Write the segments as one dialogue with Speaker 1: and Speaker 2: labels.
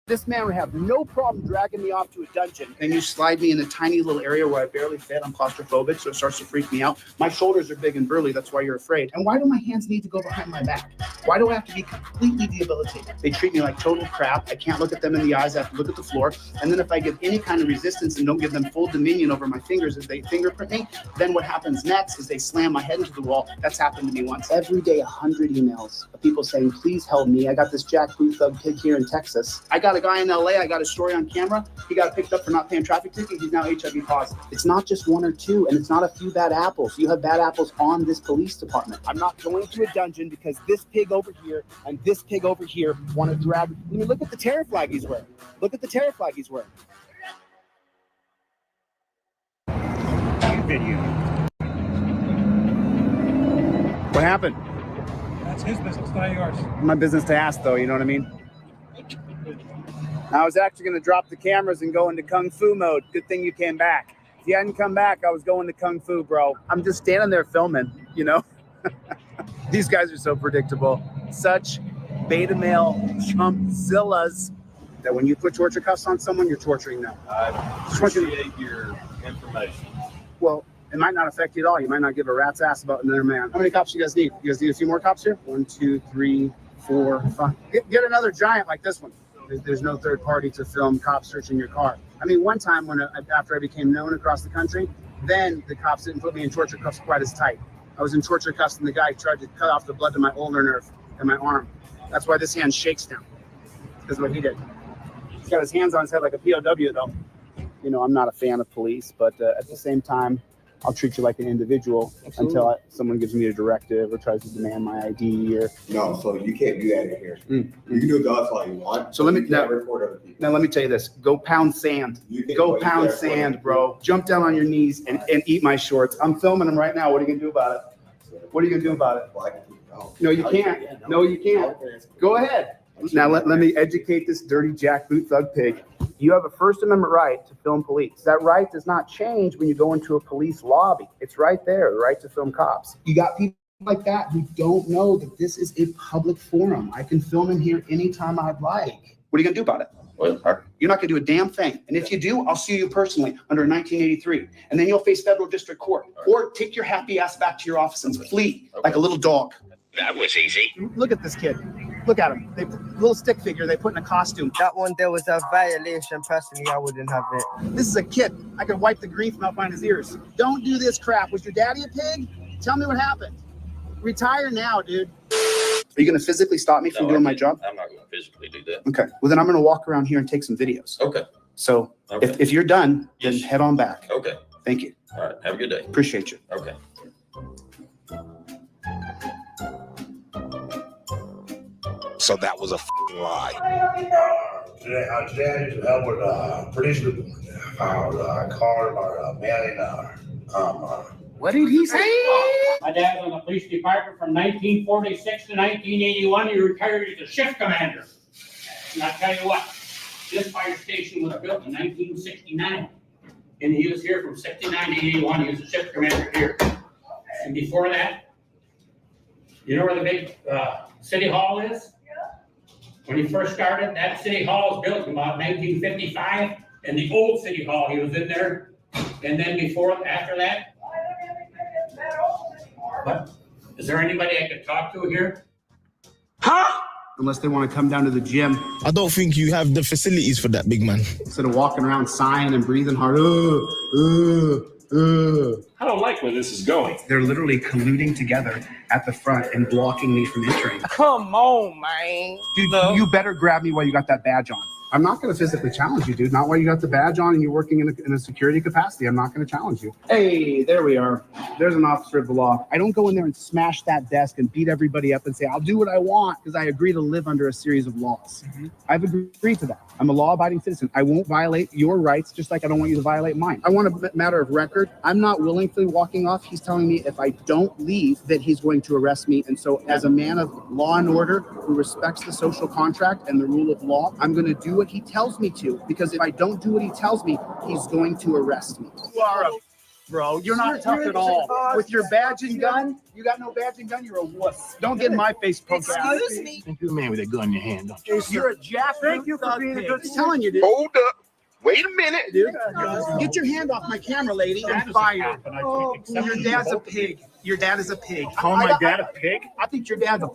Speaker 1: This man would have no problem dragging me off to a dungeon. And you slide me in a tiny little area where I barely fit. I'm claustrophobic, so it starts to freak me out. My shoulders are big and burly. That's why you're afraid. And why do my hands need to go behind my back? Why do I have to be completely debilitated? They treat me like total crap. I can't look at them in the eyes. I have to look at the floor. And then if I give any kind of resistance and don't give them full dominion over my fingers as they fingerprint me, then what happens next is they slam my head into the wall. That's happened to me once. Every day, 100 emails of people saying, please help me. I got this jackboot thug pig here in Texas. I got a guy in LA. I got a story on camera. He got picked up for not paying traffic ticket. He's now HIV positive. It's not just one or two, and it's not a few bad apples. You have bad apples on this police department. I'm not going to a dungeon because this pig over here and this pig over here want to drag. I mean, look at the terror flag he's wearing. Look at the terror flag he's wearing. Video. What happened?
Speaker 2: That's his business, not yours.
Speaker 1: My business to ask, though. You know what I mean? I was actually going to drop the cameras and go into Kung Fu mode. Good thing you came back. If you hadn't come back, I was going to Kung Fu, bro. I'm just standing there filming, you know? These guys are so predictable. Such beta male chumpzillas that when you put torture cuffs on someone, you're torturing them.
Speaker 3: I appreciate your information.
Speaker 1: Well, it might not affect you at all. You might not give a rat's ass about another man. How many cops you guys need? You guys need a few more cops here? 1, 2, 3, 4, 5. Get another giant like this one. There's no third party to film cops searching your car. I mean, one time after I became known across the country, then the cops didn't put me in torture cuffs quite as tight. I was in torture cuffs and the guy tried to cut off the blood to my ulnar nerve and my arm. That's why this hand shakes now. That's what he did. He's got his hands on his head like a POW though. You know, I'm not a fan of police, but at the same time, I'll treat you like an individual. Absolutely. Until someone gives me a directive or tries to demand my ID or.
Speaker 4: No, so you can't do that in here. You can do dogs all you want.
Speaker 1: So let me
Speaker 4: record other people.
Speaker 1: Now let me tell you this: go pound sand. Go pound sand, bro. Jump down on your knees and eat my shorts. I'm filming them right now. What are you gonna do about it? What are you gonna do about it? No, you can't. No, you can't. Go ahead. Now let me educate this dirty jackboot thug pig. You have a First Amendment right to film police. That right does not change when you go into a police lobby. It's right there, the right to film cops. You got people like that who don't know that this is a public forum. I can film in here anytime I'd like. What are you gonna do about it? Well, you're not gonna do a damn thing. And if you do, I'll sue you personally under 1983. And then you'll face federal district court. Or take your happy ass back to your office and flee like a little dog.
Speaker 5: That was easy.
Speaker 1: Look at this kid. Look at him. They little stick figure they put in a costume.
Speaker 6: That one there was a violation. Personally, I wouldn't have it.
Speaker 1: This is a kid. I could wipe the green from out behind his ears. Don't do this crap. Was your daddy a pig? Tell me what happened. Retire now, dude. Are you going to physically stop me from doing my job?
Speaker 5: I'm not going to physically do that.
Speaker 1: Okay. Well, then I'm going to walk around here and take some videos.
Speaker 5: Okay.
Speaker 1: So if you're done, then head on back.
Speaker 5: Okay.
Speaker 1: Thank you.
Speaker 5: All right. Have a good day.
Speaker 1: Appreciate you.
Speaker 5: Okay.
Speaker 7: So that was a lie.
Speaker 8: Today I need some help with police car or mailing
Speaker 1: What did he say?
Speaker 9: My dad was in the police department from 1946 to 1981. He retired as a shift commander. And I'll tell you what, this fire station was built in 1969. And he was here from 69 to 81. He was a shift commander here. And before that, you know where the big city hall is? When he first started, that city hall was built in about 1955. And the old city hall, he was in there. And then after that, what? Is there anybody I could talk to here?
Speaker 1: Huh? Unless they want to come down to the gym.
Speaker 7: I don't think you have the facilities for that, big man.
Speaker 1: Instead of walking around sighing and breathing hard.
Speaker 3: I don't like where this is going.
Speaker 1: They're literally colluding together at the front and blocking me from entering.
Speaker 6: Come on, man.
Speaker 1: Dude, you better grab me while you got that badge on. I'm not going to physically challenge you, dude. Not while you got the badge on and you're working in a security capacity. I'm not going to challenge you. Hey, there we are. There's an officer of the law. I don't go in there and smash that desk and beat everybody up and say, I'll do what I want because I agree to live under a series of laws. I've agreed to that. I'm a law-abiding citizen. I won't violate your rights just like I don't want you to violate mine. I want a matter of record. I'm not willingly walking off. He's telling me if I don't leave that he's going to arrest me. And so as a man of law and order who respects the social contract and the rule of law, I'm going to do what he tells me to, because if I don't do what he tells me, he's going to arrest me. You are a bro. You're not tough at all. With your badge and gun, you got no badge and gun, you're a wuss. Don't get in my face, poked out.
Speaker 8: Excuse me.
Speaker 2: Think you're a man with a gun in your hand, don't you?
Speaker 1: You're a jack. Thank you for being a good. I'm telling you, dude.
Speaker 7: Hold up. Wait a minute.
Speaker 1: Dude, get your hand off my camera, lady. I'm fired. Your dad's a pig. Your dad is a pig.
Speaker 2: Call my dad a pig?
Speaker 1: I think your dad's a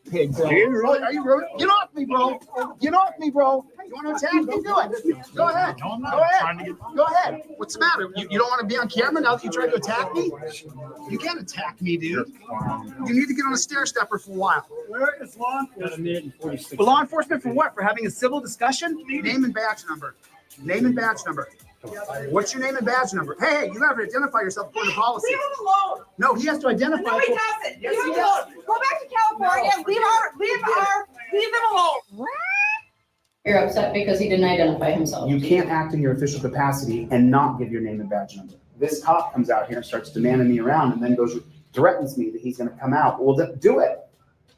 Speaker 1: pig, bro. Are you rude? Get off me, bro. Get off me, bro. You want to attack me? Do it. Go ahead.
Speaker 2: No, I'm not.
Speaker 1: Go ahead. Go ahead. What's the matter? You don't want to be on camera now that you tried to attack me? You can't attack me, dude. You need to get on a stair stepper for a while.
Speaker 2: Where is law enforcement?
Speaker 1: For law enforcement for what? For having a civil discussion? Name and badge number. Name and badge number. What's your name and badge number? Hey, you have to identify yourself according to policy.
Speaker 10: Leave him alone.
Speaker 1: No, he has to identify.
Speaker 10: No, he doesn't.
Speaker 1: Yes,
Speaker 10: Leave
Speaker 1: he
Speaker 10: him
Speaker 1: does.
Speaker 10: alone. Go back to California. Leave them alone.
Speaker 11: You're upset because he didn't identify himself.
Speaker 1: You can't act in your official capacity and not give your name and badge number. This cop comes out here and starts demanding me around and then threatens me that he's going to come out. Well, then do it.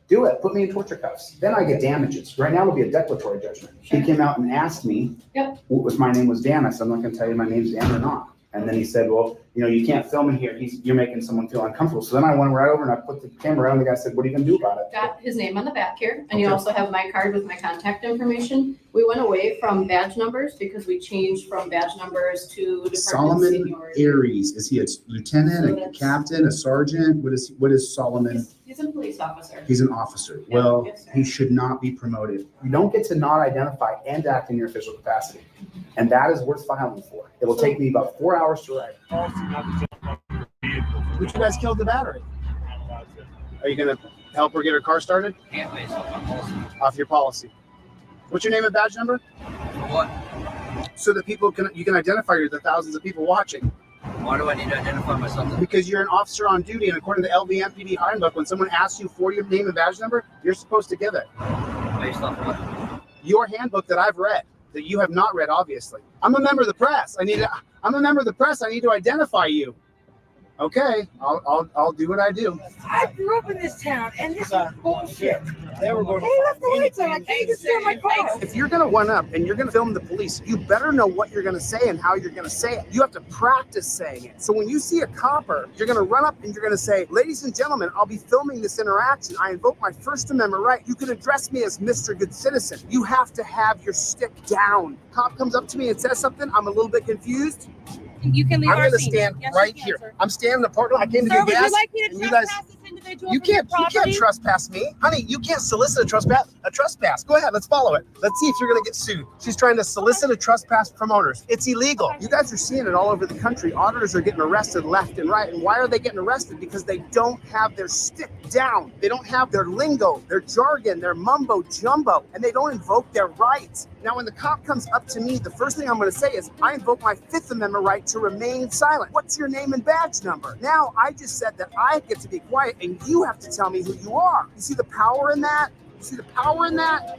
Speaker 1: Do it. Put me in torture cuffs. Then I get damages. Right now it'll be a declaratory judgment.
Speaker 11: Sure.
Speaker 1: He came out and asked me what was my name was Dan. I said, I'm not going to tell you my name's Dan or not. And then he said, well, you can't film in here. You're making someone feel uncomfortable. So then I went right over and I put the camera on. The guy said, what are you going to do about it?
Speaker 11: Got his name on the back here, and you also have my card with my contact information. We went away from badge numbers because we changed from badge numbers to department
Speaker 1: Solomon
Speaker 11: seniority.
Speaker 1: Aries. Is he a lieutenant, a captain, a sergeant? What is Solomon?
Speaker 11: He's a police officer.
Speaker 1: He's an officer.
Speaker 11: Yeah,
Speaker 1: Well,
Speaker 11: yes, sir.
Speaker 1: he should not be promoted. You don't get to not identify and act in your official capacity. And that is worth filing for. It will take me about 4 hours to write. Would you guys kill the battery? Are you going to help her get her car started?
Speaker 6: Can't base off my policy.
Speaker 1: Off your policy. What's your name and badge number?
Speaker 6: For what?
Speaker 1: So that you can identify the thousands of people watching.
Speaker 6: Why do I need to identify myself?
Speaker 1: Because you're an officer on duty, and according to the LVMPD handbook, when someone asks you for your name and badge number, you're supposed to give it.
Speaker 6: Based off what?
Speaker 1: Your handbook that I've read, that you have not read, obviously. I'm a member of the press. I'm a member of the press. I need to identify you. Okay, I'll do what I do.
Speaker 10: I grew up in this town, and this is bullshit.
Speaker 2: They were going
Speaker 10: They left the lights on. I can't even steer my car.
Speaker 1: If you're gonna one up and you're gonna film the police, you better know what you're gonna say and how you're gonna say it. You have to practice saying it. So when you see a copper, you're gonna run up and you're gonna say, ladies and gentlemen, I'll be filming this interaction. I invoke my First Amendment right. You can address me as Mr. Good Citizen. You have to have your stick down. Cop comes up to me and says something, I'm a little bit confused.
Speaker 10: You can leave
Speaker 1: I'm
Speaker 10: our
Speaker 1: gonna
Speaker 10: scene.
Speaker 1: stand
Speaker 10: Yes, you
Speaker 1: right
Speaker 10: can,
Speaker 1: here.
Speaker 10: sir.
Speaker 1: I'm standing in the parking lot. I came to
Speaker 10: Sir,
Speaker 1: get
Speaker 10: would
Speaker 1: gas.
Speaker 10: you like me to
Speaker 1: and you guys,
Speaker 10: trespass this individual
Speaker 1: you
Speaker 10: from your
Speaker 1: can't
Speaker 10: property?
Speaker 1: trespass me. Honey, you can't solicit a trespass. Go ahead, let's follow it. Let's see if you're gonna get sued. She's trying to solicit a trespass promoters. It's illegal. You guys are seeing it all over the country. Auditors are getting arrested left and right. And why are they getting arrested? Because they don't have their stick down. They don't have their lingo, their jargon, their mumbo jumbo, and they don't invoke their rights. Now, when the cop comes up to me, the first thing I'm gonna say is, I invoke my Fifth Amendment right to remain silent. What's your name and badge number? Now, I just said that I get to be quiet and you have to tell me who you are. You see the power in that? You see the power in that?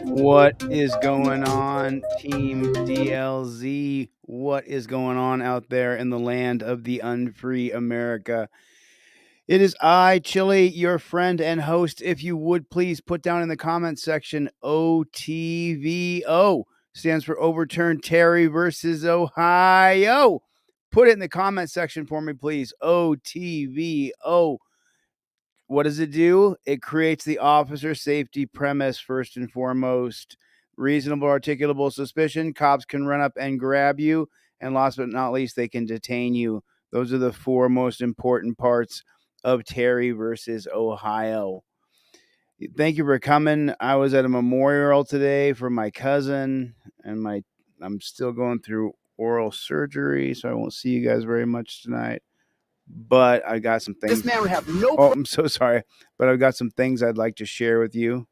Speaker 12: What is going on, Team DLZ? What is going on out there in the land of the unfree America? It is I, Chili, your friend and host. If you would please put down in the comment section OTVO. Stands for Overturn Terry versus Ohio. Put it in the comment section for me, please. OTVO. What does it do? It creates the officer safety premise first and foremost. Reasonable articulable suspicion. Cops can run up and grab you. And last but not least, they can detain you. Those are the four most important parts of Terry versus Ohio. Thank you for coming. I was at a memorial today for my cousin, and I'm still going through oral surgery, so I won't see you guys very much tonight. But I got some things.
Speaker 1: This man would have no.
Speaker 12: Oh, I'm so sorry, but I've got some things I'd like to share with you.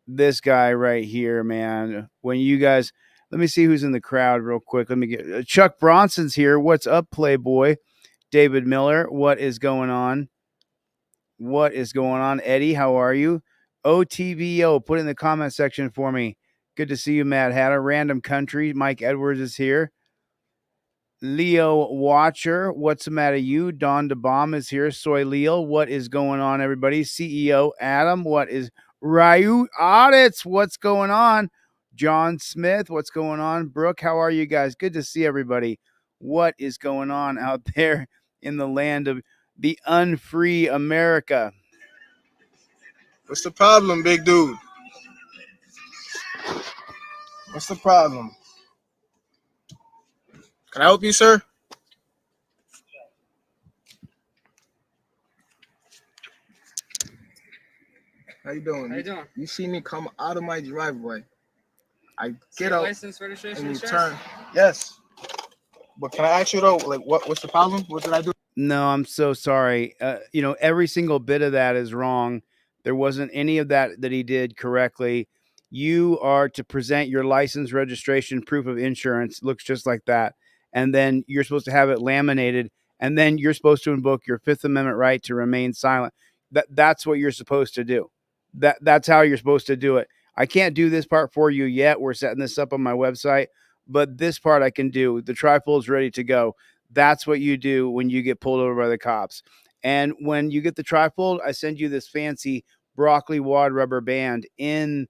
Speaker 12: This guy right here, man. When you guys, let me see who's in the crowd real quick. Let me get Chuck Bronson's here. What's up, Playboy? David Miller, what is going on? What is going on? Eddie, how are you? OTVO, put it in the comment section for me. Good to see you, Mad Hatter. Random Country, Mike Edwards is here. Leo Watcher, what's the matter? You? Don DeBomb is here. Soy Leo, what is going on, everybody? CEO Adam, what is Ryu Audits, what's going on? John Smith, what's going on? Brooke, how are you guys? Good to see everybody. What is going on out there in the land of the unfree America?
Speaker 6: What's the problem, big dude? What's the problem? Can I help you, sir? How you doing?
Speaker 13: How you doing?
Speaker 6: You see me come out of my driveway. I get
Speaker 13: Your
Speaker 6: out
Speaker 13: license, registration,
Speaker 6: and you
Speaker 13: insurance?
Speaker 6: turn. Yes. But can I ask you though, like, what's the problem? What did I do?
Speaker 12: No, I'm so sorry. Every single bit of that is wrong. There wasn't any of that he did correctly. You are to present your license, registration, proof of insurance. Looks just like that. And then you're supposed to have it laminated. And then you're supposed to invoke your Fifth Amendment right to remain silent. That's what you're supposed to do. That's how you're supposed to do it. I can't do this part for you yet. We're setting this up on my website. But this part I can do. The TRIFOLDS ready to go. That's what you do when you get pulled over by the cops. And when you get the trifold, I send you this fancy broccoli wad rubber band in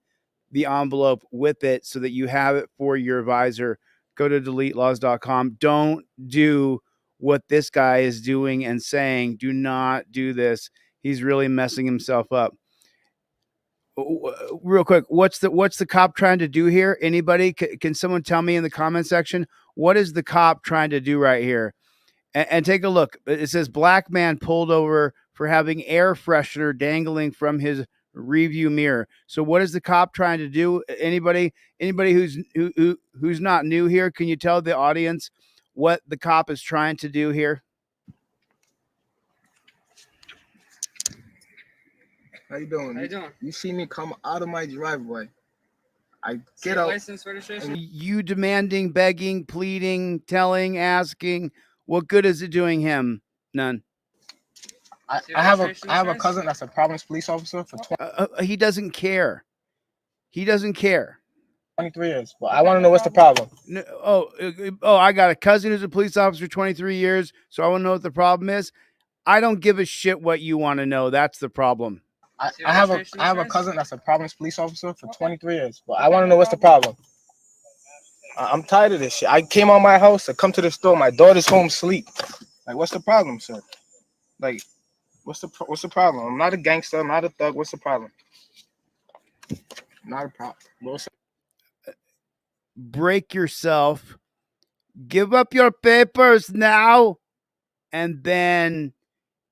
Speaker 12: the envelope with it so that you have it for your visor. Go to deletelaws.com. Don't do what this guy is doing and saying. Do not do this. He's really messing himself up. Real quick, what's the cop trying to do here? Anybody? Can someone tell me in the comment section? What is the cop trying to do right here? And take a look. It says black man pulled over for having air freshener dangling from his review mirror. So what is the cop trying to do? Anybody who's not new here, can you tell the audience what the cop is trying to do here?
Speaker 6: How you doing?
Speaker 13: How you doing?
Speaker 6: You see me come out of my driveway. I get
Speaker 13: Your
Speaker 6: out.
Speaker 13: license, registration?
Speaker 12: You demanding, begging, pleading, telling, asking. What good is it doing him? None.
Speaker 6: I have a cousin that's a Providence police officer for
Speaker 12: He doesn't care. He doesn't care.
Speaker 6: 23 years. Well, I want to know what's the problem.
Speaker 12: No, I got a cousin who's a police officer 23 years, so I want to know what the problem is. I don't give a shit what you want to know. That's the problem.
Speaker 6: I have a cousin that's a Providence police officer for 23 years. But I want to know what's the problem. I'm tired of this shit. I came out my house to come to the store. My daughter's home asleep. Like, what's the problem, sir? Like, what's the problem? I'm not a gangster. I'm not a thug. What's the problem? Not a problem.
Speaker 12: Break yourself. Give up your papers now. And then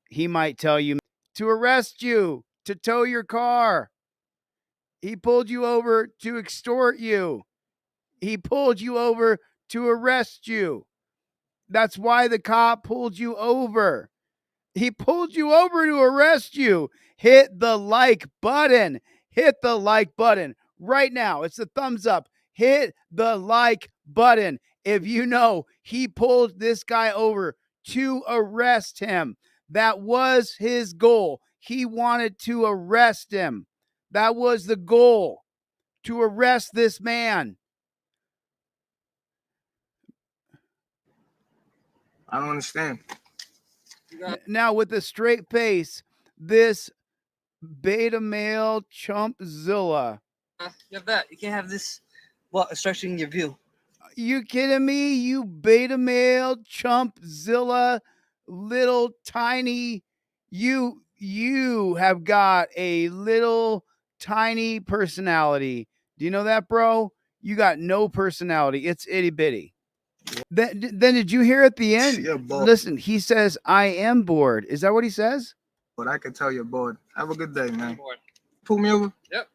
Speaker 12: he might tell you to arrest you, to tow your car. He pulled you over to extort you. He pulled you over to arrest you. That's why the cop pulled you over. He pulled you over to arrest you. Hit the like button. Hit the like button right now. It's a thumbs up. Hit the like button if you know he pulled this guy over to arrest him. That was his goal. He wanted to arrest him. That was the goal, to arrest this man.
Speaker 6: I don't understand.
Speaker 12: Now, with a straight face, this beta male chumpzilla.
Speaker 13: You have that. You can't have this obstructing your view.
Speaker 12: You kidding me? You beta male chumpzilla, little tiny. You have got a little tiny personality. Do you know that, bro? You got no personality. It's itty bitty. Then did you hear at the end?
Speaker 6: You're bored.
Speaker 12: Listen, he says, I am bored. Is that what he says?
Speaker 6: But I can tell you're bored. Have a good day, man. Pull me over?
Speaker 13: Yep.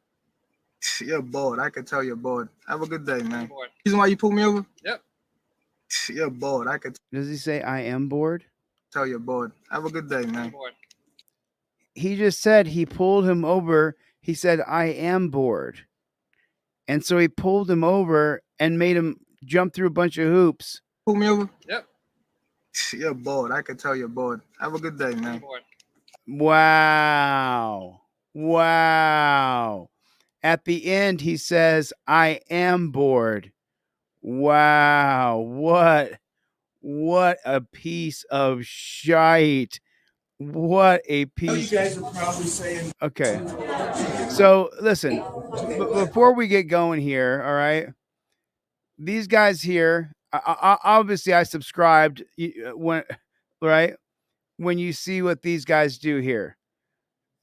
Speaker 6: You're bored. I can tell you're bored. Have a good day, man.
Speaker 13: Bored.
Speaker 6: Reason why you pull me over?
Speaker 13: Yep.
Speaker 6: You're bored. I can
Speaker 12: Does he say, I am bored?
Speaker 6: tell you're bored. Have a good day, man.
Speaker 13: Bored.
Speaker 12: He just said he pulled him over. He said, I am bored. And so he pulled him over and made him jump through a bunch of hoops.
Speaker 6: Pull me over?
Speaker 13: Yep.
Speaker 6: You're bored. I can tell you're bored. Have a good day, man.
Speaker 13: Bored.
Speaker 12: Wow. Wow. At the end, he says, I am bored. Wow. What a piece of shite. What a
Speaker 2: You
Speaker 12: piece.
Speaker 2: guys are probably saying.
Speaker 12: Okay. So listen, before we get going here, all right. These guys here, obviously, I subscribed when, right, when you see what these guys do here.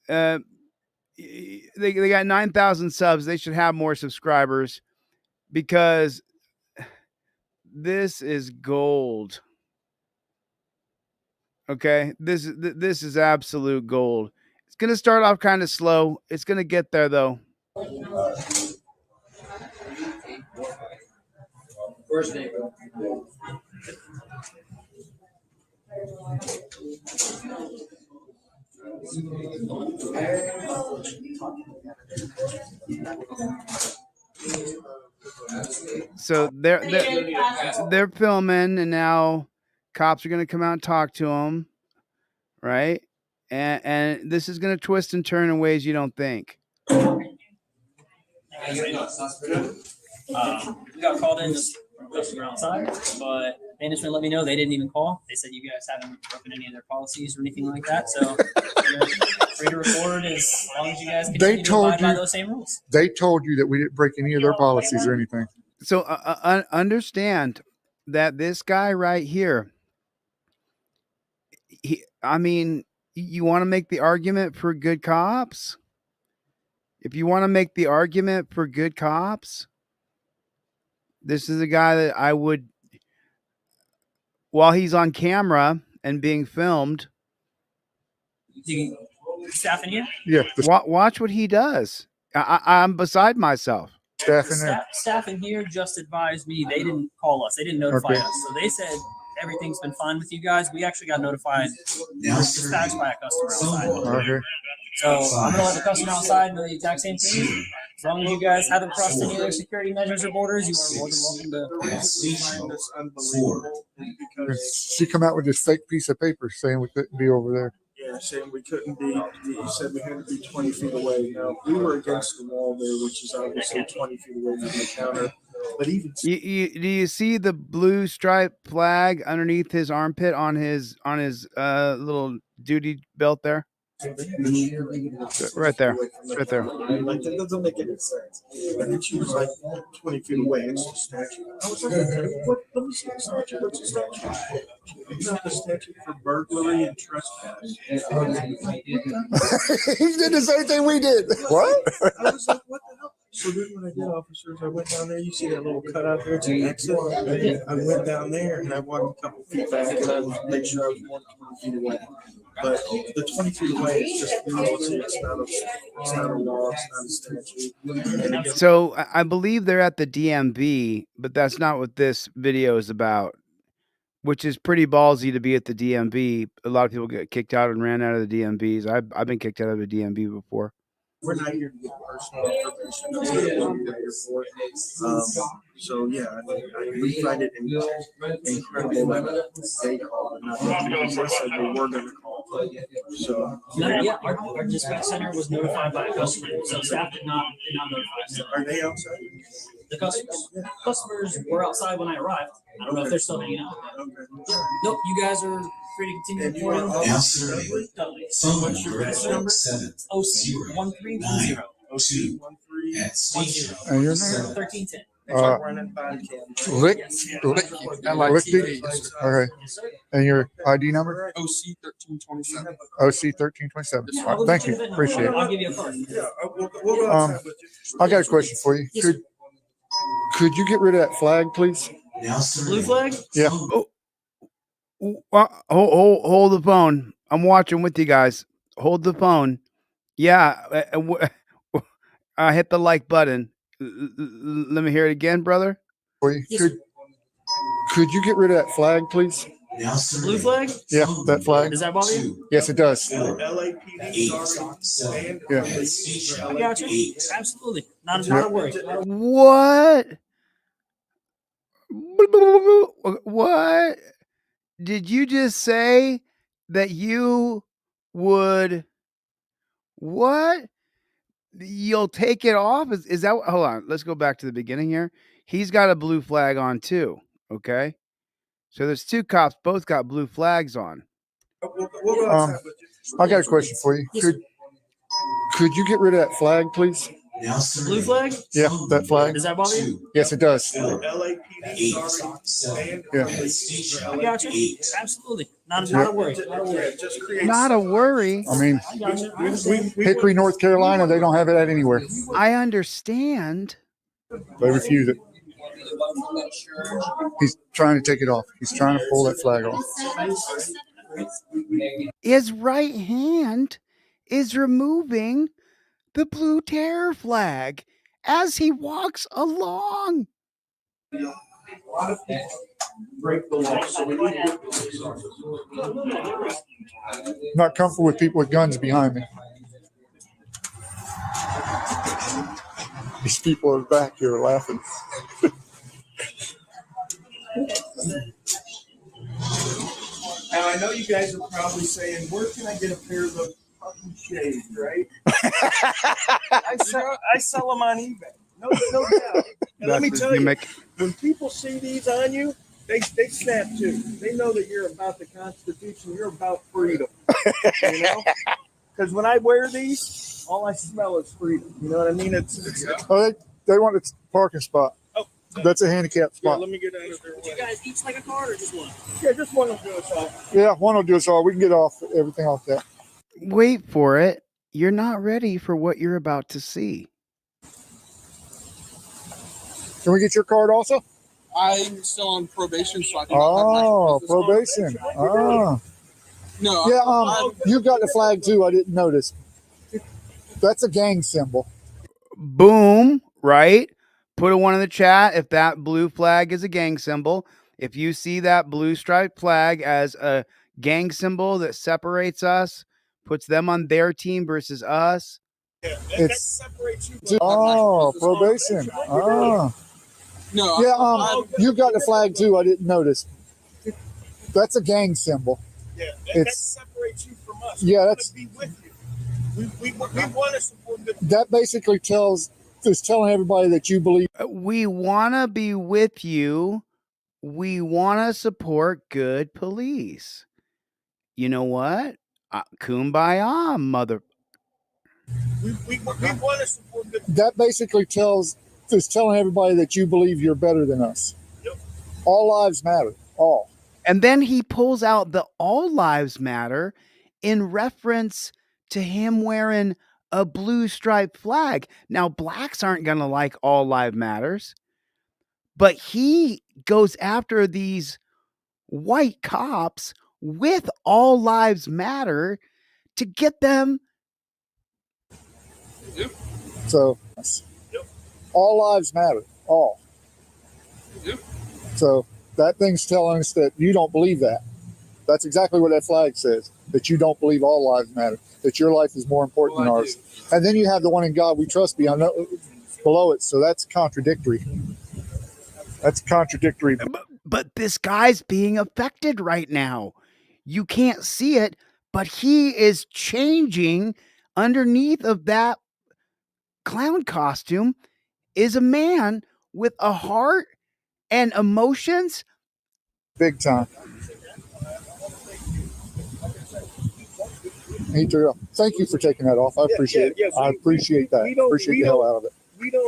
Speaker 12: They got 9,000 subs. They should have more subscribers because this is gold. Okay, this is absolute gold. It's gonna start off kind of slow. It's gonna get there though.
Speaker 13: First name.
Speaker 12: So they're filming, and now cops are gonna come out and talk to them, right? And this is gonna twist and turn in ways you don't think.
Speaker 13: We got called in from a customer outside, but management let me know they didn't even call. They said you guys haven't broken any of their policies or anything like that. So you're free to record as long as you guys continue to abide by those same rules.
Speaker 14: They told you that we didn't break any of their policies or anything.
Speaker 12: So understand that this guy right here, I mean, you want to make the argument for good cops? If you want to make the argument for good cops, this is a guy that I would, while he's on camera and being filmed.
Speaker 13: Staff in here?
Speaker 14: Yeah.
Speaker 12: Watch what he does. I'm beside myself.
Speaker 13: Staff in here just advised me they didn't call us. They didn't notify us. So they said everything's been fine with you guys. We actually got notified, dispatched by a customer outside.
Speaker 14: Okay.
Speaker 13: So I'm gonna let the customer outside know the exact same thing. As long as you guys haven't crossed any other security measures or borders, you are more than welcome to.
Speaker 2: That's unbelievable. Because
Speaker 14: She come out with this fake piece of paper saying we couldn't be over there.
Speaker 2: yeah, saying we couldn't be. You said we had to be 20 feet away. Now we were against the wall there, which is obviously 20 feet away from the counter. But even
Speaker 12: Do you see the blue stripe flag underneath his armpit on his little duty belt there? Right there. Right there.
Speaker 2: Like, that doesn't make any sense. And then she was like 20 feet away. It's a statute. I was like, let me see the statute. What's the statute? It's not the statute for burglary and trespass.
Speaker 14: He did the same thing we did. What?
Speaker 2: I was like, what the hell? So then when I did, officers, I went down there. You see that little cutout there? It's an exit. I went down there and I walked a couple feet back and I made sure I was more than 20 feet away. But the 20 feet away is just policy. It's not a law. It's not a statute.
Speaker 12: So I believe they're at the DMV, but that's not what this video is about, which is pretty ballsy to be at the DMV. A lot of people get kicked out and ran out of the DMVs. I've been kicked out of the DMV before.
Speaker 2: We're not here to get personal information. That's what we're here for. So yeah, we find it incredible that they called and not because they said they were going to call. So
Speaker 13: Yeah, our dispatch center was notified by a customer, so staff did not notify us.
Speaker 2: Are they outside?
Speaker 13: The customers were outside when I arrived. I don't know if they're still hanging out. Nope, you guys are free to continue recording. Dudley.
Speaker 2: What's your best number?
Speaker 13: OC 1310.
Speaker 2: OC 1310.
Speaker 14: And your name?
Speaker 13: 1310.
Speaker 2: Running body cam.
Speaker 14: Lick. Okay. And your ID number?
Speaker 2: OC 1327.
Speaker 14: OC 1327. All right, thank you. Appreciate it.
Speaker 13: I'll give you a card.
Speaker 2: Yeah, we'll go outside with you.
Speaker 14: I got a question for you. Could you get rid of that flag, please?
Speaker 13: Blue flag?
Speaker 14: Yeah.
Speaker 12: Hold the phone. I'm watching with you guys. Hold the phone. Yeah. I hit the like button. Let me hear it again, brother.
Speaker 14: For you. Could you get rid of that flag, please?
Speaker 13: Blue flag?
Speaker 14: Yeah, that flag.
Speaker 13: Does that bother you?
Speaker 14: Yes, it does.
Speaker 2: Yeah.
Speaker 13: I got you. Absolutely. Not a worry.
Speaker 12: What? What? Did you just say that you would? What? You'll take it off? Is that? Hold on. Let's go back to the beginning here. He's got a blue flag on too. Okay. So there's two cops. Both got blue flags on.
Speaker 14: I got a question for you. Could you get rid of that flag, please?
Speaker 13: The blue flag?
Speaker 14: Yeah, that flag.
Speaker 13: Does that bother you?
Speaker 14: Yes, it does.
Speaker 2: LAPD,
Speaker 14: Yeah.
Speaker 13: I got you. Absolutely. Not a worry. Not a worry.
Speaker 12: Not a worry.
Speaker 14: I mean,
Speaker 13: I got you.
Speaker 14: Hickory, North Carolina, they don't have it anywhere.
Speaker 12: I understand.
Speaker 14: They refuse it. He's trying to take it off. He's trying to pull that flag off.
Speaker 12: His right hand is removing the blue terror flag as he walks along.
Speaker 2: break the law. So we need
Speaker 14: Not comfortable with people with guns behind me. These people are back here laughing.
Speaker 2: Now I know you guys are probably saying, "Where can I get a pair of those fucking shades?" Right? I sell them on eBay. No doubt. And let me tell you, when people see these on you, they snap too. They know that you're about the Constitution. You're about freedom. You know? Because when I wear these, all I smell is freedom. You know what I mean? It's
Speaker 14: Oh, they want a parking spot.
Speaker 2: Oh,
Speaker 14: that's a handicap spot.
Speaker 2: Yeah, let me get out of there.
Speaker 13: Did you guys each like a card or just one?
Speaker 2: Yeah, just one will do us all.
Speaker 14: Yeah, one will do us all. We can get off everything off that.
Speaker 12: Wait for it. You're not ready for what you're about to see.
Speaker 14: Can we get your card also?
Speaker 15: I'm still on probation, so I can.
Speaker 14: Oh, probation. Oh.
Speaker 15: No.
Speaker 14: Yeah, you got the flag too. I didn't notice. That's a gang symbol.
Speaker 12: Boom, right? Put a one in the chat if that blue flag is a gang symbol. If you see that blue striped flag as a gang symbol that separates us, puts them on their team versus us.
Speaker 2: Yeah,
Speaker 14: that separates you. Oh, probation. Oh.
Speaker 15: No.
Speaker 14: Yeah, you got the flag too. I didn't notice. That's a gang symbol.
Speaker 2: Yeah, that separates you from us.
Speaker 14: Yeah,
Speaker 2: we
Speaker 14: that's.
Speaker 2: Want to be with you. We want to support the.
Speaker 14: That basically is telling everybody that you believe.
Speaker 12: We want to be with you. We want to support good police. You know what? Kumbaya, mother.
Speaker 2: We want to support the.
Speaker 14: That basically is telling everybody that you believe you're better than us. Yep. All lives matter. All.
Speaker 12: And then he pulls out the All Lives Matter in reference to him wearing a blue striped flag. Now, blacks aren't going to like All Lives Matters, but he goes after these white cops with All Lives Matter to get them.
Speaker 15: Yep.
Speaker 14: So, all lives matter. All.
Speaker 15: Yep.
Speaker 14: So, that thing's telling us that you don't believe that. That's exactly what that flag says, that you don't believe all lives matter, that your life is more important than ours. And then you have the one in God we trust below it, so that's contradictory. That's contradictory.
Speaker 12: But this guy's being affected right now. You can't see it, but he is changing. Underneath of that clown costume is a man with a heart and emotions.
Speaker 14: Big time. Thank you for taking that off. I appreciate it. I appreciate that. Appreciate the hell out of it.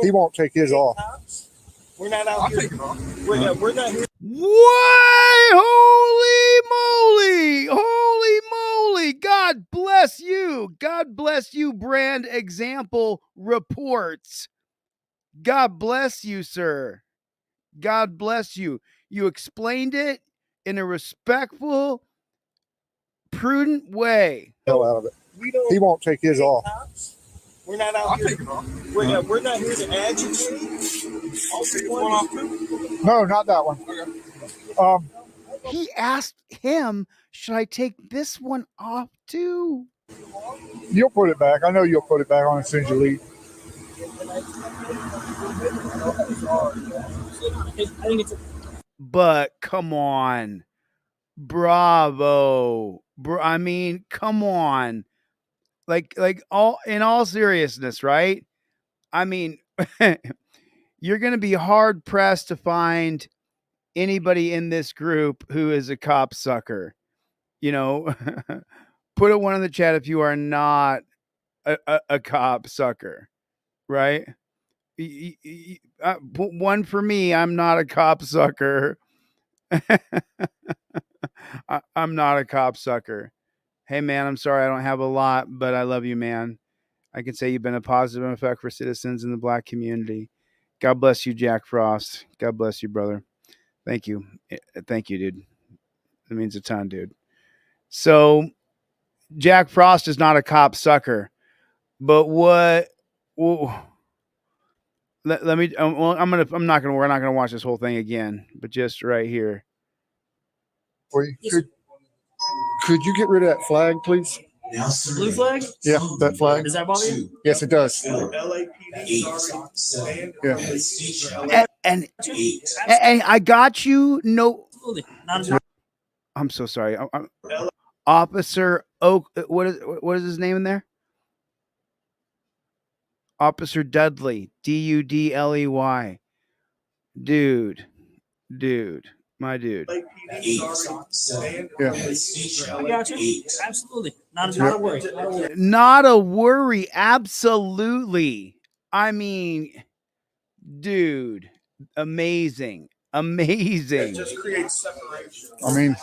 Speaker 14: He won't take his off.
Speaker 2: We're not out here. We're not here.
Speaker 12: Why? Holy moly! Holy moly! God bless you. God bless you, Brand Example Reports. God bless you, sir. God bless you. You explained it in a respectful, prudent way.
Speaker 14: Hell out of it. He won't take his off.
Speaker 2: We're not out here. We're not here to agitate.
Speaker 14: No, not that one.
Speaker 12: He asked him, should I take this one off too?
Speaker 14: You'll put it back. I know you'll put it back on as soon as you leave.
Speaker 12: But come on. Bravo. I mean, come on. Like all in all seriousness, right? I mean, you're going to be hard pressed to find anybody in this group who is a cop sucker. you know, put a 1 in the chat if you are not a cop sucker, right? Put 1 for me. I'm not a cop sucker. I'm not a cop sucker. Hey, man, I'm sorry I don't have a lot, but I love you, man. I can say you've been a positive effect for citizens in the Black community. God bless you, Jack Frost. God bless you, brother. Thank you. Thank you, dude. That means a ton, dude. So Jack Frost is not a cop sucker, but what? Well, let me. Well, we're not gonna watch this whole thing again, but just right here.
Speaker 14: Could you get rid of that flag, please?
Speaker 13: Blue flag?
Speaker 14: Yeah, that flag.
Speaker 13: Does that bother you?
Speaker 14: Yes, it does.
Speaker 12: Yeah. And I got you. No,
Speaker 13: Absolutely. Not
Speaker 12: I'm so sorry. Officer Oak. What is his name in there? Officer Dudley. Dudley. Dude, my dude.
Speaker 14: Yeah.
Speaker 13: I got you. Absolutely. Not a worry.
Speaker 12: Not a worry. Absolutely. I mean, dude, amazing.
Speaker 2: It just creates separation.
Speaker 14: I mean,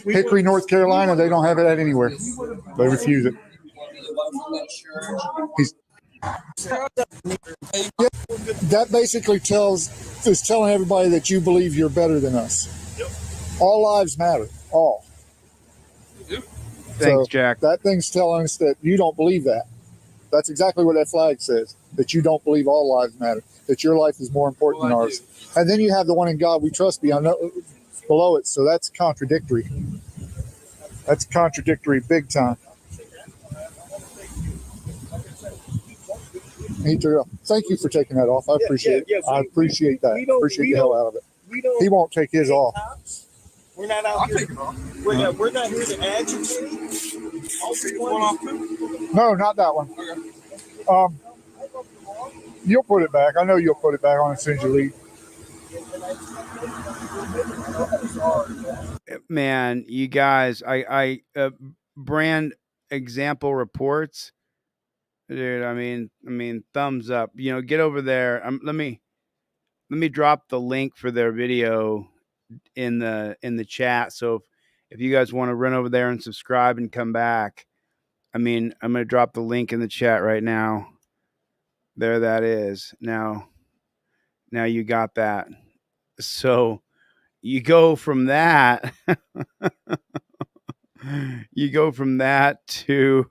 Speaker 14: Hickory, North Carolina, they don't have that anywhere. They refuse it. That basically is telling everybody that you believe you're better than us.
Speaker 2: Yep.
Speaker 14: All lives matter. All.
Speaker 12: Thanks, Jack.
Speaker 14: That thing's telling us that you don't believe that. That's exactly what that flag says, that you don't believe all lives matter, that your life is more important than ours. And then you have the one in God we trust below it, so that's contradictory. That's contradictory big time. Thank you for taking that off. I appreciate it. I appreciate that. Appreciate the hell out of it. He won't take his off.
Speaker 2: We're not out here. We're not here to add you.
Speaker 14: No, not that one. You'll put it back. I know you'll put it back on as soon as you leave.
Speaker 12: Man, you guys, I brand example reports, dude. I mean, thumbs up. You know, get over there. Let me drop the link for their video in the chat. So if you guys want to run over there and subscribe and come back, I mean, I'm gonna drop the link in the chat right now. There that is. Now you got that. So you go from that to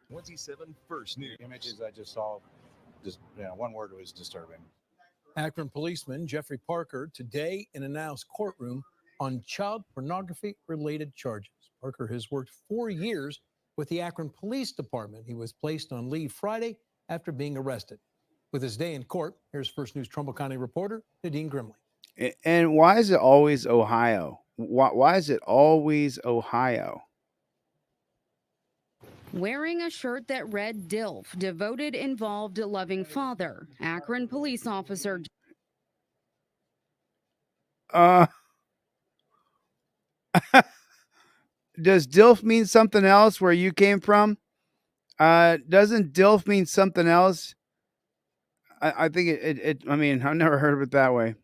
Speaker 16: 27 first new images I just saw. Just one word was disturbing.
Speaker 17: Akron policeman Jeffrey Parker today in a Niles courtroom on child pornography related charges. Parker has worked 4 years with the Akron Police Department. He was placed on leave Friday after being arrested. With his day in court, here's First News Trumbull County reporter Nadine Grimley.
Speaker 12: And why is it always Ohio? Why is it always Ohio?
Speaker 18: Wearing a shirt that read DILF, devoted, involved, loving father. Akron police officer.
Speaker 12: Does DILF mean something else where you came from? Doesn't DILF mean something else? I think it I mean, I've never heard of it that way.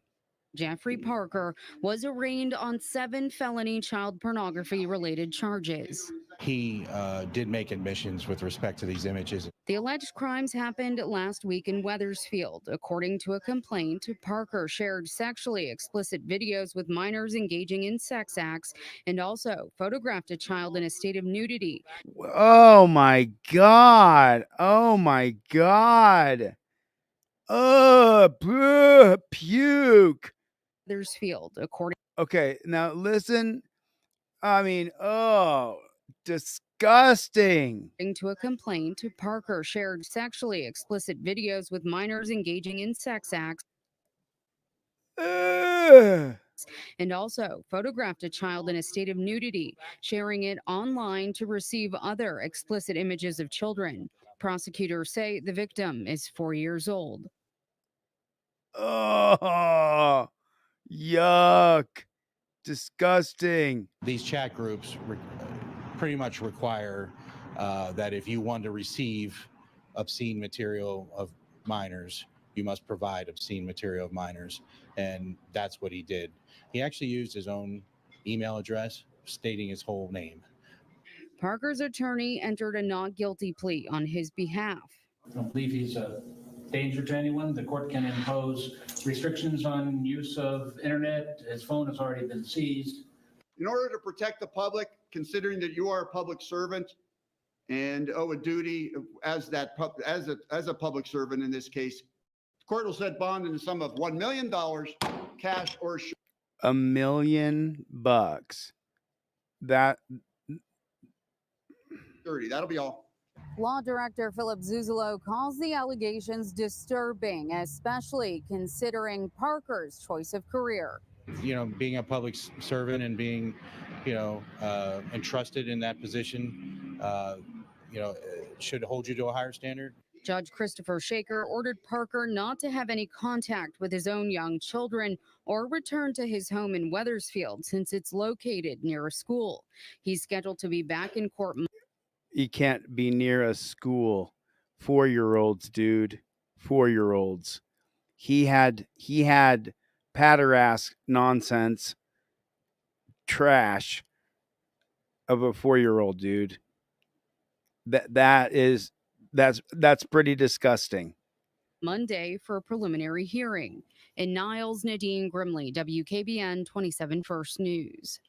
Speaker 18: Jeffrey Parker was arraigned on 7 felony child pornography related charges.
Speaker 16: He did make admissions with respect to these images.
Speaker 18: The alleged crimes happened last week in Wethersfield. According to a complaint, Parker shared sexually explicit videos with minors engaging in sex acts and also photographed a child in a state of nudity.
Speaker 12: Oh my God. Oh my God. Puke.
Speaker 18: Wethersfield, according.
Speaker 12: Okay, now listen. I mean, disgusting.
Speaker 18: According to a complaint, Parker shared sexually explicit videos with minors engaging in sex acts. And also photographed a child in a state of nudity, sharing it online to receive other explicit images of children. Prosecutors say the victim is 4 years old.
Speaker 12: Oh, yuck. Disgusting.
Speaker 16: These chat groups pretty much require that if you want to receive obscene material of minors, you must provide obscene material of minors. And that's what he did. He actually used his own email address stating his whole name.
Speaker 18: Parker's attorney entered a not guilty plea on his behalf.
Speaker 19: I don't believe he's a danger to anyone. The court can impose restrictions on use of internet. His phone has already been seized.
Speaker 1: In order to protect the public, considering that you are a public servant and owe a duty as a public servant in this case, the court will set bond in the sum of $1 million, cash or
Speaker 12: $1 million. That
Speaker 1: surety. That'll be all.
Speaker 18: Law Director Philip Zuzolo calls the allegations disturbing, especially considering Parker's choice of career.
Speaker 16: You know, being a public servant and being, entrusted in that position, should hold you to a higher standard.
Speaker 18: Judge Christopher Shaker ordered Parker not to have any contact with his own young children or return to his home in Wethersfield since it's located near a school. He's scheduled to be back in court.
Speaker 12: You can't be near a school. 4-year-olds, dude. 4-year-olds. He had patter-ass nonsense trash of a 4-year-old, dude. That's pretty disgusting.
Speaker 18: Monday for a preliminary hearing. In Niles, Nadine Grimley, WKBN 27 First News.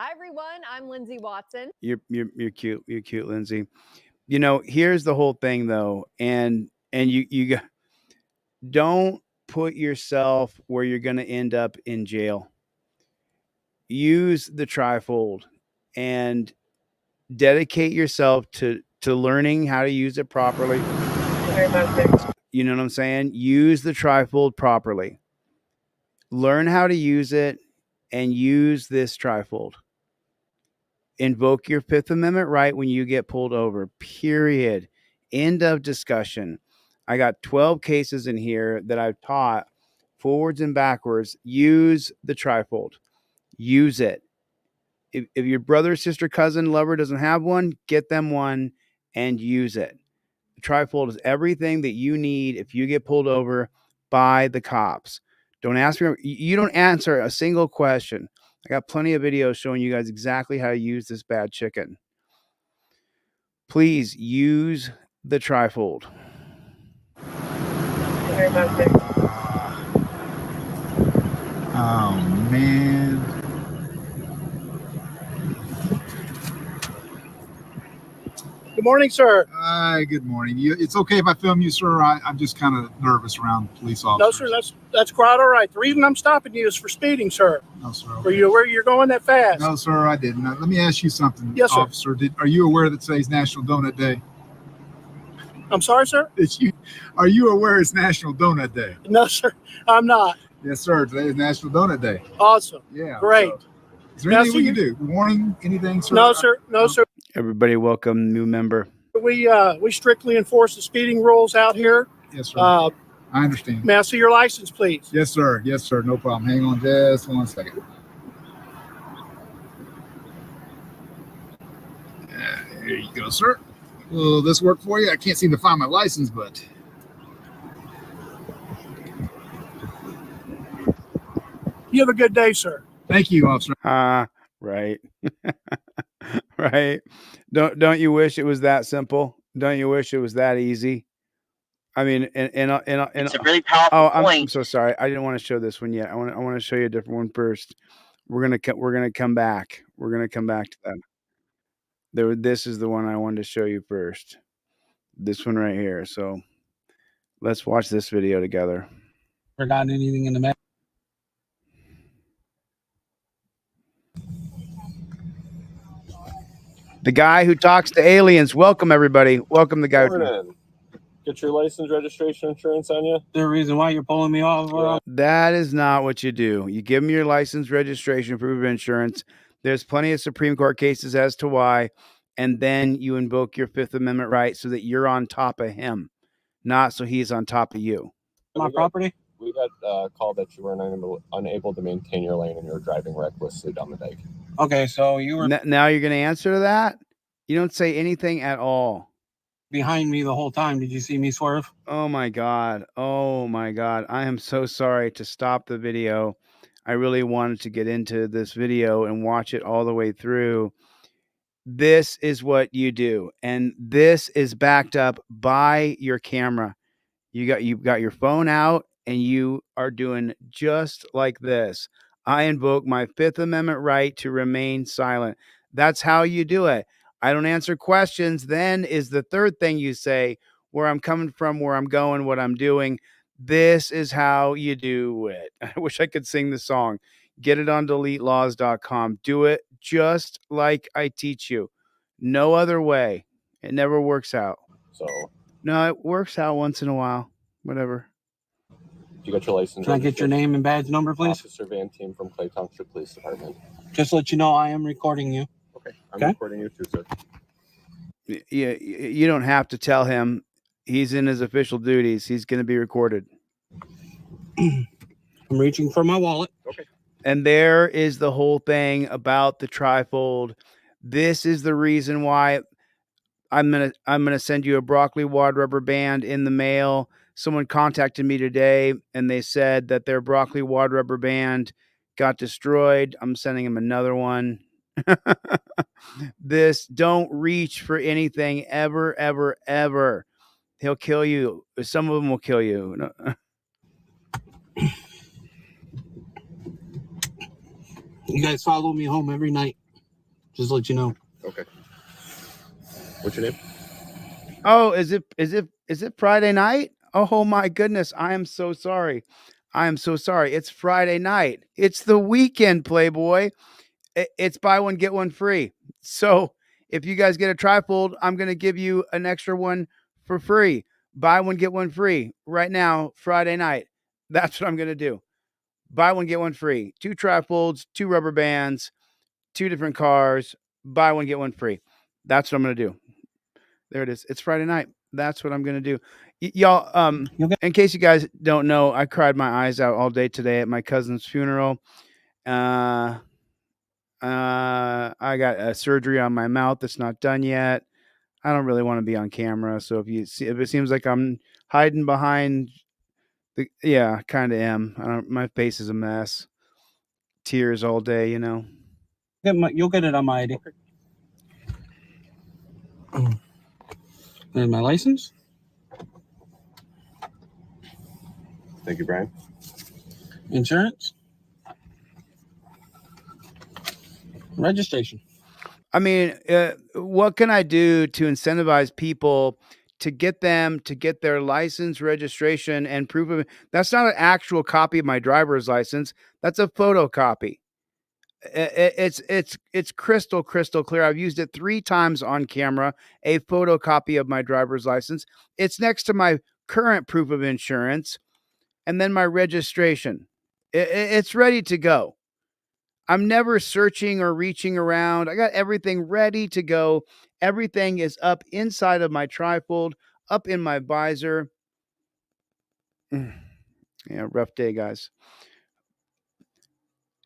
Speaker 20: Hi, everyone. I'm Lindsay Watson.
Speaker 12: You're cute. You're cute, Lindsay. You know, here's the whole thing, though, and you don't put yourself where you're going to end up in jail. Use the trifold and dedicate yourself to learning how to use it properly. You know what I'm saying? Use the trifold properly. Learn how to use it and use this trifold. Invoke your Fifth Amendment right when you get pulled over. Period. End of discussion. I got 12 cases in here that I've taught forwards and backwards. Use the trifold. Use it. If your brother, sister, cousin, lover doesn't have one, get them one and use it. The trifold is everything that you need if you get pulled over by the cops. Don't ask me. You don't answer a single question. I got plenty of videos showing you guys exactly how to use this bad chicken. Please use the trifold.
Speaker 21: Oh, man.
Speaker 22: Good morning, sir.
Speaker 21: Hi, good morning. It's okay if I film you, sir? I'm just kind of nervous around police officers.
Speaker 22: No, sir, that's quite all right. The reason I'm stopping you is for speeding, sir.
Speaker 21: No, sir.
Speaker 22: Were you aware you're going that fast?
Speaker 21: No, sir, I didn't. Let me ask you something,
Speaker 22: yes, sir.
Speaker 21: officer. Are you aware that today's National Donut Day?
Speaker 22: I'm sorry, sir?
Speaker 21: Are you aware it's National Donut Day?
Speaker 22: No, sir, I'm not.
Speaker 21: Yes, sir. Today is National Donut Day.
Speaker 22: Awesome.
Speaker 21: Yeah.
Speaker 22: Great.
Speaker 21: So, is there anything we can do? Warning? Anything, sir?
Speaker 22: No, sir. No, sir.
Speaker 12: Everybody welcome new member.
Speaker 22: We strictly enforce the speeding rules out here.
Speaker 21: Yes, sir. I understand.
Speaker 22: May I see your license, please?
Speaker 21: Yes, sir. Yes, sir. No problem. Hang on just 1 second. There you go, sir. Will this work for you? I can't seem to find my license, but...
Speaker 22: You have a good day, sir.
Speaker 21: Thank you, officer.
Speaker 12: Right. Right. Don't you wish it was that simple? Don't you wish it was that easy? I mean, it's
Speaker 7: a really powerful point.
Speaker 12: I'm so sorry. I didn't want to show this one yet. I want to show you a different one first. We're gonna come back. We're gonna come back to that. This is the one I wanted to show you first. This one right here. So let's watch this video together.
Speaker 22: Forgotten anything in the map?
Speaker 12: The guy who talks to aliens. Welcome, everybody. Welcome the guy.
Speaker 23: Get your license, registration, insurance on you.
Speaker 22: Is there a reason why you're pulling me off?
Speaker 12: That is not what you do. You give them your license, registration, proof of insurance. There's plenty of Supreme Court cases as to why. And then you invoke your Fifth Amendment right so that you're on top of him, not so he's on top of you.
Speaker 22: My property?
Speaker 23: We got a call that you were unable to maintain your lane and you were driving recklessly down the dike.
Speaker 2: Okay, so you were
Speaker 12: Now you're going to answer to that? You don't say anything at all.
Speaker 2: behind me the whole time. Did you see me swerve?
Speaker 12: Oh my God. Oh my God. I am so sorry to stop the video. I really wanted to get into this video and watch it all the way through. This is what you do. And this is backed up by your camera. You've got your phone out and you are doing just like this. I invoke my Fifth Amendment right to remain silent. That's how you do it. I don't answer questions. Then is the third thing you say, where I'm coming from, where I'm going, what I'm doing. This is how you do it. I wish I could sing the song. Get it on deletelaws.com. Do it just like I teach you. No other way. It never works out.
Speaker 23: So,
Speaker 12: No, it works out once in a while. Whatever.
Speaker 23: you got your license?
Speaker 2: Can I get your name and badge number, please?
Speaker 23: Officer Van Team from Clay Township Police Department.
Speaker 2: Just to let you know, I am recording you.
Speaker 23: Okay, I'm recording you too, sir.
Speaker 12: You don't have to tell him. He's in his official duties. He's going to be recorded.
Speaker 2: I'm reaching for my wallet.
Speaker 23: Okay.
Speaker 12: And there is the whole thing about the trifold. This is the reason why I'm gonna send you a broccoli wad rubber band in the mail. Someone contacted me today and they said that their broccoli wad rubber band got destroyed. I'm sending him another one. Don't reach for anything ever, ever, ever. He'll kill you. Some of them will kill you.
Speaker 2: You guys follow me home every night. Just to let you know.
Speaker 23: Okay. What's your name?
Speaker 12: Oh, is it Friday night? Oh my goodness. I am so sorry. It's Friday night. It's the weekend, Playboy. It's buy one, get one free. So if you guys get a trifold, I'm going to give you an extra one for free. Buy one, get one free right now, Friday night. That's what I'm going to do. Buy one, get one free. 2 trifolds, 2 rubber bands, 2 different cars. Buy one, get one free. That's what I'm going to do. There it is. It's Friday night. That's what I'm going to do. Y'all, in case you guys don't know, I cried my eyes out all day today at my cousin's funeral. I got a surgery on my mouth that's not done yet. I don't really want to be on camera. So if it seems like I'm hiding behind yeah, kind of am. My face is a mess. Tears all day, you know.
Speaker 2: You'll get it on my ID. There's my license.
Speaker 23: Thank you, Brian.
Speaker 2: Insurance. Registration.
Speaker 12: I mean, what can I do to incentivize people to get them to get their license, registration, and proof of it? That's not an actual copy of my driver's license. That's a photocopy. It's crystal clear. I've used it 3 times on camera. A photocopy of my driver's license. It's next to my current proof of insurance, and then my registration. It's ready to go. I'm never searching or reaching around. I got everything ready to go. Everything is up inside of my trifold, up in my visor. Yeah, rough day, guys.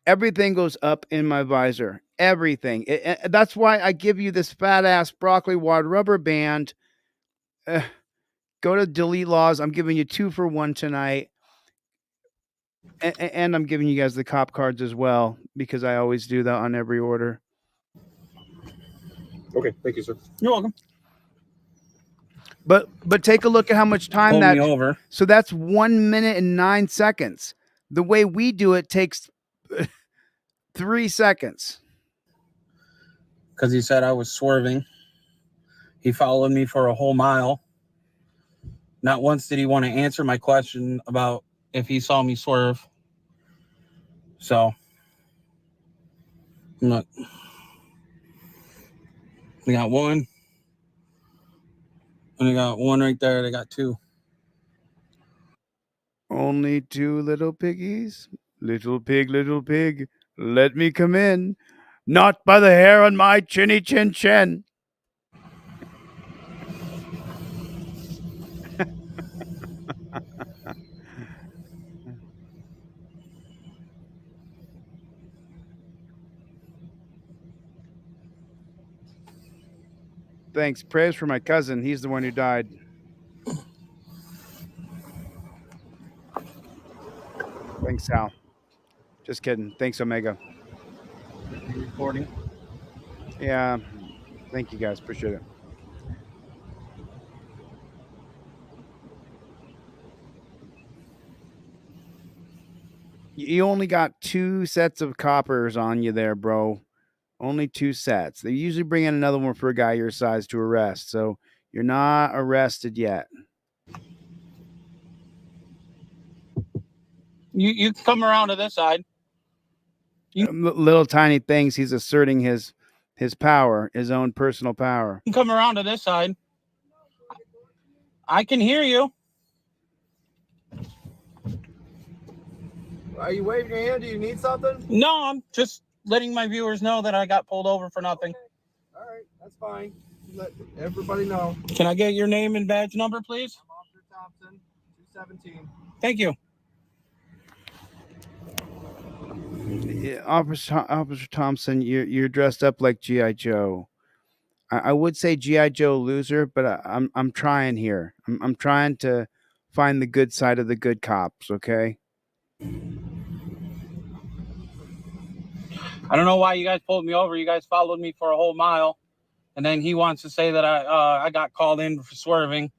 Speaker 12: Everything goes up in my visor. Everything. That's why I give you this fat ass broccoli wad rubber band. Go to Delete Laws. I'm giving you 2 for 1 tonight. And I'm giving you guys the cop cards as well, because I always do that on every order.
Speaker 23: Okay, thank you, sir.
Speaker 2: You're welcome.
Speaker 12: But take a look at how much time
Speaker 2: Pull me over.
Speaker 12: So that's 1 minute and 9 seconds. The way we do it takes 3 seconds.
Speaker 2: Because he said I was swerving. He followed me for a whole mile. Not once did he want to answer my question about if he saw me swerve. So, look. We got 1. And I got 1 right there. They got 2.
Speaker 12: Only 2 little piggies. Little pig, let me come in. Not by the hair on my chinny chin chin. Thanks. Prayers for my cousin. He's the one who died. Thanks, Sal. Just kidding. Thanks, Omega.
Speaker 6: Recording.
Speaker 12: Yeah. Thank you, guys. Appreciate it. You only got 2 sets of coppers on you there, bro. Only 2 sets. They usually bring in another one for a guy your size to arrest. So you're not arrested yet.
Speaker 6: You come around to this side.
Speaker 12: Little tiny things. He's asserting his power, his own personal power.
Speaker 6: You come around to this side. I can hear you.
Speaker 2: Are you waving your hand? Do you need something?
Speaker 6: No, I'm just letting my viewers know that I got pulled over for nothing.
Speaker 2: All right, that's fine. Let everybody know.
Speaker 6: Can I get your name and badge number, please?
Speaker 2: I'm Officer Thompson, 217.
Speaker 6: Thank you.
Speaker 12: Yeah, Officer Thompson, you're dressed up like G.I. Joe. I would say G.I. Joe loser, but I'm trying here. I'm trying to find the good side of the good cops. Okay.
Speaker 6: I don't know why you guys pulled me over. You guys followed me for a whole mile, and then he wants to say that I got called in for swerving.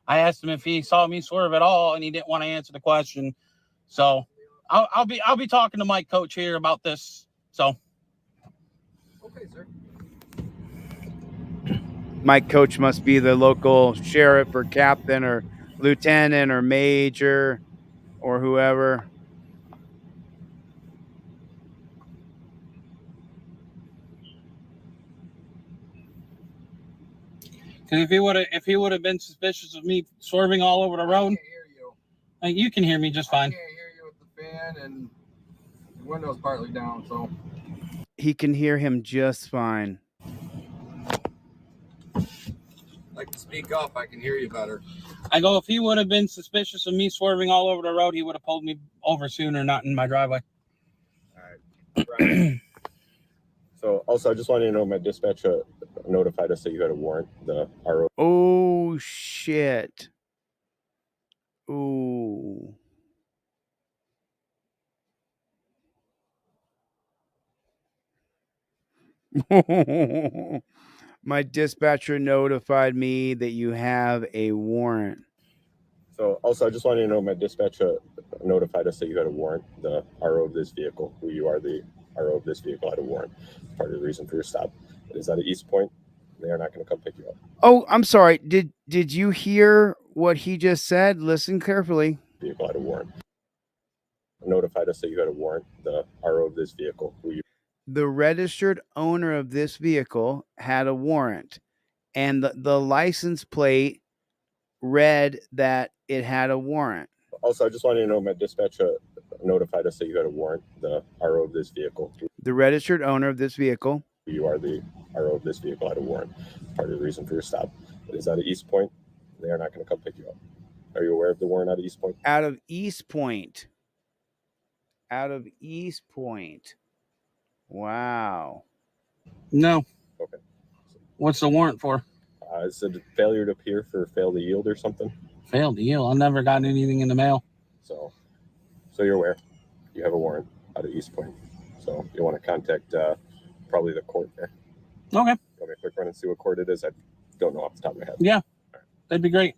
Speaker 6: I asked him if he saw me swerve at all, and he didn't want to answer the question. So I'll be talking to my coach here about this. So
Speaker 2: Okay, sir.
Speaker 12: My coach must be the local sheriff or captain or lieutenant or major or whoever.
Speaker 6: because if he would have been suspicious of me swerving all over the road, you can hear me just fine.
Speaker 2: I can't hear you with the fan and the window's partly down, so.
Speaker 12: He can hear him just fine.
Speaker 2: Like to speak up, I can hear you better.
Speaker 6: I go, if he would have been suspicious of me swerving all over the road, he would have pulled me over sooner, not in my driveway.
Speaker 23: All right. So also, I just wanted to know my dispatcher notified us that you had a warrant. The RO.
Speaker 12: Oh shit. Ooh. My dispatcher notified me that you have a warrant.
Speaker 23: So also, I just wanted to know my dispatcher notified us that you had a warrant. The RO of this vehicle, who you are, the RO of this vehicle, had a warrant. Part of the reason for your stop. It is at East Point. They are not going to come pick you up.
Speaker 12: Oh, I'm sorry. Did you hear what he just said? Listen carefully.
Speaker 23: Vehicle had a warrant. Notified us that you had a warrant. The RO of this vehicle, who you.
Speaker 12: The registered owner of this vehicle had a warrant, and the license plate read that it had a warrant.
Speaker 23: Also, I just wanted to know my dispatcher notified us that you had a warrant. The RO of this vehicle.
Speaker 12: The registered owner of this vehicle.
Speaker 23: You are the RO of this vehicle had a warrant. Part of the reason for your stop. It is out of East Point. They are not going to come pick you up. Are you aware of the warrant out of East Point?
Speaker 12: Out of East Point. Out of East Point. Wow.
Speaker 6: No.
Speaker 23: Okay.
Speaker 6: What's the warrant for?
Speaker 23: It's a failure to appear for fail to yield or something.
Speaker 6: Failed to yield. I never got anything in the mail.
Speaker 23: So you're aware. You have a warrant out of East Point. So you want to contact probably the court there.
Speaker 6: Okay.
Speaker 23: You want me to quick run and see what court it is? I don't know off the top of my head.
Speaker 6: Yeah. That'd be great.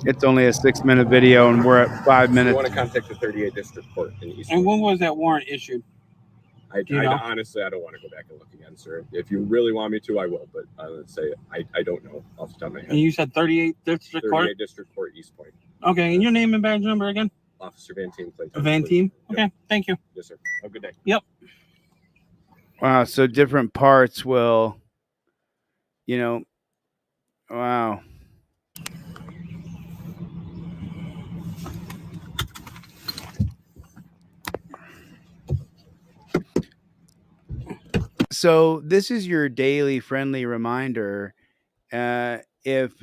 Speaker 12: It's only a 6-minute video, and we're at 5 minutes.
Speaker 23: You want to contact the 38 District Court in East.
Speaker 6: And when was that warrant issued?
Speaker 23: Honestly, I don't want to go back and look again, sir. If you really want me to, I will. But I would say I don't know off the top of my head.
Speaker 22: And you said 38 District Court?
Speaker 23: 38 District Court, East Point.
Speaker 22: Okay, and your name and badge number again?
Speaker 23: Officer Van Team Clay.
Speaker 22: Van Team? Okay, thank you.
Speaker 23: Yes, sir. Have a good day.
Speaker 22: Yep.
Speaker 12: Wow. So different parts will, wow. So this is your daily friendly reminder. If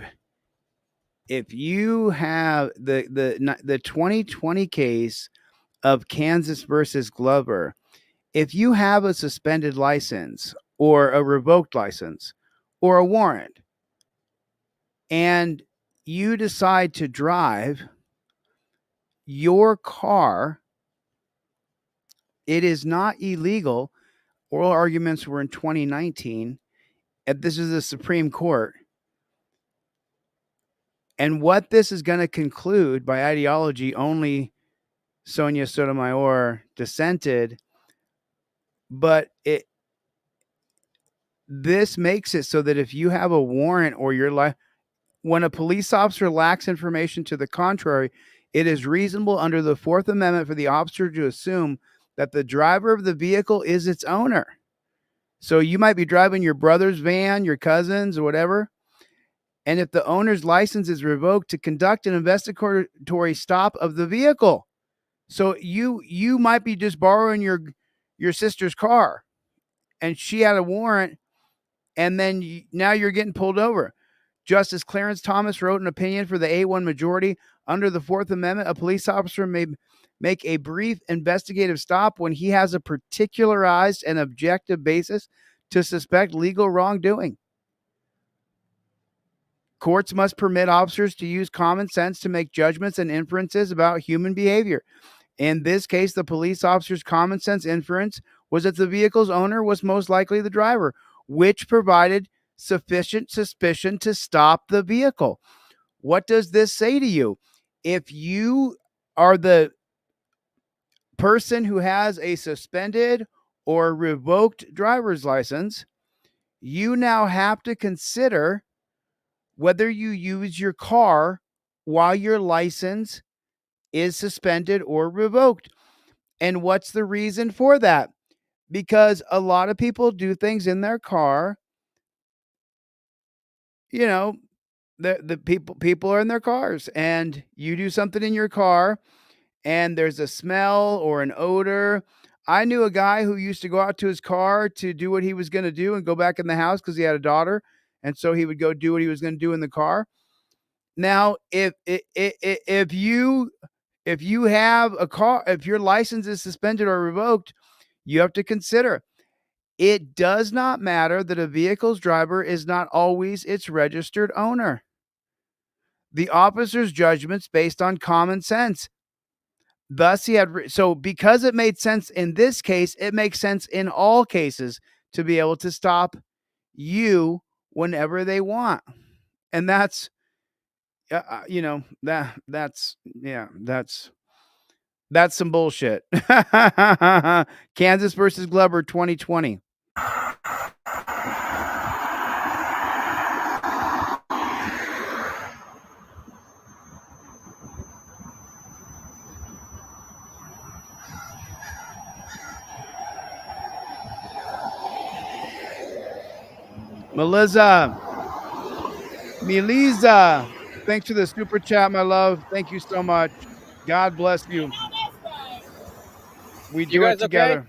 Speaker 12: you have the 2020 case of Kansas versus Glover, if you have a suspended license or a revoked license or a warrant, and you decide to drive your car, it is not illegal. Oral arguments were in 2019. And this is the Supreme Court. And what this is going to conclude, by ideology, only Sonia Sotomayor dissented, but this makes it so that if you have a warrant or your life, when a police officer lacks information to the contrary, it is reasonable under the Fourth Amendment for the officer to assume that the driver of the vehicle is its owner. So you might be driving your brother's van, your cousin's, or whatever. And if the owner's license is revoked, to conduct an investigatory stop of the vehicle. So you might be just borrowing your sister's car, and she had a warrant, and then now you're getting pulled over. Justice Clarence Thomas wrote an opinion for the 8-1 majority. Under the Fourth Amendment, a police officer may make a brief investigative stop when he has a particularized and objective basis to suspect legal wrongdoing. Courts must permit officers to use common sense to make judgments and inferences about human behavior. In this case, the police officer's common sense inference was that the vehicle's owner was most likely the driver, which provided sufficient suspicion to stop the vehicle. What does this say to you? If you are the person who has a suspended or revoked driver's license, you now have to consider whether you use your car while your license is suspended or revoked. And what's the reason for that? Because a lot of people do things in their car. The people are in their cars, and you do something in your car, and there's a smell or an odor. I knew a guy who used to go out to his car to do what he was going to do and go back in the house because he had a daughter, and so he would go do what he was going to do in the car. Now, if you have a car, if your license is suspended or revoked, you have to consider it does not matter that a vehicle's driver is not always its registered owner. The officer's judgment's based on common sense. Thus, because it made sense in this case, it makes sense in all cases to be able to stop you whenever they want. And that's that's some bullshit. Kansas versus Glover 2020. Melissa, thanks for the super chat, my love. Thank you so much. God bless you. We do it together. Okay?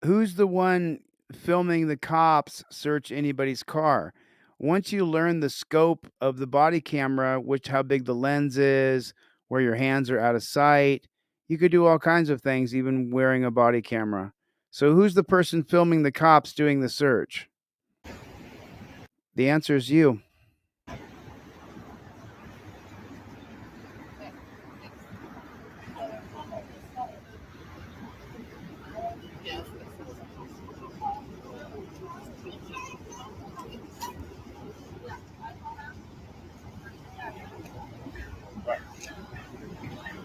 Speaker 12: who's the one filming the cops search anybody's car? Once you learn the scope of the body camera, how big the lens is, where your hands are out of sight, you could do all kinds of things, even wearing a body camera. So who's the person filming the cops doing the search? The answer is you.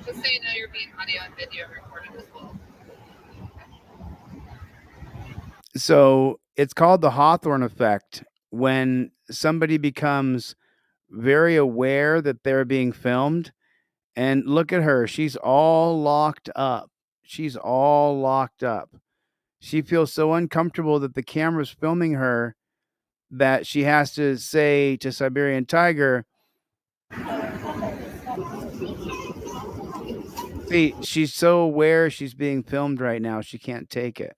Speaker 4: Just so you know, you're being audio and video recorded as well.
Speaker 12: So it's called the Hawthorne effect. When somebody becomes very aware that they're being filmed, and look at her, she's all locked up. She's all locked up. She feels so uncomfortable that the camera's filming her that she has to say to Siberian Tiger, see, she's so aware she's being filmed right now, she can't take it.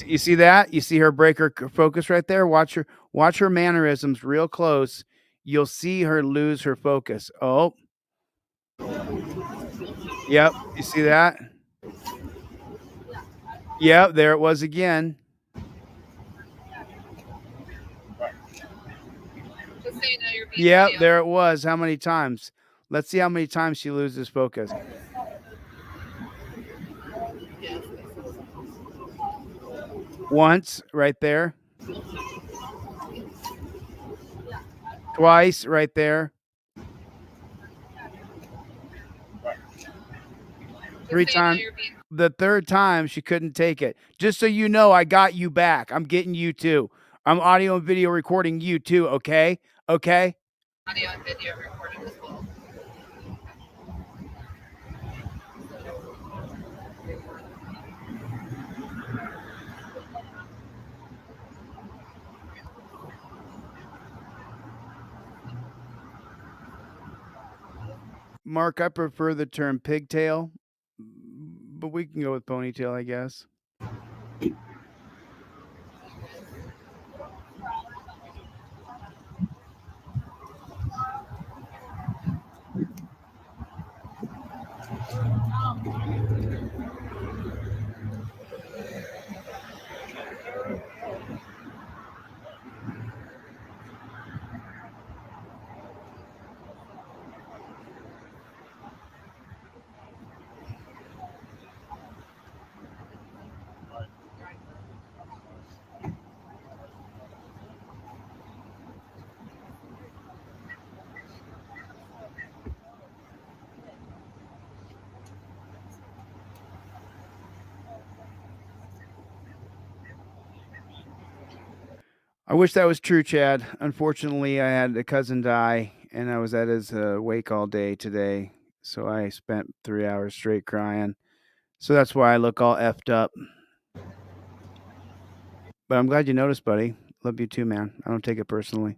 Speaker 12: You see that? You see her break her focus right there? Watch her mannerisms real close. You'll see her lose her focus. Oh. Yep. You see that? Yep, there it was again.
Speaker 4: Just so you know, you're being
Speaker 12: Yep,
Speaker 4: audio.
Speaker 12: there it was. How many times? Let's see how many times she loses focus. Once, right there. Twice, right there. 3 times. The third time, she couldn't take it. Just so you know, I got you back. I'm getting you too. I'm audio and video recording you too, okay? Okay?
Speaker 4: Audio and video recorded as well.
Speaker 12: Mark, I prefer the term pigtail, but we can go with ponytail, I guess. I wish that was true, Chad. Unfortunately, I had a cousin die, and I was at his wake all day today. So I spent 3 hours straight crying. So that's why I look all effed up. But I'm glad you noticed, buddy. Love you too, man. I don't take it personally.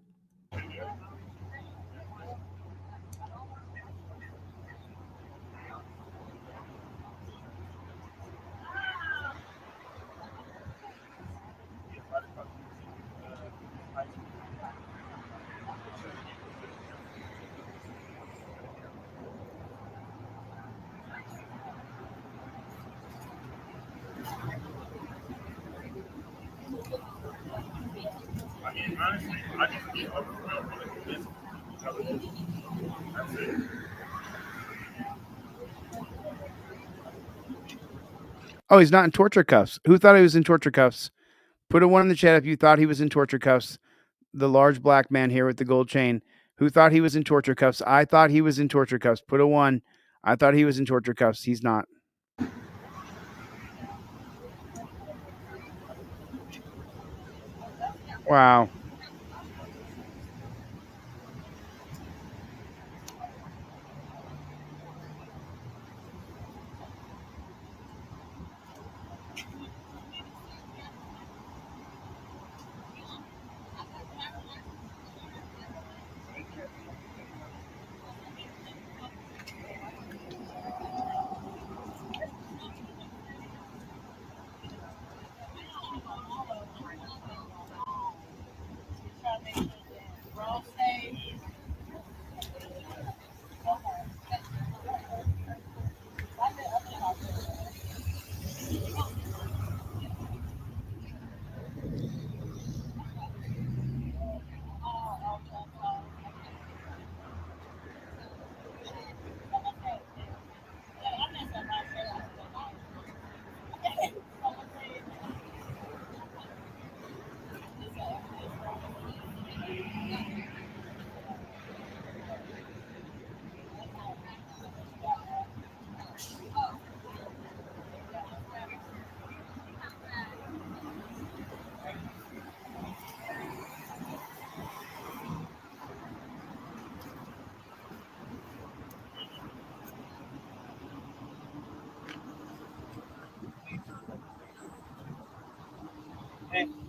Speaker 12: Oh, he's not in torture cuffs. Who thought he was in torture cuffs? Put a 1 in the chat if you thought he was in torture cuffs. The large black man here with the gold chain. Who thought he was in torture cuffs? I thought he was in torture cuffs. Put a 1. I thought he was in torture cuffs. He's not. Wow.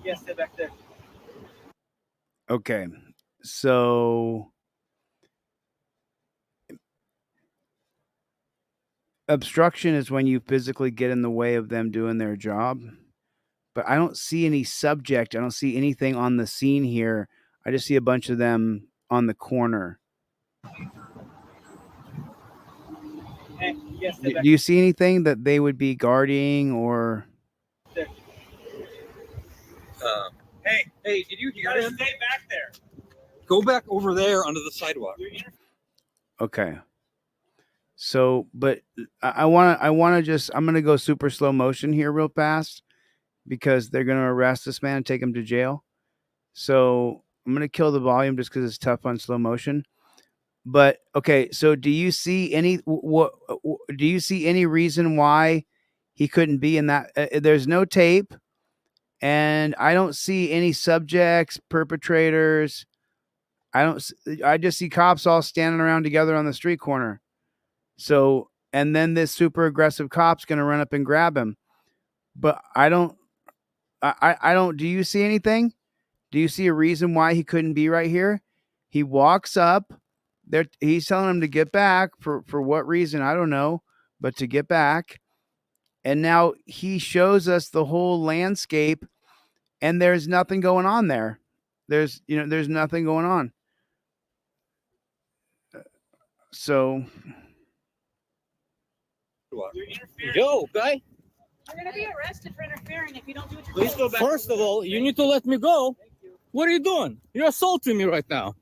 Speaker 3: Yes, stay back there.
Speaker 12: Okay. So obstruction is when you physically get in the way of them doing their job. But I don't see any subject. I don't see anything on the scene here. I just see a bunch of them on the corner.
Speaker 3: Hey, yes, stay
Speaker 12: Do
Speaker 3: back
Speaker 12: you see anything that they would be guarding or?
Speaker 3: there. Hey, did you hear him? Stay back there.
Speaker 5: Go back over there under the sidewalk.
Speaker 12: Okay. So, but I want to just, I'm going to go super slow motion here real fast because they're going to arrest this man and take him to jail. So I'm going to kill the volume just because it's tough on slow motion. But okay, so do you see any do you see any reason why he couldn't be in that? There's no tape, and I don't see any subjects, perpetrators. I just see cops all standing around together on the street corner. So, and then this super aggressive cop's gonna run up and grab him. But I don't. I don't. Do you see anything? Do you see a reason why he couldn't be right here? He walks up. There, he's telling him to get back for what reason? I don't know, but to get back. And now he shows us the whole landscape, and there's nothing going on there. There's nothing going on. So,
Speaker 5: Yo, guy.
Speaker 10: You're gonna be arrested for interfering if you don't do what you're
Speaker 5: Please go back. First of all, you need to let me go. What are you doing? You're assaulting me right now.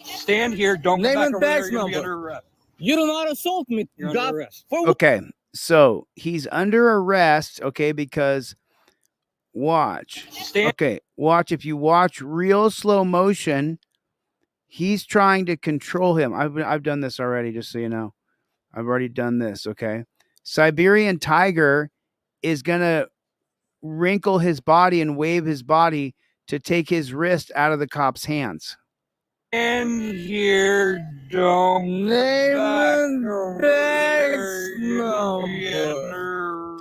Speaker 3: Stand here. Don't
Speaker 5: Name
Speaker 3: go back
Speaker 5: and
Speaker 3: over there.
Speaker 5: badge
Speaker 3: You're gonna be
Speaker 5: number.
Speaker 3: under arrest.
Speaker 5: You do not assault me.
Speaker 3: You're under arrest.
Speaker 5: For what?
Speaker 12: okay, so he's under arrest, okay, because watch. Okay, watch. If you watch real slow motion, he's trying to control him. I've done this already, just so you know. I've already done this, okay? Siberian Tiger is going to wrinkle his body and wave his body to take his wrist out of the cop's hands.
Speaker 5: And here, don't name and badge number.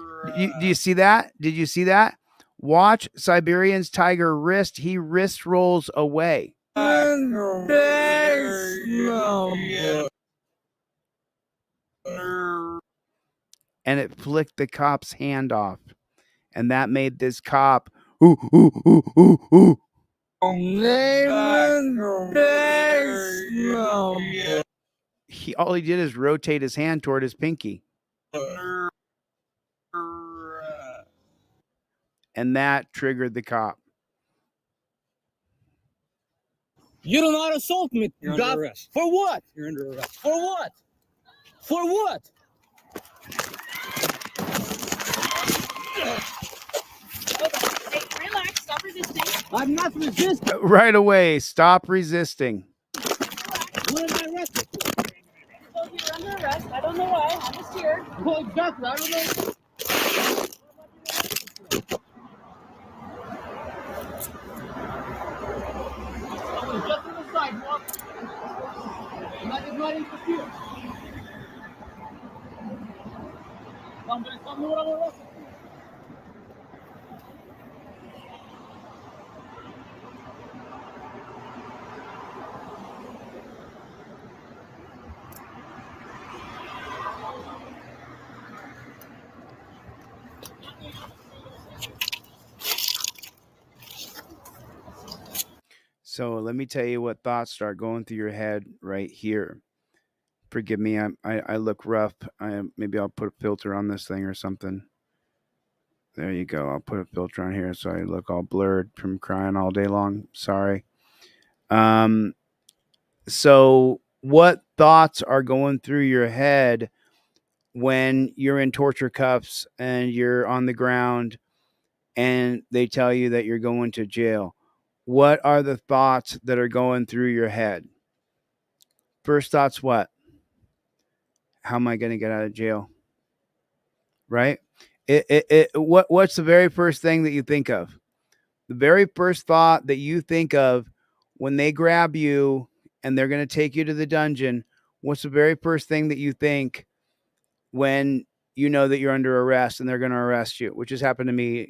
Speaker 12: Do you see that? Did you see that? Watch Siberian's Tiger wrist. He wrist rolls away.
Speaker 5: And badge number.
Speaker 12: And it flicked the cop's hand off. And that made this cop, ooh, ooh, ooh, ooh, ooh.
Speaker 5: Name and badge number.
Speaker 12: All he did is rotate his hand toward his pinky. And that triggered the cop.
Speaker 5: You do not assault me.
Speaker 3: You're under arrest.
Speaker 5: For what?
Speaker 3: You're under arrest.
Speaker 5: For what? For what?
Speaker 10: Hey, relax, stop resisting.
Speaker 5: I'm not resisting.
Speaker 12: Right away, stop resisting.
Speaker 5: What am I arrested for?
Speaker 10: So you're under arrest. I don't know why. I'm just here.
Speaker 5: Well, exactly. I don't know. I was just on the sidewalk. And I did not interfere. Somebody tell me what I'm arrested for.
Speaker 12: So let me tell you what thoughts start going through your head right here. Forgive me, I look rough. Maybe I'll put a filter on this thing or something. There you go. I'll put a filter on here so I look all blurred from crying all day long. Sorry. So what thoughts are going through your head when you're in torture cuffs and you're on the ground and they tell you that you're going to jail? What are the thoughts that are going through your head? First thought's what? How am I going to get out of jail? Right? What's the very first thing that you think of? The very first thought that you think of when they grab you and they're going to take you to the dungeon, what's the very first thing that you think when you know that you're under arrest and they're going to arrest you, which has happened to me,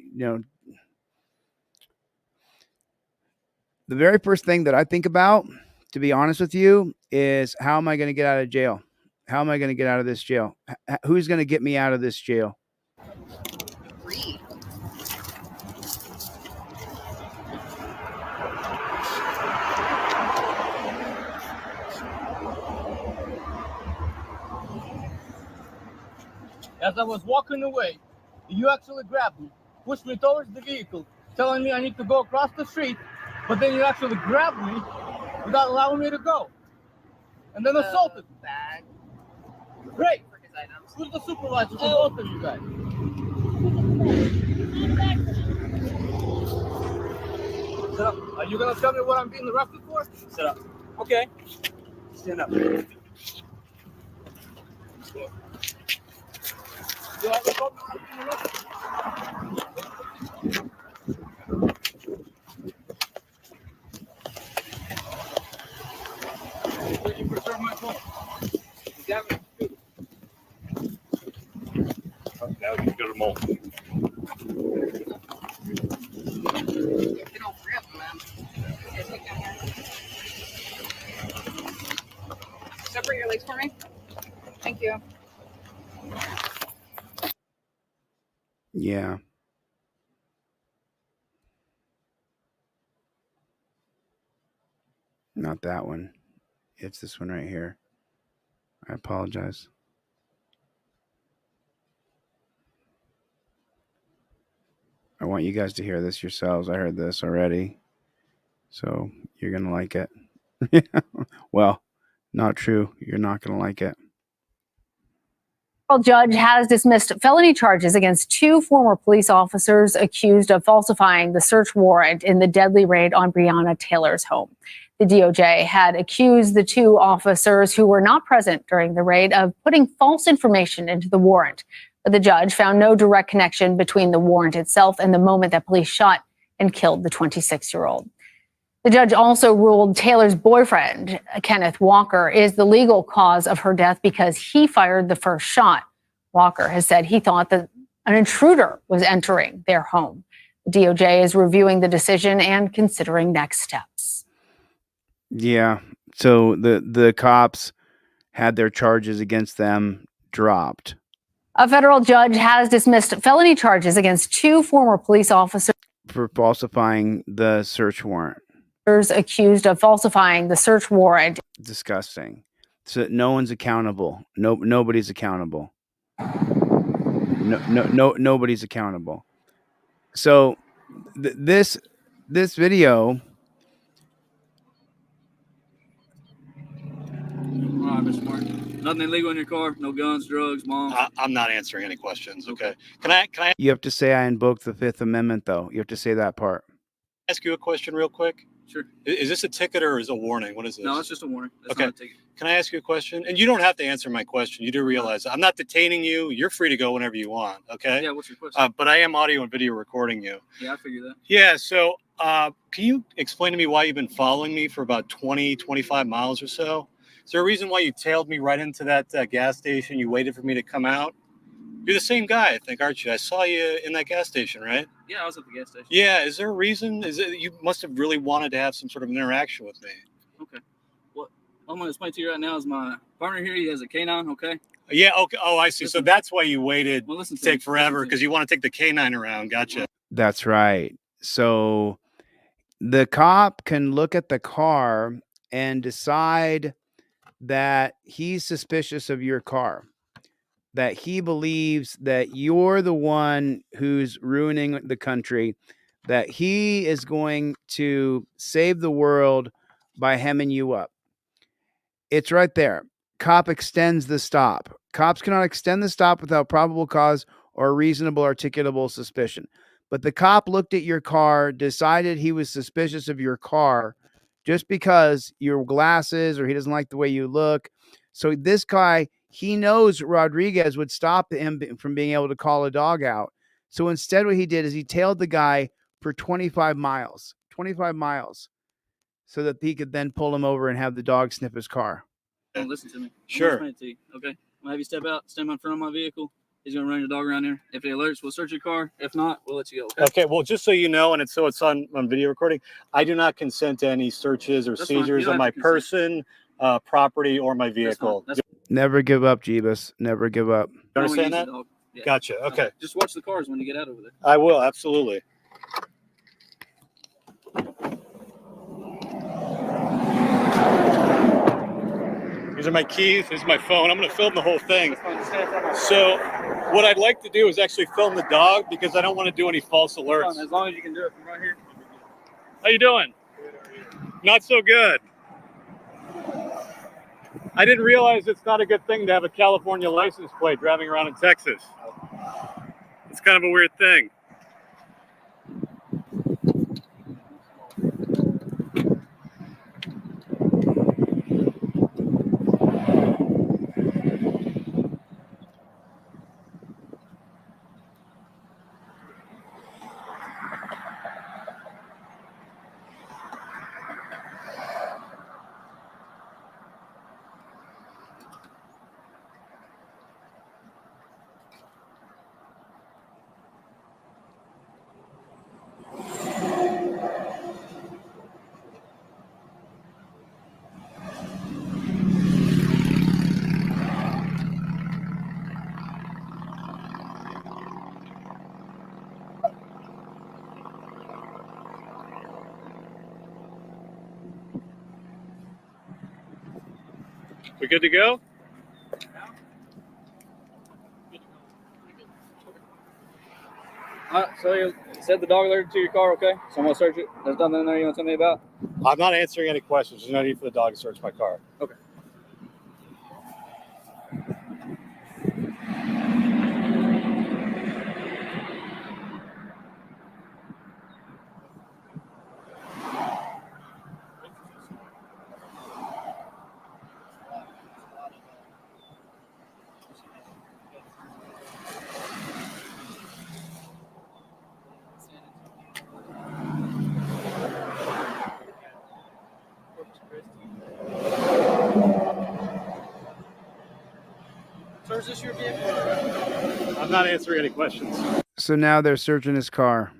Speaker 12: The very first thing that I think about, to be honest with you, is how am I going to get out of jail? How am I going to get out of this jail? Who's going to get me out of this jail?
Speaker 5: As I was walking away, you actually grabbed me, pushed me towards the vehicle, telling me I need to go across the street, but then you actually grabbed me without allowing me to go. And then assaulted me. Bag. Great. Who's the supervisor for both of you guys? Sit up. Are you gonna tell me what I'm being arrested for? Sit up. Okay. Stand up. You have a problem with being arrested? You preserve my phone. Examine it.
Speaker 3: Now you got them all.
Speaker 4: Separate your legs for me. Thank you.
Speaker 12: Yeah. Not that one. It's this one right here. I apologize. I want you guys to hear this yourselves. I heard this already. So you're going to like it. Well, not true. You're not going to like it.
Speaker 20: Federal judge has dismissed felony charges against 2 former police officers accused of falsifying the search warrant in the deadly raid on Breonna Taylor's home. The DOJ had accused the 2 officers who were not present during the raid of putting false information into the warrant. But the judge found no direct connection between the warrant itself and the moment that police shot and killed the 26-year-old. The judge also ruled Taylor's boyfriend, Kenneth Walker, is the legal cause of her death because he fired the first shot. Walker has said he thought that an intruder was entering their home. The DOJ is reviewing the decision and considering next steps.
Speaker 12: Yeah. So the cops had their charges against them dropped.
Speaker 20: A federal judge has dismissed felony charges against 2 former police officers
Speaker 12: For falsifying the search warrant.
Speaker 20: accused of falsifying the search warrant.
Speaker 12: Disgusting. So no one's accountable. Nobody's accountable. Nobody's accountable. So this video.
Speaker 8: All right, Mr. Martin. Nothing illegal in your car. No guns, drugs, mom.
Speaker 3: I'm not answering any questions. Okay. Can I
Speaker 12: You have to say I invoked the 5th Amendment, though. You have to say that part.
Speaker 3: ask you a question real quick?
Speaker 8: Sure.
Speaker 3: Is this a ticket or is it a warning? What is this?
Speaker 8: No, it's just a warning. That's
Speaker 3: Okay.
Speaker 8: not a ticket.
Speaker 3: Can I ask you a question? And you don't have to answer my question. You do realize I'm not detaining you. You're free to go whenever you want. Okay.
Speaker 8: Yeah, what's your question?
Speaker 3: But I am audio and video recording you.
Speaker 8: Yeah, I figured that.
Speaker 3: Yeah. So can you explain to me why you've been following me for about 20, 25 miles or so? Is there a reason why you tailed me right into that gas station? You waited for me to come out? You're the same guy, I think, aren't you? I saw you in that gas station, right?
Speaker 8: Yeah, I was at the gas station.
Speaker 3: Yeah. Is there a reason? Is it you must have really wanted to have some sort of interaction with me?
Speaker 8: Okay. What I'm going to explain to you right now is my partner here. He has a canine, okay?
Speaker 3: Yeah. Okay. Oh, I see.
Speaker 8: Listen.
Speaker 3: So that's why you waited
Speaker 8: Well, listen
Speaker 3: to
Speaker 8: to
Speaker 3: take
Speaker 8: me.
Speaker 3: forever,
Speaker 8: Listen to
Speaker 3: because you want to take the canine around. Gotcha.
Speaker 12: That's right. So the cop can look at the car and decide that he's suspicious of your car, that he believes that you're the one who's ruining the country, that he is going to save the world by hemming you up. It's right there. Cop extends the stop. Cops cannot extend the stop without probable cause or reasonable articulable suspicion. But the cop looked at your car, decided he was suspicious of your car just because your glasses or he doesn't like the way you look. So this guy, he knows Rodriguez would stop him from being able to call a dog out. So instead what he did is he tailed the guy for 25 miles, so that he could then pull him over and have the dog sniff his car.
Speaker 8: Don't listen to me.
Speaker 3: Sure.
Speaker 8: I'm gonna explain it to you, okay? I'm going to have you step out, stand in front of my vehicle. He's gonna run your dog around here. If he alerts, we'll search your car. If not, we'll let you go. Okay.
Speaker 3: Okay, well, just so you know, and it's on video recording, I do not consent to any searches or
Speaker 8: That's fine. You
Speaker 3: seizures
Speaker 8: don't
Speaker 3: on
Speaker 8: have
Speaker 3: my
Speaker 8: to consent.
Speaker 3: person, property, or my vehicle.
Speaker 8: That's
Speaker 12: Never give up, Jeebus. Never give up.
Speaker 3: You
Speaker 8: fine.
Speaker 3: understand
Speaker 8: Use
Speaker 3: that?
Speaker 8: the dog. Yeah.
Speaker 3: Gotcha. Okay.
Speaker 8: Just watch the cars when you get out over there.
Speaker 3: I will, absolutely. These are my keys. This is my phone. I'm going to film the whole thing. So what I'd like to do is actually film the dog because I don't want to do any false alerts.
Speaker 8: As long as you can do it from right here.
Speaker 3: How you doing? Not so good. I didn't realize it's not a good thing to have a California license plate driving around in Texas. It's kind of a weird thing. We good to go?
Speaker 8: So you said the dog alerted to your car, okay? So I'm gonna search it. There's nothing in there you want to tell me about?
Speaker 3: I'm not answering any questions. There's no need for the dog to search my car.
Speaker 8: Okay. So is this your vehicle?
Speaker 3: I'm not answering any questions.
Speaker 12: So now they're searching his car.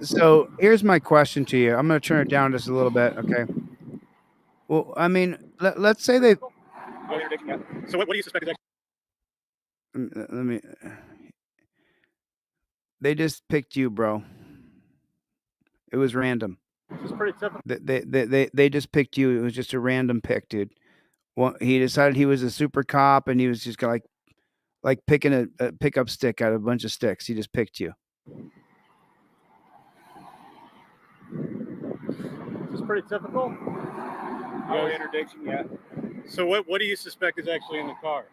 Speaker 12: So here's my question to you. I'm going to turn it down just a little bit. Okay. Well, I mean, let's say they.
Speaker 3: So what do you suspect is actually?
Speaker 12: Let me. They just picked you, bro. It was random.
Speaker 3: It's pretty typical.
Speaker 12: They just picked you. It was just a random pick, dude. Well, he decided he was a super cop, and he was just like picking a pickup stick out of a bunch of sticks. He just picked you.
Speaker 3: It's pretty typical.
Speaker 8: No interdiction yet.
Speaker 3: So what do you suspect is actually in the car?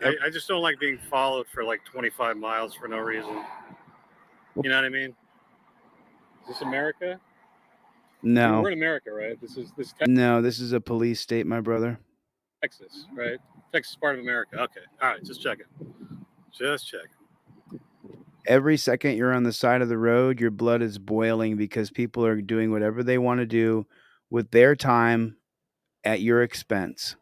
Speaker 3: I just don't like being followed for like 25 miles for no reason. You know what I mean? Is this America?
Speaker 12: No.
Speaker 3: We're in America, right? This is
Speaker 12: No, this is a police state, my brother.
Speaker 3: Texas, right? Texas is part of America. Okay. All right. Just checking. Just checking.
Speaker 12: Every second you're on the side of the road, your blood is boiling because people are doing whatever they want to do with their time at your expense.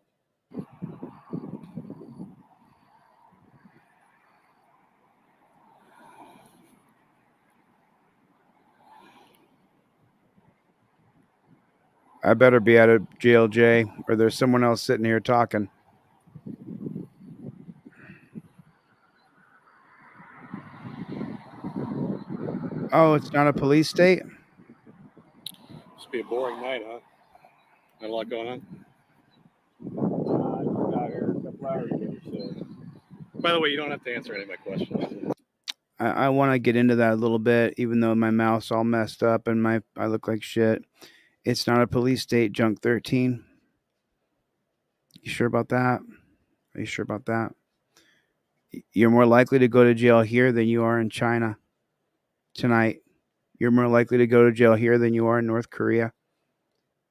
Speaker 12: I better be out of jail, Jay, or there's someone else sitting here talking. Oh, it's not a police state?
Speaker 3: Must be a boring night, huh? Not a lot going on.
Speaker 23: hired you. So.
Speaker 3: By the way, you don't have to answer any of my questions.
Speaker 12: I want to get into that a little bit, even though my mouth's all messed up and I look like shit. It's not a police state, Junk 13. You sure about that? Are you sure about that? You're more likely to go to jail here than you are in China tonight. You're more likely to go to jail here than you are in North Korea.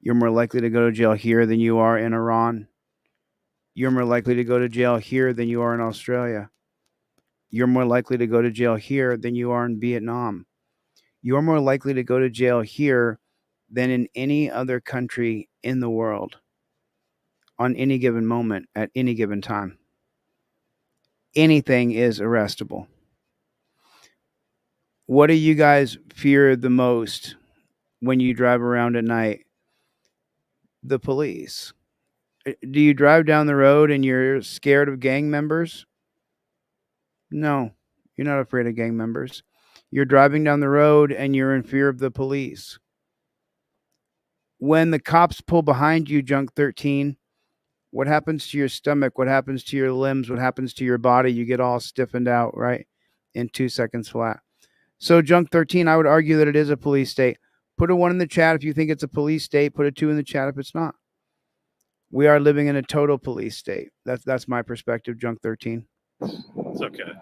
Speaker 12: You're more likely to go to jail here than you are in Iran. You're more likely to go to jail here than you are in Australia. You're more likely to go to jail here than you are in Vietnam. You're more likely to go to jail here than in any other country in the world on any given moment at any given time. Anything is arrestable. What do you guys fear the most when you drive around at night? The police. Do you drive down the road and you're scared of gang members? No, you're not afraid of gang members. You're driving down the road and you're in fear of the police. When the cops pull behind you, Junk 13, what happens to your stomach? What happens to your limbs? What happens to your body? You get all stiffened out, right? In 2 seconds flat. So, Junk 13, I would argue that it is a police state. Put a 1 in the chat if you think it's a police state. Put a 2 in the chat if it's not. We are living in a total police state. That's my perspective, Junk 13.
Speaker 3: It's okay.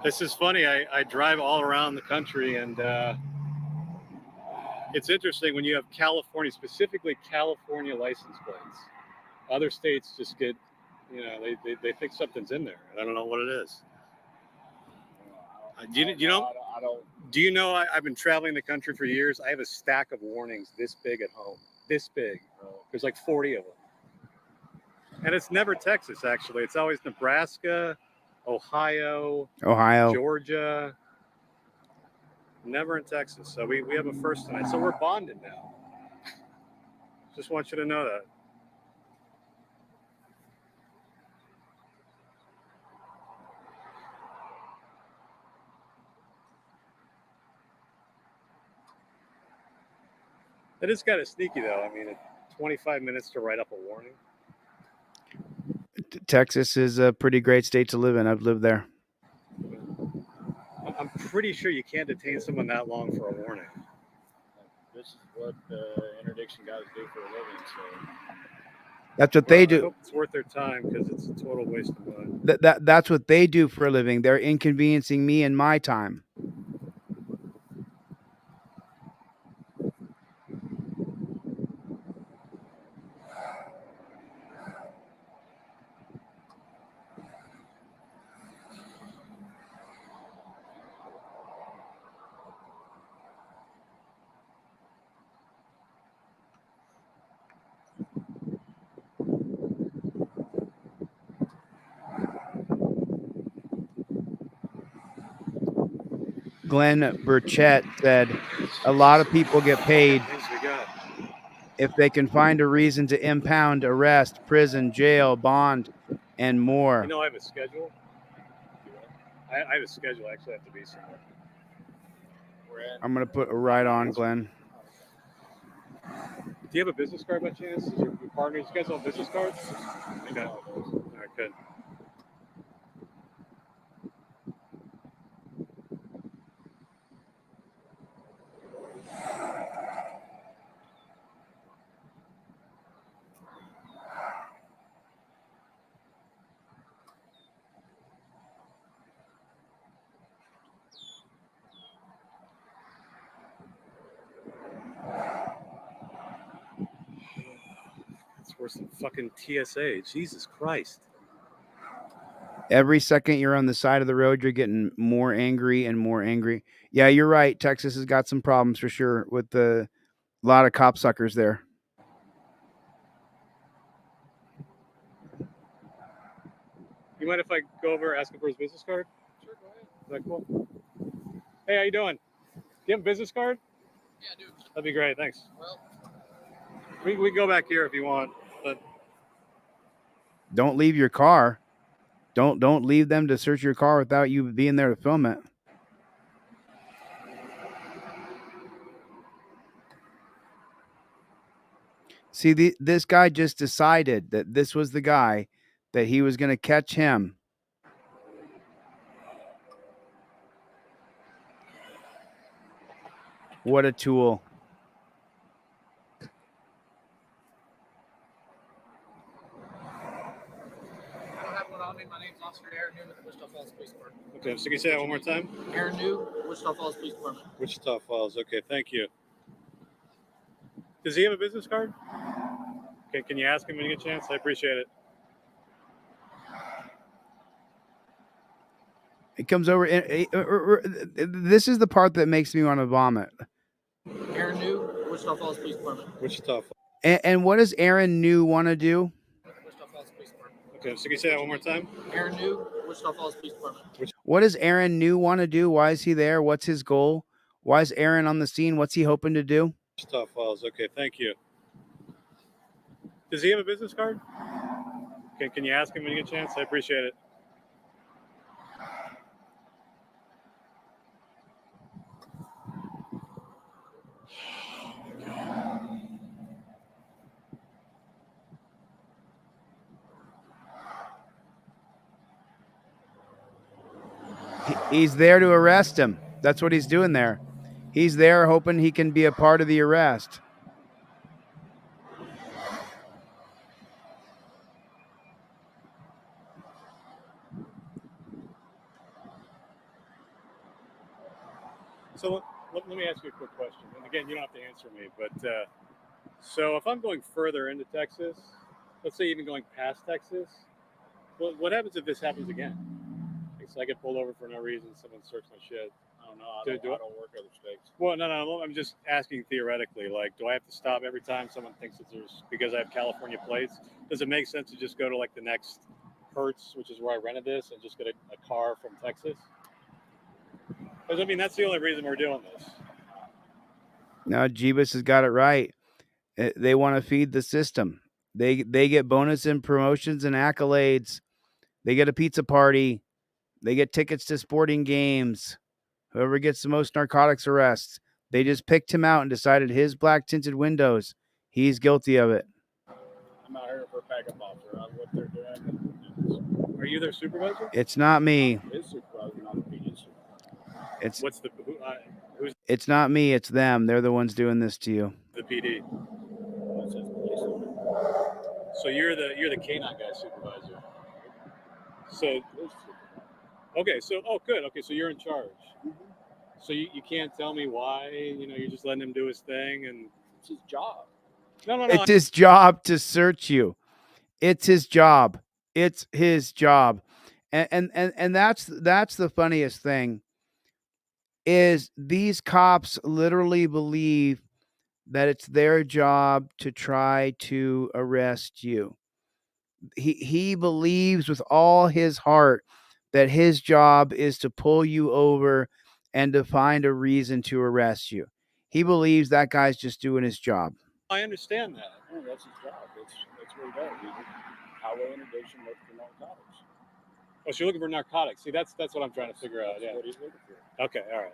Speaker 3: This is funny. I drive all around the country, and it's interesting when you have California, specifically California license plates. Other states just get, they think something's in there. I don't know what it is. Do you know I've been traveling the country for years. I have a stack of warnings this big at home. This big. There's like 40 of them. And it's never Texas, actually. It's always Nebraska, Ohio, Georgia. Never in Texas. So we have a first tonight. So we're bonded now. Just want you to know that. It is kind of sneaky, though. I mean, 25 minutes to write up a warning.
Speaker 12: Texas is a pretty great state to live in. I've lived there.
Speaker 3: I'm pretty sure you can't detain someone that long for a warning.
Speaker 23: This is what interdiction guys do for a living. So
Speaker 12: That's what they
Speaker 3: I
Speaker 12: do.
Speaker 3: hope it's worth their time because it's a total waste of money.
Speaker 12: That's what they do for a living. They're inconveniencing me and my time. Glenn Burchett said, a lot of people get paid if they can find a reason to impound, arrest, prison, jail, bond, and more.
Speaker 3: I have a schedule. I have a schedule. I actually have to be somewhere.
Speaker 12: I'm going to put a ride on, Glenn.
Speaker 3: Do you have a business card by chance? Is your partner, you guys all business cards? Okay. All right, good. Worse than fucking TSA. Jesus Christ.
Speaker 12: Every second you're on the side of the road, you're getting more angry and more angry. Yeah, you're right. Texas has got some problems for sure with a lot of copsuckers there.
Speaker 3: You mind if I go over and ask him for his business card? Sure, go ahead. Is that cool? Hey, how you doing? Do you have a business card? Yeah, I do. That'd be great. Thanks. Well, we can go back here if you want. But
Speaker 12: don't leave your car. Don't leave them to search your car without you being there to film it. See, this guy just decided that this was the guy, that he was going to catch him. What a tool.
Speaker 5: I don't have one on me. My name's Officer Aaron New with the Wichita Falls Police Department.
Speaker 3: Okay, so can you say that one more time?
Speaker 5: Aaron New, Wichita Falls Police Department.
Speaker 3: Wichita Falls. Okay, thank you. Does he have a business card? Okay, can you ask him when you get a chance? I appreciate it.
Speaker 12: It comes over. This is the part that makes me want to vomit.
Speaker 5: Aaron New, Wichita Falls Police Department.
Speaker 3: Wichita Falls.
Speaker 12: And what does Aaron New want to do?
Speaker 5: Wichita Falls Police Department.
Speaker 3: Okay, so can you say that one more time?
Speaker 5: Aaron New, Wichita Falls Police Department.
Speaker 12: What does Aaron New want to do? Why is he there? What's his goal? Why is Aaron on the scene? What's he hoping to do?
Speaker 3: Wichita Falls. Okay, thank you. Does he have a business card? Okay, can you ask him when you get a chance? I appreciate it.
Speaker 12: He's there to arrest him. That's what he's doing there. He's there hoping he can be a part of the arrest.
Speaker 3: So let me ask you a quick question. And again, you don't have to answer me, but so if I'm going further into Texas, let's say even going past Texas, what happens if this happens again? So I get pulled over for no reason, someone searched my shit. I don't know. I don't work other states. Well, no. I'm just asking theoretically. Like, do I have to stop every time someone thinks that there's, because I have California plates? Does it make sense to just go to like the next Hertz, which is where I rented this, and just get a car from Texas? Because I mean, that's the only reason we're doing this.
Speaker 12: No, Jeebus has got it right. They want to feed the system. They get bonus and promotions and accolades. They get a pizza party. They get tickets to sporting games. Whoever gets the most narcotics arrests. They just picked him out and decided his black tinted windows, he's guilty of it.
Speaker 3: I'm out here for a backup officer. What they're doing. Are you their supervisor?
Speaker 12: It's not me.
Speaker 3: His supervisor, not the PD supervisor.
Speaker 12: It's
Speaker 3: who's
Speaker 12: It's not me, it's them. They're the ones doing this to you.
Speaker 3: the PD? So you're the canine guy supervisor. So okay, so good. Okay, so you're in charge. So you can't tell me why, you're just letting him do his thing, and it's his job. No.
Speaker 12: It's his job to search you. It's his job. It's his job. And that's the funniest thing is these cops literally believe that it's their job to try to arrest you. He believes with all his heart that his job is to pull you over and to find a reason to arrest you. He believes that guy's just doing his job.
Speaker 3: I understand that. Oh, that's his job. That's what he does. He's a highway interdiction looking for narcotics. Oh, so you're looking for narcotics. See, that's what I'm trying to figure out. Yeah. What he's looking for. Okay, all right.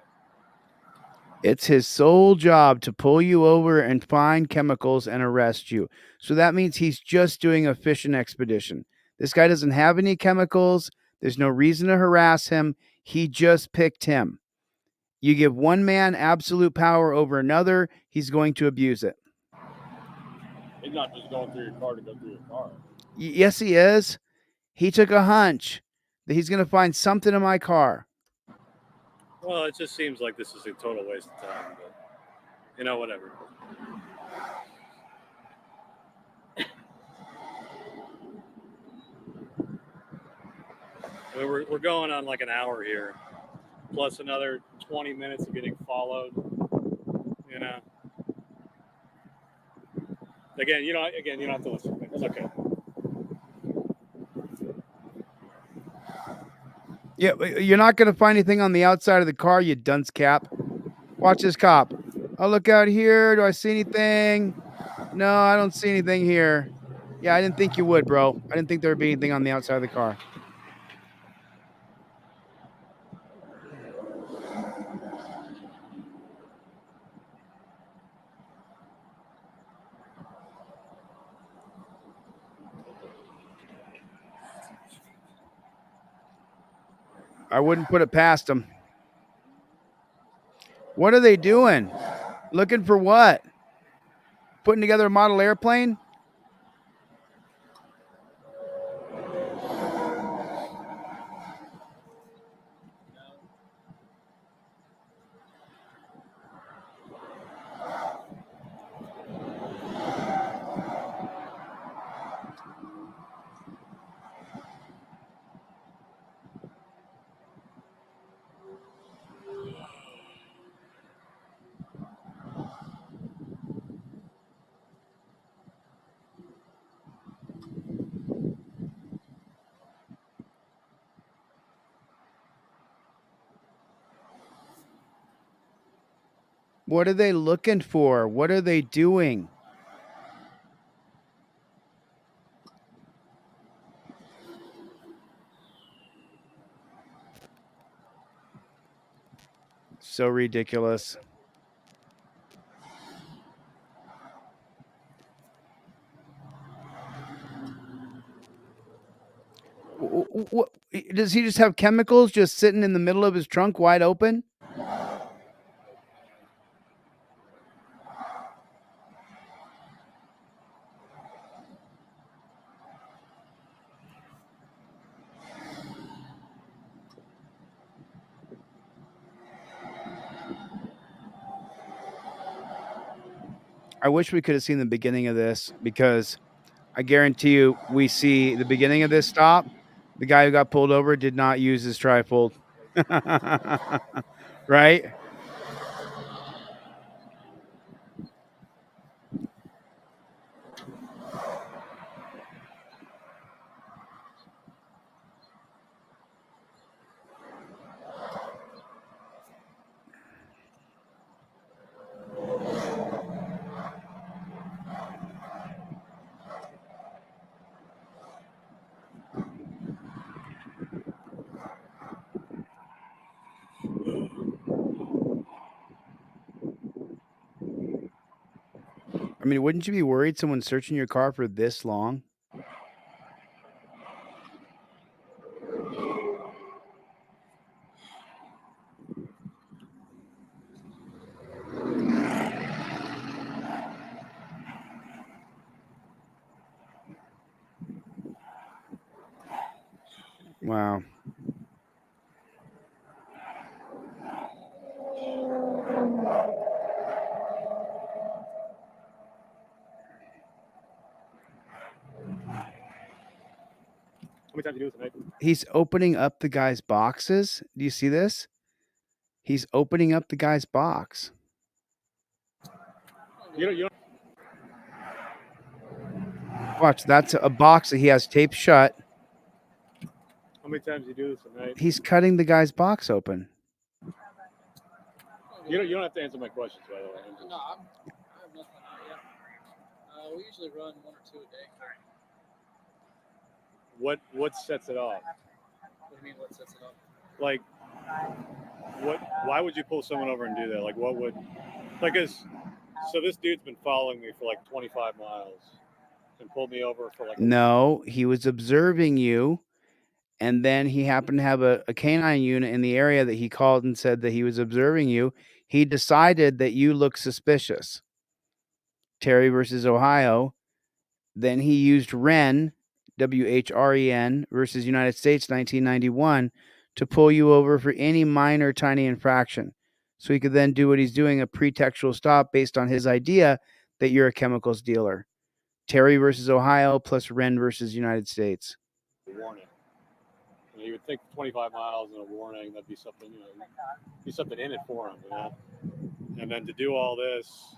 Speaker 12: It's his sole job to pull you over and find chemicals and arrest you. So that means he's just doing a fishing expedition. This guy doesn't have any chemicals. There's no reason to harass him. He just picked him. You give one man absolute power over another, he's going to abuse it.
Speaker 3: He's not just going through your car to go through your car.
Speaker 12: Yes, he is. He took a hunch that he's going to find something in my car.
Speaker 3: Well, it just seems like this is a total waste of time, but whatever. I mean, we're going on like an hour here, plus another 20 minutes of getting followed. Again, you don't have to listen. It's okay.
Speaker 12: Yeah, you're not going to find anything on the outside of the car, you dunce cap. Watch this cop. I'll look out here. Do I see anything? No, I don't see anything here. Yeah, I didn't think you would, bro. I didn't think there would be anything on the outside of the car. I wouldn't put it past them. What are they doing? Looking for what? Putting together a model airplane? What are they looking for? What are they doing? So ridiculous. What, does he just have chemicals just sitting in the middle of his trunk wide open? I wish we could have seen the beginning of this, because I guarantee you we see the beginning of this stop. The guy who got pulled over did not use his trifold. Right? I mean, wouldn't you be worried someone's searching your car for this long? Wow.
Speaker 3: How many times do you do this tonight?
Speaker 12: He's opening up the guy's boxes. Do you see this? He's opening up the guy's box.
Speaker 3: You don't.
Speaker 12: Watch, that's a box that he has taped shut.
Speaker 3: How many times do you do this a night?
Speaker 12: He's cutting the guy's box open.
Speaker 3: You don't have to answer my questions, by the way.
Speaker 8: No, I have nothing yet. We usually run 1 or 2 a day.
Speaker 3: What sets it off?
Speaker 8: What do you mean, what sets it off?
Speaker 3: Like, why would you pull someone over and do that? Like, what would, like, so this dude's been following me for like 25 miles and pulled me over for like.
Speaker 12: No, he was observing you, and then he happened to have a canine unit in the area that he called and said that he was observing you. He decided that you look suspicious. Terry versus Ohio. Then he used Wren, WHREN versus United States 1991 to pull you over for any minor tiny infraction. So he could then do what he's doing, a pretextual stop based on his idea that you're a chemicals dealer. Terry versus Ohio plus Wren versus United States.
Speaker 3: Warning. You would think 25 miles and a warning, that'd be something, be something in it for him, And then to do all this,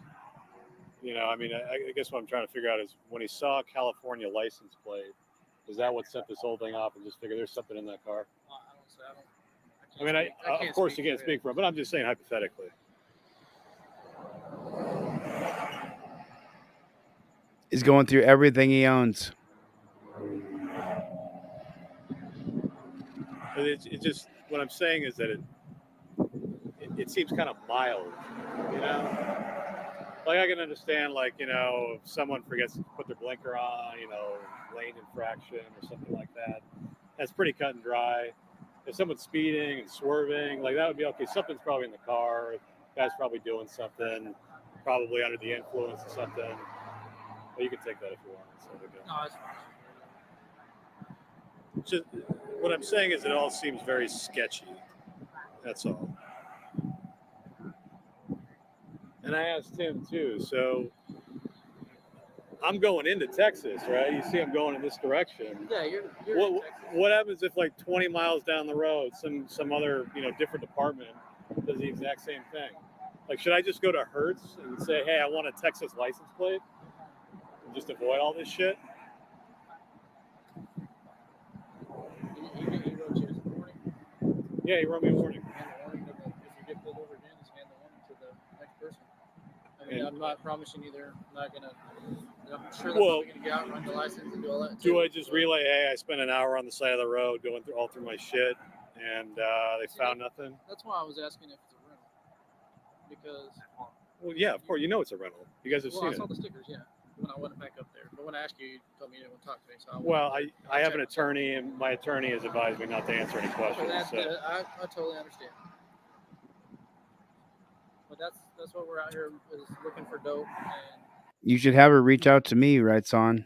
Speaker 3: I mean, I guess what I'm trying to figure out is when he saw California license plate, is that what set this whole thing off and just figure there's something in that car? I mean, of course you can't speak for him, but I'm just saying hypothetically.
Speaker 12: He's going through everything he owns.
Speaker 3: It just, what I'm saying is that it seems kind of mild, Like I can understand, like, if someone forgets to put their blinker on, lane infraction or something like that. That's pretty cut and dry. If someone's speeding and swerving, like that would be okay. Something's probably in the car. Guy's probably doing something, probably under the influence of something. But you can take that if you want. It's no big deal.
Speaker 5: No, it's fine.
Speaker 3: Just, what I'm saying is it all seems very sketchy. That's all. And I asked him too. So I'm going into Texas, right? You see I'm going in this direction.
Speaker 5: Yeah, you're
Speaker 3: What, what happens if like 20 miles down the road, some other, different department does the exact same thing? Like, should I just go to Hertz and say, hey, I want a Texas license plate and just avoid all this shit?
Speaker 5: He wrote you a warning.
Speaker 3: Yeah, he wrote me a warning.
Speaker 5: Hand the warning to the, if you get pulled over again, just hand the warning to the next person. I mean, I'm not promising you they're not gonna. I'm sure they're probably gonna get out and run the license and do all that.
Speaker 3: Do I just relay, hey, I spent an hour on the side of the road going through my shit, and they found nothing?
Speaker 5: That's why I was asking if it's a rental. Because.
Speaker 3: Well, yeah, of course, it's a rental. You guys have
Speaker 5: Well,
Speaker 3: seen
Speaker 5: I saw
Speaker 3: it.
Speaker 5: the stickers, yeah. When I went back up there, but when I asked you, you told me you didn't want to talk to me. So
Speaker 3: I have an attorney, and my attorney has advised me not to answer any questions.
Speaker 5: That,
Speaker 3: So.
Speaker 5: I totally understand. But that's what we're out here is looking for dope, and
Speaker 12: You should have her reach out to me, writes on.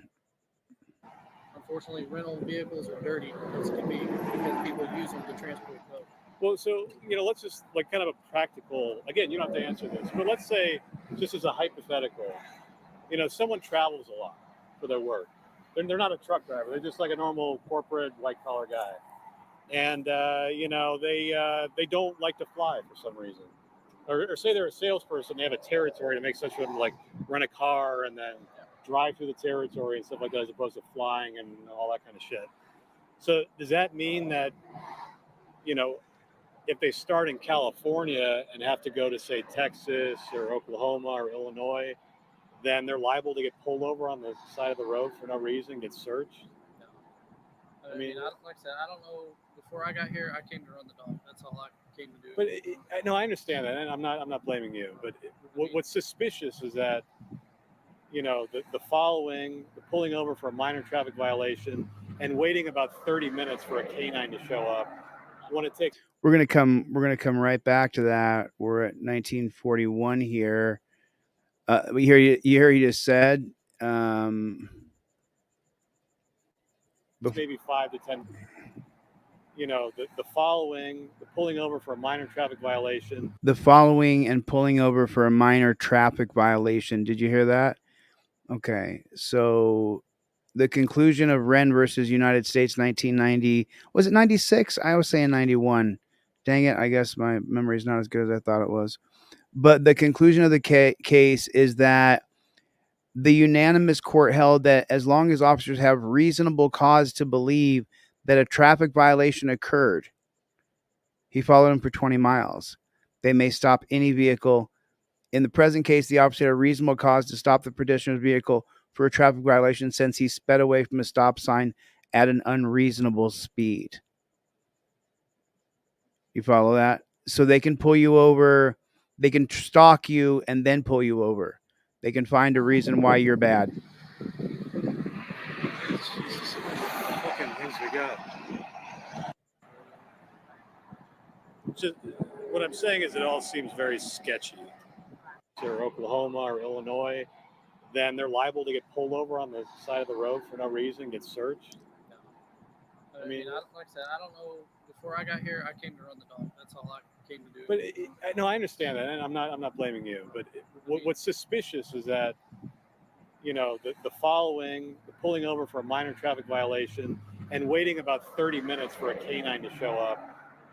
Speaker 5: unfortunately, rental vehicles are dirty as can be because people use them to transport dope.
Speaker 3: Well, so, let's just like kind of a practical, again, you don't have to answer this, but let's say, just as a hypothetical, someone travels a lot for their work. They're not a truck driver. They're just like a normal corporate white collar guy. And, they don't like to fly for some reason. Or say they're a salesperson, they have a territory to make such a like rent a car and then drive through the territory and stuff like that, as opposed to flying and all that kind of shit. So does that mean that, if they start in California and have to go to, say, Texas or Oklahoma or Illinois, then they're liable to get pulled over on the side of the road for no reason, get searched?
Speaker 5: I mean, like I said, I don't know. Before I got here, I came to run the dog. That's all I came to do.
Speaker 3: But no, I understand that, and I'm not blaming you. But what's suspicious is that, the following, the pulling over for a minor traffic violation, and waiting about 30 minutes for a canine to show up when it takes.
Speaker 12: We're gonna come right back to that. We're at 1941 here. We hear you just said.
Speaker 3: Maybe 5 to 10. The following, the pulling over for a minor traffic violation.
Speaker 12: The following and pulling over for a minor traffic violation. Did you hear that? Okay, so the conclusion of Wren versus United States, 1990. Was it 96? I was saying 91. Dang it! I guess my memory is not as good as I thought it was. But the conclusion of the case is that the unanimous court held that as long as officers have reasonable cause to believe that a traffic violation occurred, he followed him for 20 miles. They may stop any vehicle. In the present case, the officer had a reasonable cause to stop the pedestrian's vehicle for a traffic violation since he sped away from a stop sign at an unreasonable speed. You follow that? So they can pull you over, they can stalk you and then pull you over. They can find a reason why you're bad.
Speaker 3: Fucking things we got. Just, what I'm saying is it all seems very sketchy. Or Oklahoma or Illinois, then they're liable to get pulled over on the side of the road for no reason, get searched.
Speaker 5: I mean, like I said, I don't know. Before I got here, I came to run the dog. That's all I came to do.
Speaker 3: But no, I understand that, and I'm not blaming you. But what's suspicious is that, the following, the pulling over for a minor traffic violation, and waiting about 30 minutes for a canine to show up,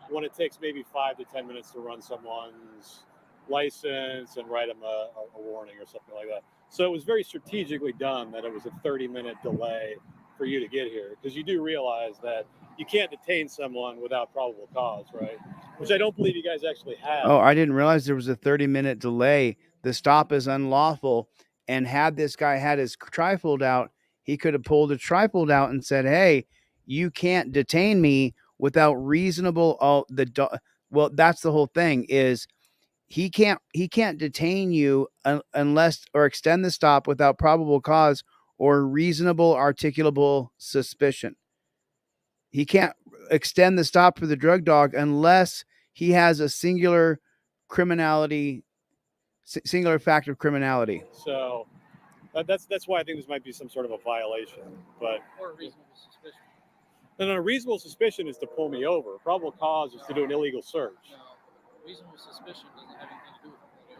Speaker 3: when it takes maybe 5 to 10 minutes to run someone's license and write them a warning or something like that. So it was very strategically done that it was a 30-minute delay for you to get here, because you do realize that you can't detain someone without probable cause, right? Which I don't believe you guys actually have.
Speaker 12: Oh, I didn't realize there was a 30-minute delay. The stop is unlawful. And had this guy had his trifold out, he could have pulled a trifold out and said, hey, you can't detain me without reasonable. Well, that's the whole thing is he can't detain you unless or extend the stop without probable cause or reasonable articulable suspicion. He can't extend the stop for the drug dog unless he has a singular fact of criminality.
Speaker 3: So that's why I think this might be some sort of a violation. But
Speaker 5: Or reasonable suspicion.
Speaker 3: then a reasonable suspicion is to pull me over. Probable cause is to do an illegal search.
Speaker 5: No, reasonable suspicion doesn't have anything to do with pulling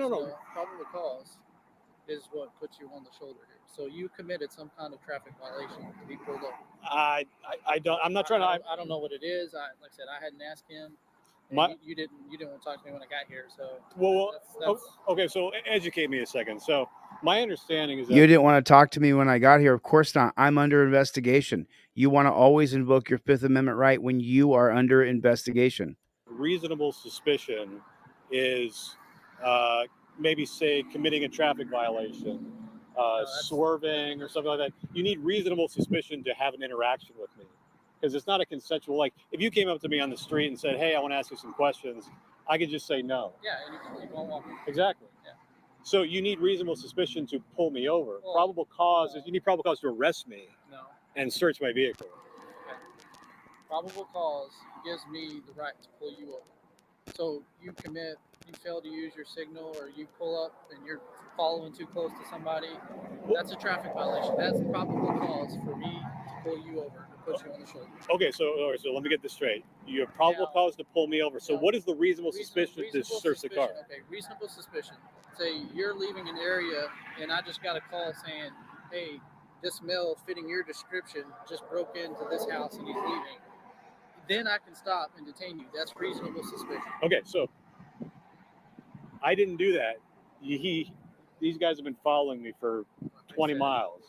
Speaker 5: over. Probable cause is what puts you on the shoulder here. So you committed some kind of traffic violation to be pulled over.
Speaker 3: I don't. I'm not trying to.
Speaker 5: I don't know what it is. Like I said, I hadn't asked him. You didn't want to talk to me when I got here. So
Speaker 3: okay. So educate me a second. So my understanding is that
Speaker 12: You didn't want to talk to me when I got here. Of course not. I'm under investigation. You want to always invoke your Fifth Amendment right when you are under investigation.
Speaker 3: reasonable suspicion is maybe say committing a traffic violation, swerving or something like that. You need reasonable suspicion to have an interaction with me, because it's not a consensual. Like if you came up to me on the street and said, "Hey, I want to ask you some questions," I could just say no.
Speaker 5: Yeah, and you can keep on walking.
Speaker 3: Exactly.
Speaker 5: Yeah.
Speaker 3: So you need reasonable suspicion to pull me over. Probable cause is you need probable cause to arrest me.
Speaker 5: No.
Speaker 3: And search my vehicle.
Speaker 5: Okay. Probable cause gives me the right to pull you over. So you fail to use your signal, or you pull up and you're following too close to somebody, that's a traffic violation. That's a probable cause for me to pull you over, to put you on the shoulder.
Speaker 3: Okay, so let me get this straight. You have probable cause to pull me over. So what is the reasonable suspicion to search the car?
Speaker 5: Okay, reasonable suspicion. Say you're leaving an area and I just got a call saying, hey, this male fitting your description just broke into this house and he's leaving. Then I can stop and detain you. That's reasonable suspicion.
Speaker 3: Okay, so I didn't do that. These guys have been following me for 20 miles.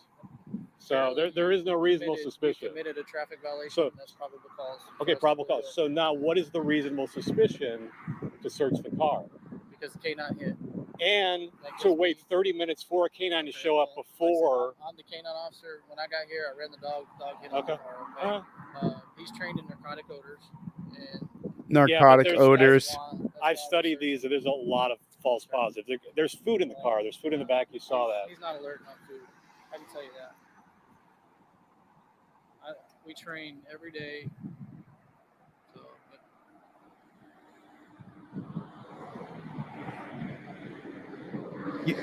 Speaker 3: So there is no reasonable suspicion.
Speaker 5: You committed a traffic violation.
Speaker 3: So
Speaker 5: that's probable cause.
Speaker 3: Okay, probable cause. So now what is the reasonable suspicion to search the car?
Speaker 5: Because the K9 hit.
Speaker 3: And to wait 30 minutes for a K9 to show up before.
Speaker 5: I'm the K9 officer. When I got here, I ran the dog. Dog hit on the car. Okay. He's trained in narcotic odors. And
Speaker 12: narcotic odors.
Speaker 3: I've studied these. There's a lot of false positives. There's food in the car. There's food in the back. You saw that.
Speaker 5: He's not alert on food. I can tell you that. We train every day. So,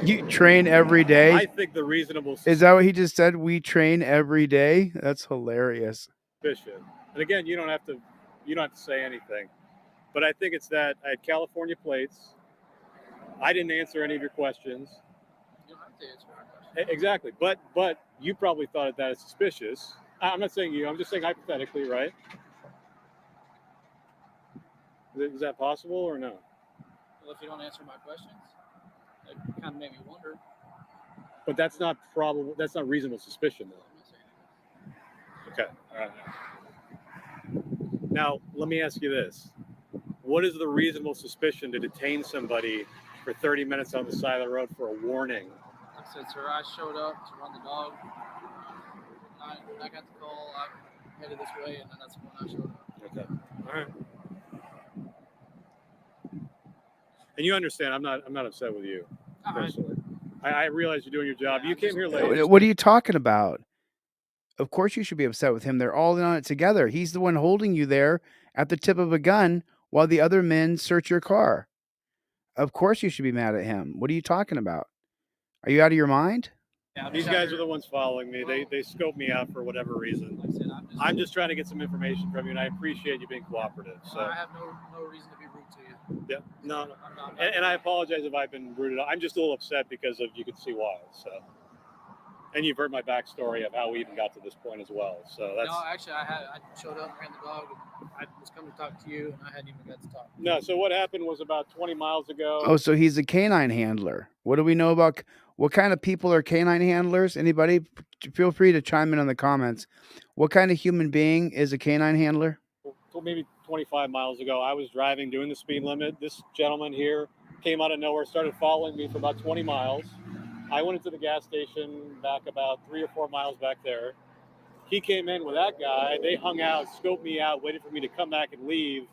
Speaker 12: You train every day?
Speaker 3: I think the reasonable
Speaker 12: Is that what he just said? We train every day? That's hilarious.
Speaker 3: suspicion. And again, you don't have to say anything. But I think it's that I had California plates. I didn't answer any of your questions.
Speaker 5: you don't have to answer my question.
Speaker 3: Exactly. But you probably thought that is suspicious. I'm not saying you. I'm just saying hypothetically, right? Is that possible or no?
Speaker 5: Well, if you don't answer my questions, it kind of made me wonder.
Speaker 3: But that's not probable. That's not reasonable suspicion, though. Okay. All right. Now, let me ask you this. What is the reasonable suspicion to detain somebody for 30 minutes on the side of the road for a warning?
Speaker 5: Like I said, sir, I showed up to run the dog. When I got the call, I headed this way, and then that's when I showed up.
Speaker 3: Okay. All right. And you understand, I'm not upset with you personally. I realize you're doing your job. You came here late.
Speaker 12: What are you talking about? Of course you should be upset with him. They're all in on it together. He's the one holding you there at the tip of a gun while the other men search your car. Of course you should be mad at him. What are you talking about? Are you out of your mind?
Speaker 3: Yeah, these guys are the ones following me. They scope me out for whatever reason. I'm just trying to get some information from you, and I appreciate you being cooperative. So
Speaker 5: I have no reason to be rude to you.
Speaker 3: yeah, no. And I apologize if I've been rude. I'm just a little upset because of you can see why. So, and you've heard my backstory of how we even got to this point as well. So that's
Speaker 5: no, actually, I showed up, ran the dog, and I was coming to talk to you, and I hadn't even got to talk.
Speaker 3: No, so what happened was about 20 miles ago.
Speaker 12: Oh, so he's a canine handler. What do we know about what kind of people are canine handlers? Anybody? Feel free to chime in on the comments. What kind of human being is a canine handler?
Speaker 3: Maybe 25 miles ago, I was driving, doing the speed limit. This gentleman here came out of nowhere, started following me for about 20 miles. I went into the gas station back about 3 or 4 miles back there. He came in with that guy. They hung out, scoped me out, waited for me to come back and leave.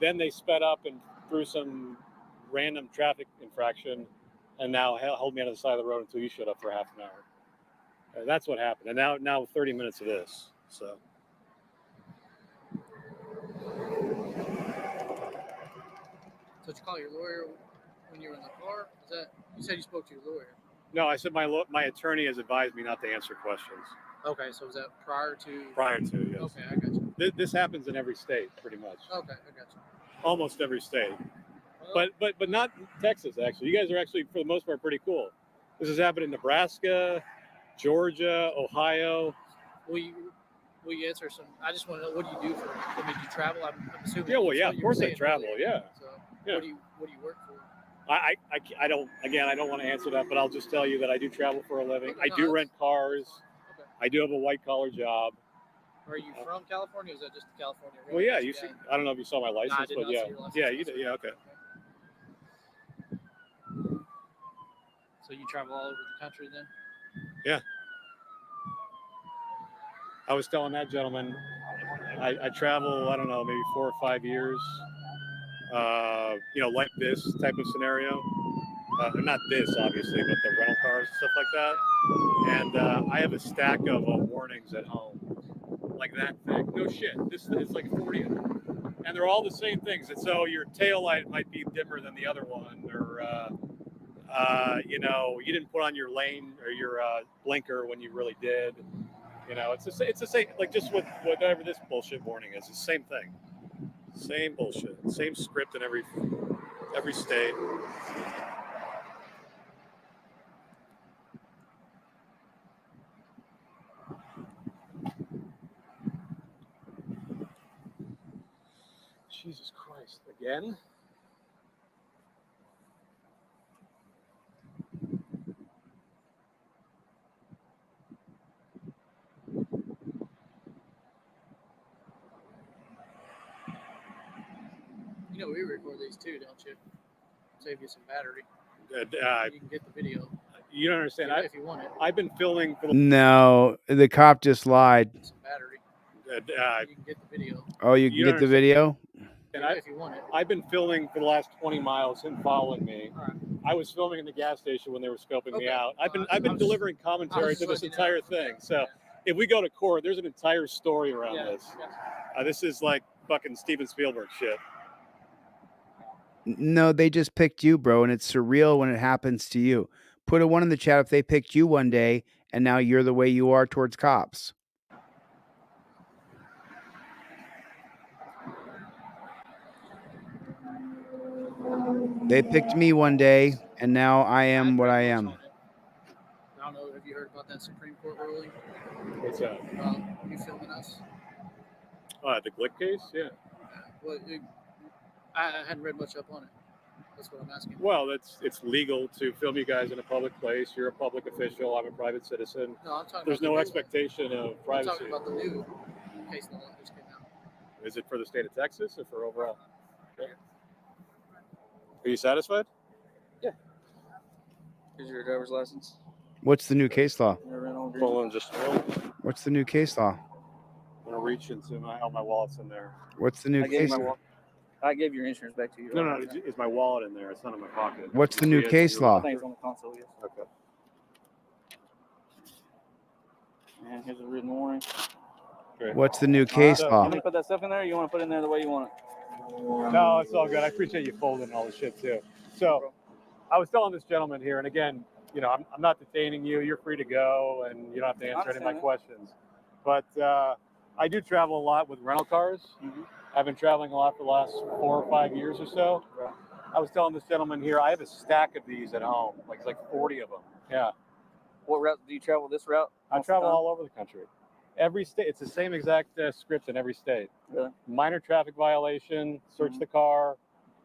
Speaker 3: Then they sped up and threw some random traffic infraction and now held me on the side of the road until you showed up for half an hour. That's what happened. And now 30 minutes of this. So.
Speaker 5: So did you call your lawyer when you were in the car? Is that you said you spoke to your lawyer?
Speaker 3: No, I said my attorney has advised me not to answer questions.
Speaker 5: Okay, so was that prior to?
Speaker 3: Prior to, yes.
Speaker 5: Okay, I got you.
Speaker 3: This happens in every state, pretty much.
Speaker 5: Okay, I got you.
Speaker 3: Almost every state, but not Texas. Actually, you guys are actually for the most part pretty cool. This has happened in Nebraska, Georgia, Ohio.
Speaker 5: Will you answer some? I just want to know what do you do for? I mean, do you travel? I'm assuming.
Speaker 3: Yeah, well,
Speaker 5: that's
Speaker 3: yeah,
Speaker 5: what
Speaker 3: of
Speaker 5: you were
Speaker 3: course I
Speaker 5: saying
Speaker 3: travel.
Speaker 5: earlier.
Speaker 3: Yeah.
Speaker 5: So
Speaker 3: Yeah.
Speaker 5: what do you work for?
Speaker 3: I don't. Again, I don't want to answer that, but I'll just tell you that I do travel for a living.
Speaker 5: Okay,
Speaker 3: I
Speaker 5: no,
Speaker 3: do
Speaker 5: that's-
Speaker 3: rent cars.
Speaker 5: Okay.
Speaker 3: I do have a white collar job.
Speaker 5: Are you from California? Or is that just California?
Speaker 3: Well, yeah, you see. I don't know if you saw my license,
Speaker 5: I did
Speaker 3: but
Speaker 5: not
Speaker 3: yeah,
Speaker 5: see your license.
Speaker 3: yeah, you did. Yeah, okay.
Speaker 5: So you travel all over the country then?
Speaker 3: Yeah. I was telling that gentleman, I travel, I don't know, maybe 4 or 5 years, like this type of scenario. Not this, obviously, but the rental cars and stuff like that. And I have a stack of warnings at home, like that thick. No shit. This is like 40 of them. And they're all the same things. And so your tail light might be dimmer than the other one, or, you didn't put on your lane or your blinker when you really did. It's the same, like just whatever this bullshit warning is. It's the same thing. Same bullshit. Same script in every state. Jesus Christ, again?
Speaker 5: You know we record these too, don't you? Save you some battery. You can get the video.
Speaker 3: You don't understand.
Speaker 5: If you want it.
Speaker 3: I've been filming for
Speaker 12: No, the cop just lied.
Speaker 5: Some battery. You can get the video.
Speaker 12: Oh, you can get the video?
Speaker 3: And
Speaker 5: If you want it.
Speaker 3: I've been filming for the last 20 miles, him following me.
Speaker 5: All right.
Speaker 3: I was filming in the gas station when they were scoping me
Speaker 5: Okay.
Speaker 3: out. I've been delivering commentary to this entire thing. So if we go to court, there's an entire story around this. This is like fucking Steven Spielberg shit.
Speaker 12: No, they just picked you, bro, and it's surreal when it happens to you. Put a 1 in the chat if they picked you one day and now you're the way you are towards cops. They picked me one day and now I am what I am.
Speaker 5: I don't know. Have you heard about that Supreme Court ruling?
Speaker 3: What's that?
Speaker 5: You filming us?
Speaker 3: The Glick case? Yeah.
Speaker 5: Well, I hadn't read much up on it. That's what I'm asking.
Speaker 3: Well, it's legal to film you guys in a public place. You're a public official. I'm a private citizen.
Speaker 5: No, I'm talking
Speaker 3: There's
Speaker 5: about
Speaker 3: no
Speaker 5: the
Speaker 3: expectation of
Speaker 5: I'm
Speaker 3: privacy.
Speaker 5: talking about the new case law that just came out.
Speaker 3: Is it for the state of Texas or for overall? Yeah. Are you satisfied?
Speaker 8: Yeah. Here's your driver's license.
Speaker 12: What's the new case law?
Speaker 3: Hold on just a moment.
Speaker 12: What's the new case law?
Speaker 3: I'm gonna reach into my wallet's in there.
Speaker 12: What's the new case law?
Speaker 8: I gave your insurance back to you.
Speaker 3: No, is my wallet in there? It's not in my pocket.
Speaker 12: What's the new case law?
Speaker 8: I think it's on the console. Yes.
Speaker 3: Okay.
Speaker 8: And here's a written warning.
Speaker 3: Great.
Speaker 12: What's the new case
Speaker 8: You
Speaker 12: law?
Speaker 8: want me to put that stuff in there, or you want to put it in there the way you want it?
Speaker 3: No, it's all good. I appreciate you folding all the shit too. So, I was telling this gentleman here, and again, I'm not detaining you. You're free to go, and you don't have to answer any of my questions. But I do travel a lot with rental cars.
Speaker 8: Mm-hmm.
Speaker 3: I've been traveling a lot for the last 4 or 5 years or so.
Speaker 8: Right.
Speaker 3: I was telling this gentleman here, I have a stack of these at home, like 40 of them. Yeah.
Speaker 8: What route do you travel? This route?
Speaker 3: I travel all over the country. Every state, it's the same exact script in every state.
Speaker 8: Really?
Speaker 3: Minor traffic violation, search the car,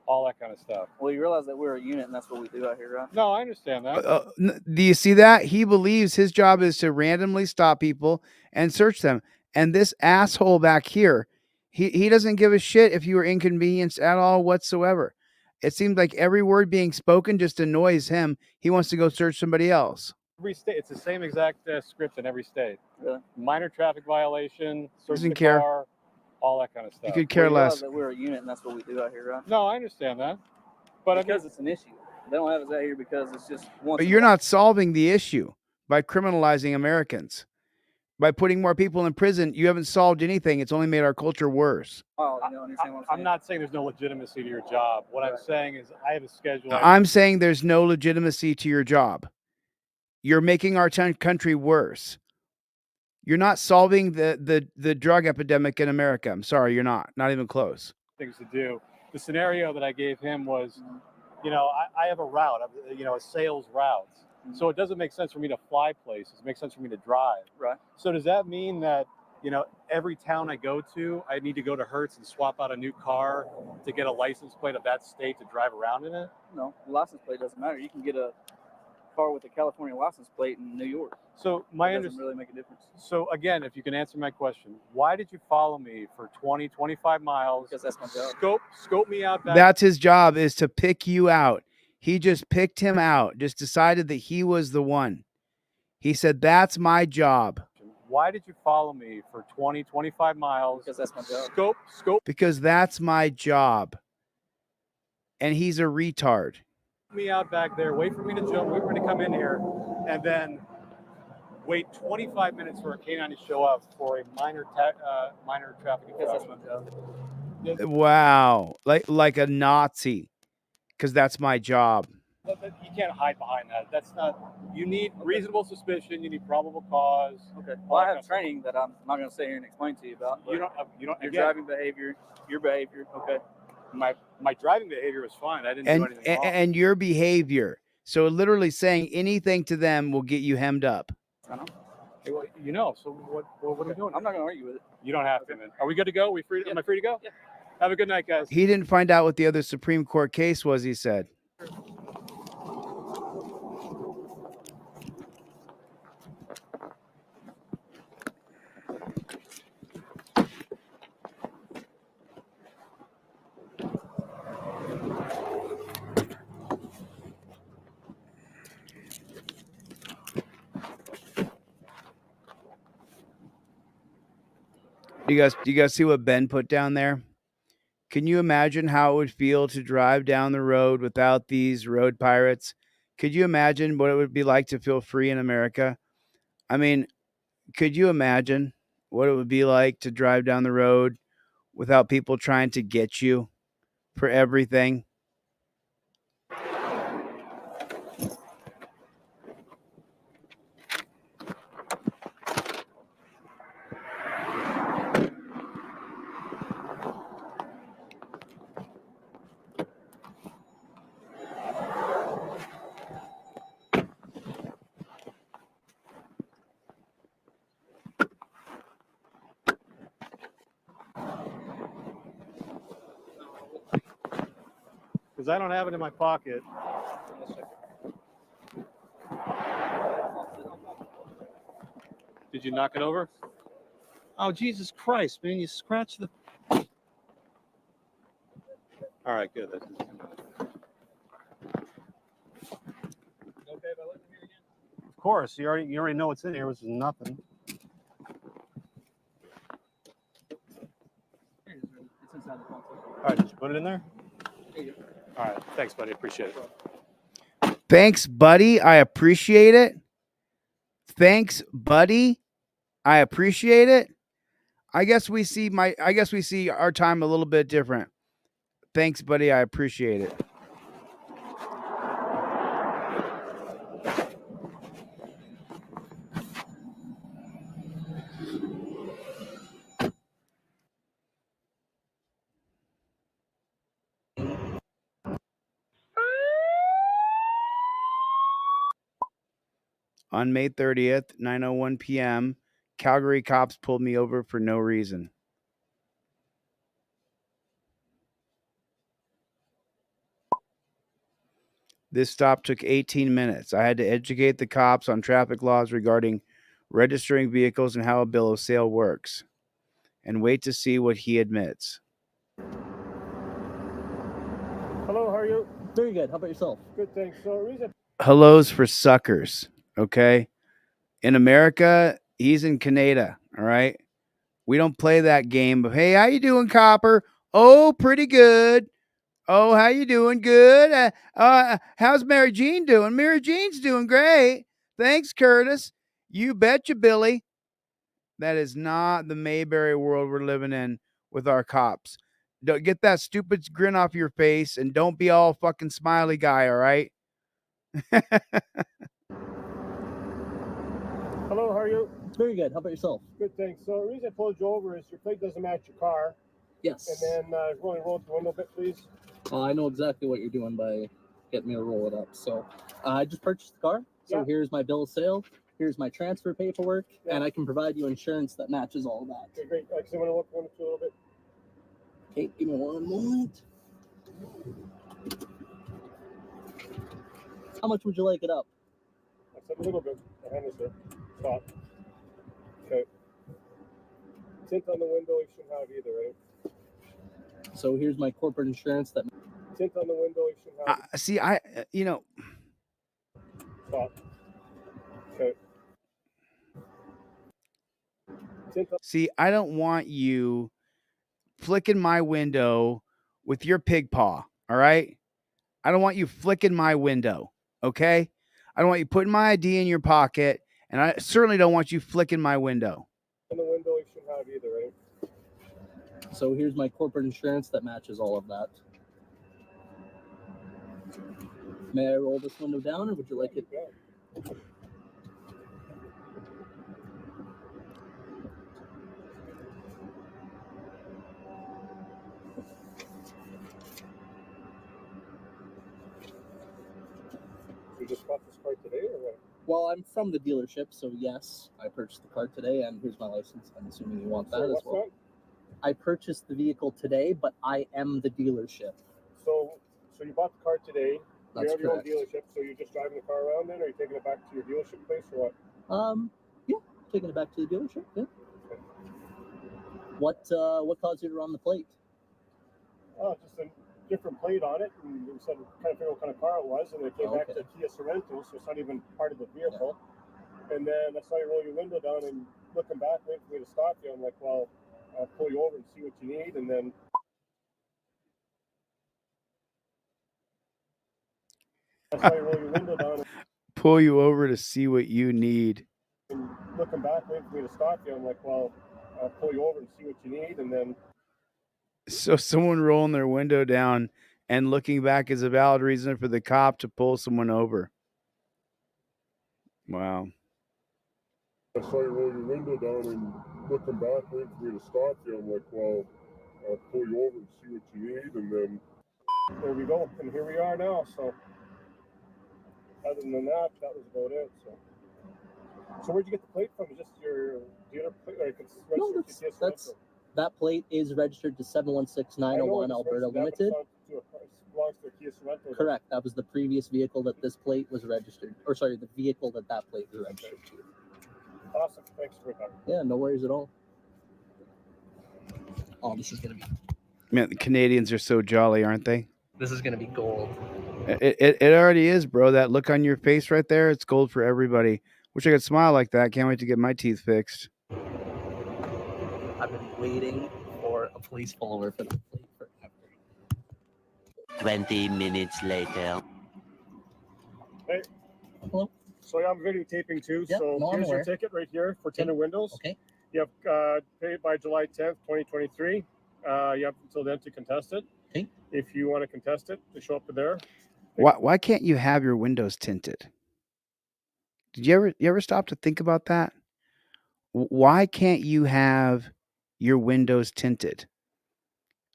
Speaker 3: all that kind of stuff.
Speaker 8: Well, you realize that we're a unit, and that's what we do out here, right?
Speaker 3: No, I understand that.
Speaker 12: Do you see that? He believes his job is to randomly stop people and search them. And this asshole back here, he doesn't give a shit if you were inconvenienced at all whatsoever. It seems like every word being spoken just annoys him. He wants to go search somebody else.
Speaker 3: Every state, it's the same exact script in every state.
Speaker 8: Really?
Speaker 3: Minor traffic violation, search
Speaker 12: Doesn't
Speaker 3: the
Speaker 12: care.
Speaker 3: car, all that kind of stuff.
Speaker 12: He could care
Speaker 8: You realize
Speaker 12: less.
Speaker 8: that we're a unit, and that's what we do out here, right?
Speaker 3: No, I understand that. But
Speaker 8: because it's an issue. They don't have us out here because it's just one.
Speaker 12: But you're not solving the issue by criminalizing Americans. By putting more people in prison, you haven't solved anything. It's only made our culture worse.
Speaker 8: Oh, you don't understand what I'm saying?
Speaker 3: I'm not saying there's no legitimacy to your job. What I'm saying is I have a schedule.
Speaker 12: I'm saying there's no legitimacy to your job. You're making our country worse. You're not solving the drug epidemic in America. I'm sorry, you're not. Not even close.
Speaker 3: Things to do. The scenario that I gave him was, I have a route, a sales route. So it doesn't make sense for me to fly places. It makes sense for me to drive.
Speaker 8: Right.
Speaker 3: So does that mean that, every town I go to, I need to go to Hertz and swap out a new car to get a license plate of that state to drive around in it?
Speaker 8: No, the license plate doesn't matter. You can get a car with a California license plate in New York.
Speaker 3: So
Speaker 8: It doesn't really make a difference.
Speaker 3: So again, if you can answer my question, why did you follow me for 20, 25 miles?
Speaker 8: Because that's my job.
Speaker 3: Scope me out back.
Speaker 12: That's his job, is to pick you out. He just picked him out, just decided that he was the one. He said, that's my job.
Speaker 3: Why did you follow me for 20, 25 miles?
Speaker 8: Because that's my job.
Speaker 3: Scope
Speaker 12: Because that's my job. And he's a retard.
Speaker 3: me out back there, wait for me to jump, wait for me to come in here, and then wait 25 minutes for a canine to show up for a minor traffic infraction.
Speaker 8: Because that's my job.
Speaker 12: Wow. Like a Nazi. Because that's my job.
Speaker 3: But you can't hide behind that. That's not. You need reasonable suspicion. You need probable cause.
Speaker 8: Okay. Well, I have training that I'm not going to sit here and explain to you about.
Speaker 3: You don't.
Speaker 8: Your
Speaker 3: Again,
Speaker 8: driving behavior, your behavior. Okay.
Speaker 3: My driving behavior was fine. I didn't do anything wrong.
Speaker 12: And your behavior. So literally saying anything to them will get you hemmed up.
Speaker 8: I know.
Speaker 3: Hey, well, so what are we doing?
Speaker 8: I'm not going to argue with it.
Speaker 3: You don't have to, man. Are we good to go? We free? Am I free to go? Yeah. Have a good night, guys.
Speaker 12: He didn't find out what the other Supreme Court case was, he said. Do you guys see what Ben put down there? Can you imagine how it would feel to drive down the road without these road pirates? Could you imagine what it would be like to feel free in America? I mean, could you imagine what it would be like to drive down the road without people trying to get you for everything?
Speaker 3: Because I don't have it in my pocket. Did you knock it over? Oh, Jesus Christ, man, you scratched the... All right, good. That's... Of course, you already know what's in here, which is nothing.
Speaker 8: It's inside the console.
Speaker 3: All right, did you put it in there? All right, thanks, buddy. Appreciate it.
Speaker 12: Thanks, buddy. I appreciate it. Thanks, buddy. I appreciate it. I guess we see our time a little bit different. Thanks, buddy. I appreciate it. On May 30th, 9:01 p.m., Calgary cops pulled me over for no reason. This stop took 18 minutes. I had to educate the cops on traffic laws regarding registering vehicles and how a bill of sale works, and wait to see what he admits.
Speaker 5: Hello, how are you?
Speaker 8: Very good. How about yourself?
Speaker 5: Good, thanks. So, reason.
Speaker 12: Hellos for suckers, okay? In America, he's in Canada, all right? We don't play that game of, hey, how you doing, copper? Oh, pretty good. Oh, how you doing? Good. How's Mary Jean doing? Mary Jean's doing great. Thanks, Curtis. You betcha, Billy. That is not the Mayberry world we're living in with our cops. Don't get that stupid grin off your face and don't be all fucking smiley guy, all right?
Speaker 9: Hello, how are you?
Speaker 8: Very good. How about yourself?
Speaker 9: Good, thanks. So the reason I pulled you over is your plate doesn't match your car.
Speaker 8: Yes.
Speaker 9: And then roll up the window a bit, please.
Speaker 8: I know exactly what you're doing by getting me to roll it up. So I just purchased the car. So here's my bill of sale. Here's my transfer paperwork, and I can provide you insurance that matches all of that.
Speaker 9: Okay, great. Actually, I'm going to look one or two a little bit.
Speaker 8: Okay, give me one moment. How much would you like it up?
Speaker 9: I said a little bit. My hand is there. Stop. Okay. Tint on the window, you shouldn't have either, right?
Speaker 8: So here's my corporate insurance that.
Speaker 9: Tint on the window, you shouldn't have.
Speaker 12: See,
Speaker 9: Stop. Okay.
Speaker 12: See, I don't want you flicking my window with your pig paw, all right? I don't want you flicking my window, okay? I don't want you putting my ID in your pocket, and I certainly don't want you flicking my window.
Speaker 9: On the window, you shouldn't have either, right?
Speaker 8: So here's my corporate insurance that matches all of that. May I roll this window down, or would you like it?
Speaker 9: You just bought this car today, or what?
Speaker 8: Well, I'm from the dealership, so yes, I purchased the car today, and here's my license. I'm assuming you want that as well. I purchased the vehicle today, but I am the dealership.
Speaker 9: So you bought the car today.
Speaker 8: That's
Speaker 9: you have your own
Speaker 8: correct.
Speaker 9: dealership, so you're just driving the car around then, or are you taking it back to your dealership place, or what?
Speaker 8: Yeah, taking it back to the dealership. Yeah. What caused you to run the plate?
Speaker 9: Oh, just a different plate on it, and we said kind of figure what kind of car it was, and it came back to Kia Sorrento, so it's not even part of the vehicle. Yeah. And then I saw you roll your window down and looking back, waiting for me to stop you. I'm like, well, I'll pull you over and see what you need, and then. I saw you roll your window down and
Speaker 12: Pull you over to see what you need.
Speaker 9: looking back, waiting for me to stop you. I'm like, well, I'll pull you over and see what you need, and then.
Speaker 12: So someone rolling their window down and looking back is a valid reason for the cop to pull someone over. Wow.
Speaker 9: I saw you roll your window down and looking back, waiting for me to stop you. I'm like, well, I'll pull you over and see what you need, and then there we go. And here we are now. So other than that, that was about it. So where'd you get the plate from? Just your dealer plate? Like it's registered to Kia
Speaker 8: That plate is registered to 716901 Alberta Limited.
Speaker 9: Belongs to Kia Sorrento.
Speaker 8: Correct. That was the previous vehicle that this plate was registered, or sorry, the vehicle that plate was registered to.
Speaker 9: Awesome. Thanks for that.
Speaker 8: Yeah, no worries at all. Oh, this is gonna be.
Speaker 12: Man, the Canadians are so jolly, aren't they?
Speaker 8: This is gonna be gold.
Speaker 12: It already is, bro. That look on your face right there, it's gold for everybody. Wish I could smile like that. Can't wait to get my teeth fixed.
Speaker 8: I've been waiting for a police pullover for the plate forever.
Speaker 11: 20 minutes later.
Speaker 9: Hey.
Speaker 8: Hello.
Speaker 9: So yeah, I'm videotaping too.
Speaker 8: Yep,
Speaker 9: so
Speaker 8: no,
Speaker 9: here's your
Speaker 8: I'm aware.
Speaker 9: ticket right here for tinted windows.
Speaker 8: Okay.
Speaker 9: You have paid by July 10th, 2023. You have until then to contest it.
Speaker 8: Okay.
Speaker 9: If you want to contest it, to show up there.
Speaker 12: Why can't you have your windows tinted? Did you ever stop to think about that? Why can't you have your windows tinted?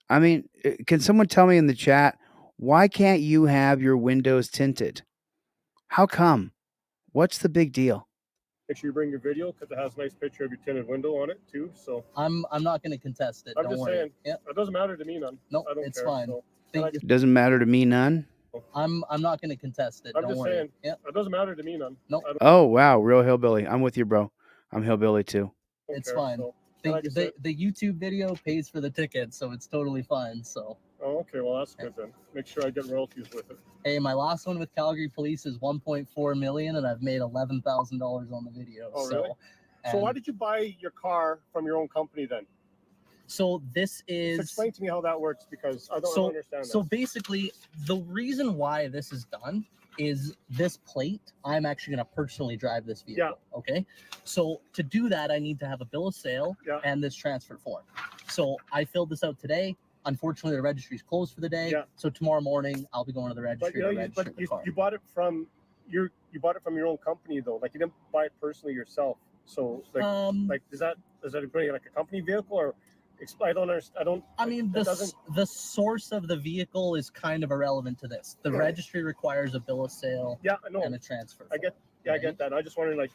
Speaker 12: I mean, can someone tell me in the chat, why can't you have your windows tinted? How come? What's the big deal?
Speaker 9: Make sure you bring your video because it has a nice picture of your tinted window on it too. So
Speaker 8: I'm not going to contest it.
Speaker 9: I'm
Speaker 8: Don't
Speaker 9: just
Speaker 8: worry.
Speaker 9: saying,
Speaker 8: Yep.
Speaker 9: it doesn't matter to me none.
Speaker 8: No,
Speaker 9: I don't
Speaker 8: it's
Speaker 9: care,
Speaker 8: fine.
Speaker 9: So.
Speaker 8: Thank you.
Speaker 12: It doesn't matter to me none.
Speaker 8: I'm not going to contest it.
Speaker 9: I'm
Speaker 8: Don't
Speaker 9: just
Speaker 8: worry.
Speaker 9: saying,
Speaker 8: Yep.
Speaker 9: it doesn't matter to me none.
Speaker 8: No.
Speaker 12: Oh, wow. Real hillbilly. I'm with you, bro. I'm hillbilly too.
Speaker 8: It's fine. The YouTube video pays for the ticket, so it's totally fine. So.
Speaker 9: Oh, okay. Well, that's good then. Make sure I get royalties with it.
Speaker 8: Hey, my last one with Calgary Police is 1.4 million, and I've made $11,000 on the video.
Speaker 9: Oh,
Speaker 8: so,
Speaker 9: really? So why did you buy your car from your own company then?
Speaker 8: So this is.
Speaker 9: So explain to me how that works because I don't understand that.
Speaker 8: So basically, the reason why this is done is this plate. I'm actually going to personally drive this vehicle. Yeah. Okay. So to do that, I need to have a bill of sale and this transfer form. So I filled this out today. Unfortunately, the registry's closed for the day. Yeah. So tomorrow morning, I'll be going to the registry to register the car.
Speaker 9: You bought it from you bought it from your own company though. Like you didn't buy it personally yourself. So like is that like a company vehicle or? I don't understand.
Speaker 8: The source of the vehicle is kind of irrelevant to this. The registry requires a bill of sale and a transfer.
Speaker 9: I get that. I just wondering, like,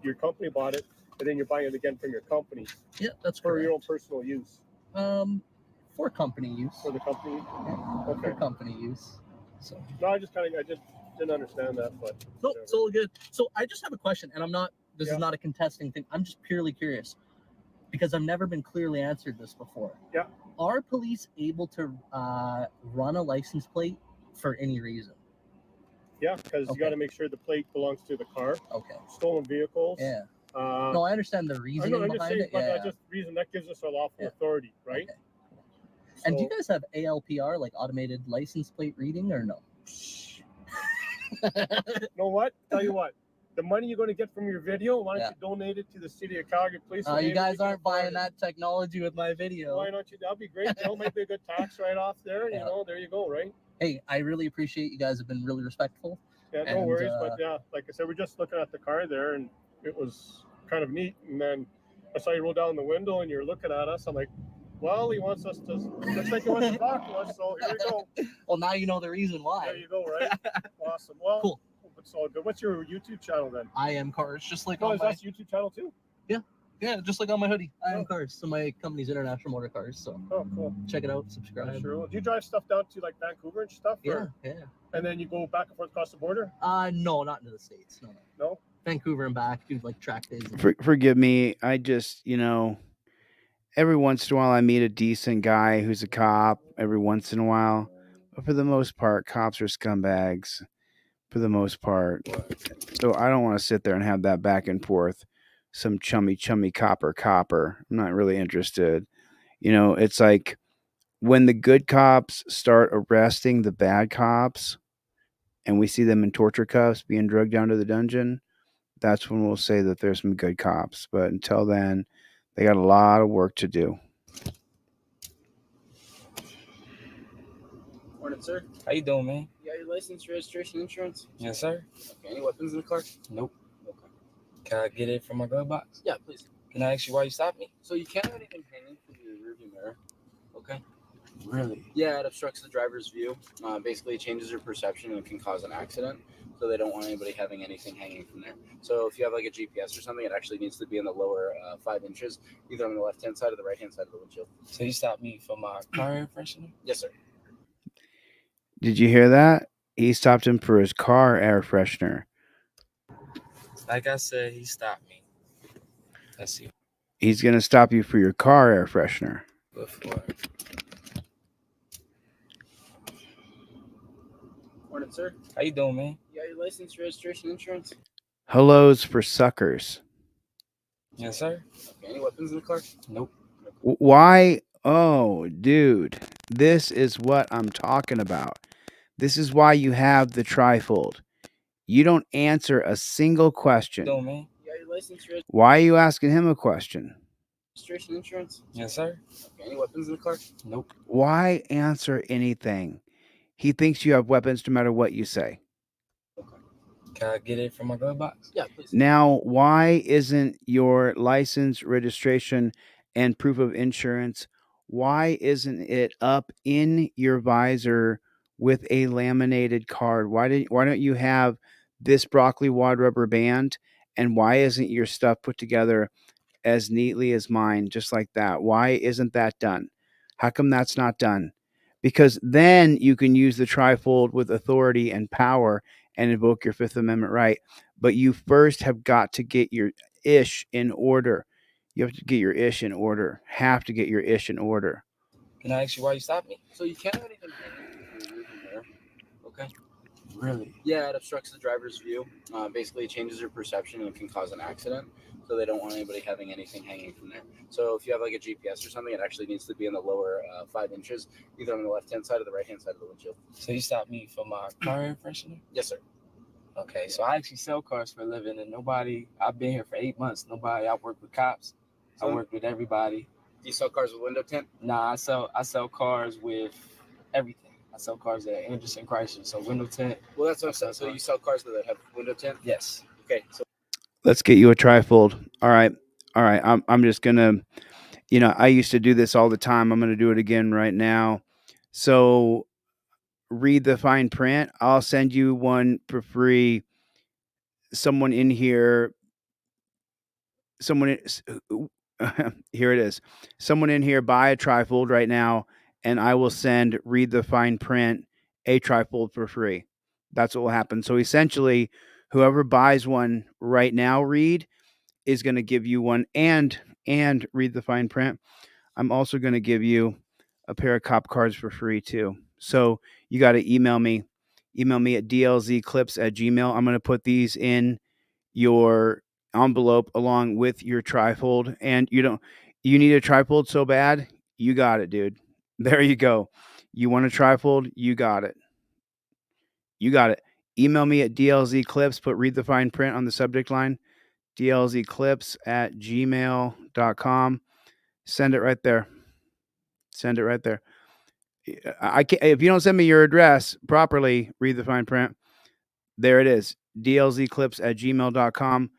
Speaker 9: your company bought it, and then you're buying it again from your company.
Speaker 8: Yeah, that's
Speaker 9: for
Speaker 8: correct.
Speaker 9: your own personal use.
Speaker 8: For company use.
Speaker 9: For the company.
Speaker 8: Yeah, okay. For company use. So.
Speaker 9: No, I just didn't understand that, but.
Speaker 8: No, it's all good. So I just have a question, and this is not a contesting thing. I'm just purely curious. Because I've never been clearly answered this before.
Speaker 9: Yeah.
Speaker 8: Are police able to run a license plate for any reason?
Speaker 9: Yeah, because you got to make sure the plate belongs to the car.
Speaker 8: Okay.
Speaker 9: Stolen vehicles.
Speaker 8: Yeah. No, I understand the reasoning behind it.
Speaker 9: Just reason that gives us a lawful authority, right?
Speaker 8: Okay. So, and do you guys have ALPR, like automated license plate reading, or no?
Speaker 9: You know what? Tell you what. The money you're going to get from your video, why don't you donate it to the City of Calgary Police?
Speaker 8: You guys aren't buying that technology with my video.
Speaker 9: Why don't you? That'd be great. Might be a good tax write-off there. You know, there you go, right?
Speaker 8: Hey, I really appreciate you guys have been really respectful.
Speaker 9: Yeah, no worries. But yeah, like I said, we're just looking at the car there, and it was kind of neat. And then I saw you roll down the window, and you're looking at us. I'm like, well, he wants us to. Looks like he wants to talk to us. So here we go.
Speaker 8: Well, now you know the reason why.
Speaker 9: There you go, right? Awesome. Well,
Speaker 8: cool.
Speaker 9: It's all good. What's your YouTube channel then?
Speaker 8: I Am Cars, just like
Speaker 9: on my YouTube channel too.
Speaker 8: Yeah, just like on my hoodie. I Am Cars. So my company's International Motor Cars. So
Speaker 9: cool.
Speaker 8: Check it out. Subscribe.
Speaker 9: Sure. Do you drive stuff down to like Vancouver and stuff?
Speaker 8: Yeah.
Speaker 9: And then you go back and forth across the border?
Speaker 8: No, not into the States.
Speaker 9: No.
Speaker 8: Vancouver and back. Do like track days.
Speaker 12: Forgive me. I just every once in a while I meet a decent guy who's a cop. Every once in a while, but for the most part, cops are scumbags. For the most part. So I don't want to sit there and have that back and forth. Some chummy copper. I'm not really interested. It's like when the good cops start arresting the bad cops and we see them in torture cuffs being drugged down to the dungeon, that's when we'll say that there's some good cops. But until then, they got a lot of work to do.
Speaker 11: Morning, sir.
Speaker 13: How you doing, man?
Speaker 11: You got your license, registration, insurance?
Speaker 13: Yes, sir.
Speaker 11: Okay. Any weapons in the car?
Speaker 13: Nope.
Speaker 11: Okay.
Speaker 13: Can I get it from my glove box?
Speaker 11: Yeah, please.
Speaker 13: Can I ask you why you stopped me?
Speaker 11: So you can't have anything hanging from your rearview mirror. Okay.
Speaker 13: Really?
Speaker 11: Yeah, it obstructs the driver's view. Basically, it changes your perception and it can cause an accident. So they don't want anybody having anything hanging from there. So if you have like a GPS or something, it actually needs to be in the lower 5 inches, either on the left-hand side or the right-hand side of the windshield.
Speaker 13: So you stopped me for my car air freshener?
Speaker 11: Yes, sir.
Speaker 12: Did you hear that? He stopped him for his car air freshener.
Speaker 13: Like I said, he stopped me. Let's see.
Speaker 12: He's going to stop you for your car air freshener.
Speaker 13: Before.
Speaker 11: Morning, sir.
Speaker 13: How you doing, man?
Speaker 11: You got your license, registration, insurance?
Speaker 12: Hellos for suckers.
Speaker 13: Yes, sir.
Speaker 11: Okay. Any weapons in the car?
Speaker 13: Nope.
Speaker 12: Why? Oh, dude. This is what I'm talking about. This is why you have the TRIFOLD. You don't answer a single question.
Speaker 13: Doing, man?
Speaker 11: You got your license,
Speaker 12: Why are you asking him a question?
Speaker 11: registration, insurance?
Speaker 13: Yes, sir.
Speaker 11: Okay. Any weapons in the car?
Speaker 13: Nope.
Speaker 12: Why answer anything? He thinks you have weapons no matter what you say.
Speaker 11: Okay.
Speaker 13: Can I get it from my glove box?
Speaker 11: Yeah, please.
Speaker 12: Now, why isn't your license, registration, and proof of insurance, why isn't it up in your visor with a laminated card? Why don't you have this broccoli wad rubber band? And why isn't your stuff put together as neatly as mine, just like that? Why isn't that done? How come that's not done? Because then you can use the TRIFOLD with authority and power and invoke your Fifth Amendment right. But you first have got to get your ish in order. You have to get your ish in order. Have to get your ish in order.
Speaker 13: Can I ask you why you stopped me?
Speaker 11: So you can't have anything hanging from your rearview mirror. Okay.
Speaker 13: Really?
Speaker 11: Yeah, it obstructs the driver's view. Basically, it changes your perception and it can cause an accident. So so they don't want anybody having anything hanging from there. So if you have like a GPS or something, it actually needs to be in the lower 5 inches, either on the left-hand side or the right-hand side of the windshield.
Speaker 13: So you stopped me for my car air freshener?
Speaker 11: Yes, sir.
Speaker 13: Okay, so I actually sell cars for a living, and I've been here for 8 months. I work with cops. I work with everybody.
Speaker 11: Do you sell cars with window tint?
Speaker 13: Nah, I sell cars with everything. I sell cars at Anderson Chrysler, so window tint.
Speaker 11: Well, that's what I'm saying. So you sell cars that have window tint?
Speaker 13: Yes.
Speaker 11: Okay, so
Speaker 12: Let's get you a trifold. All right. I'm just gonna, I used to do this all the time. I'm gonna do it again right now. So read the fine print. I'll send you one for free. Someone in here, here it is. Someone in here buy a trifold right now, and I will send read the fine print a trifold for free. That's what will happen. So essentially, whoever buys one right now, read is going to give you one and read the fine print. I'm also going to give you a pair of cop cards for free too. So you got to email me at dlzclips@gmail. I'm going to put these in your envelope along with your trifold. And you need a trifold so bad, you got it, dude. There you go. You want a trifold, you got it. Email me at dlzclips, put read the fine print on the subject line, dlzclips@gmail.com. Send it right there. I can't, if you don't send me your address properly, read the fine print. There it is. dlzclips@gmail.com.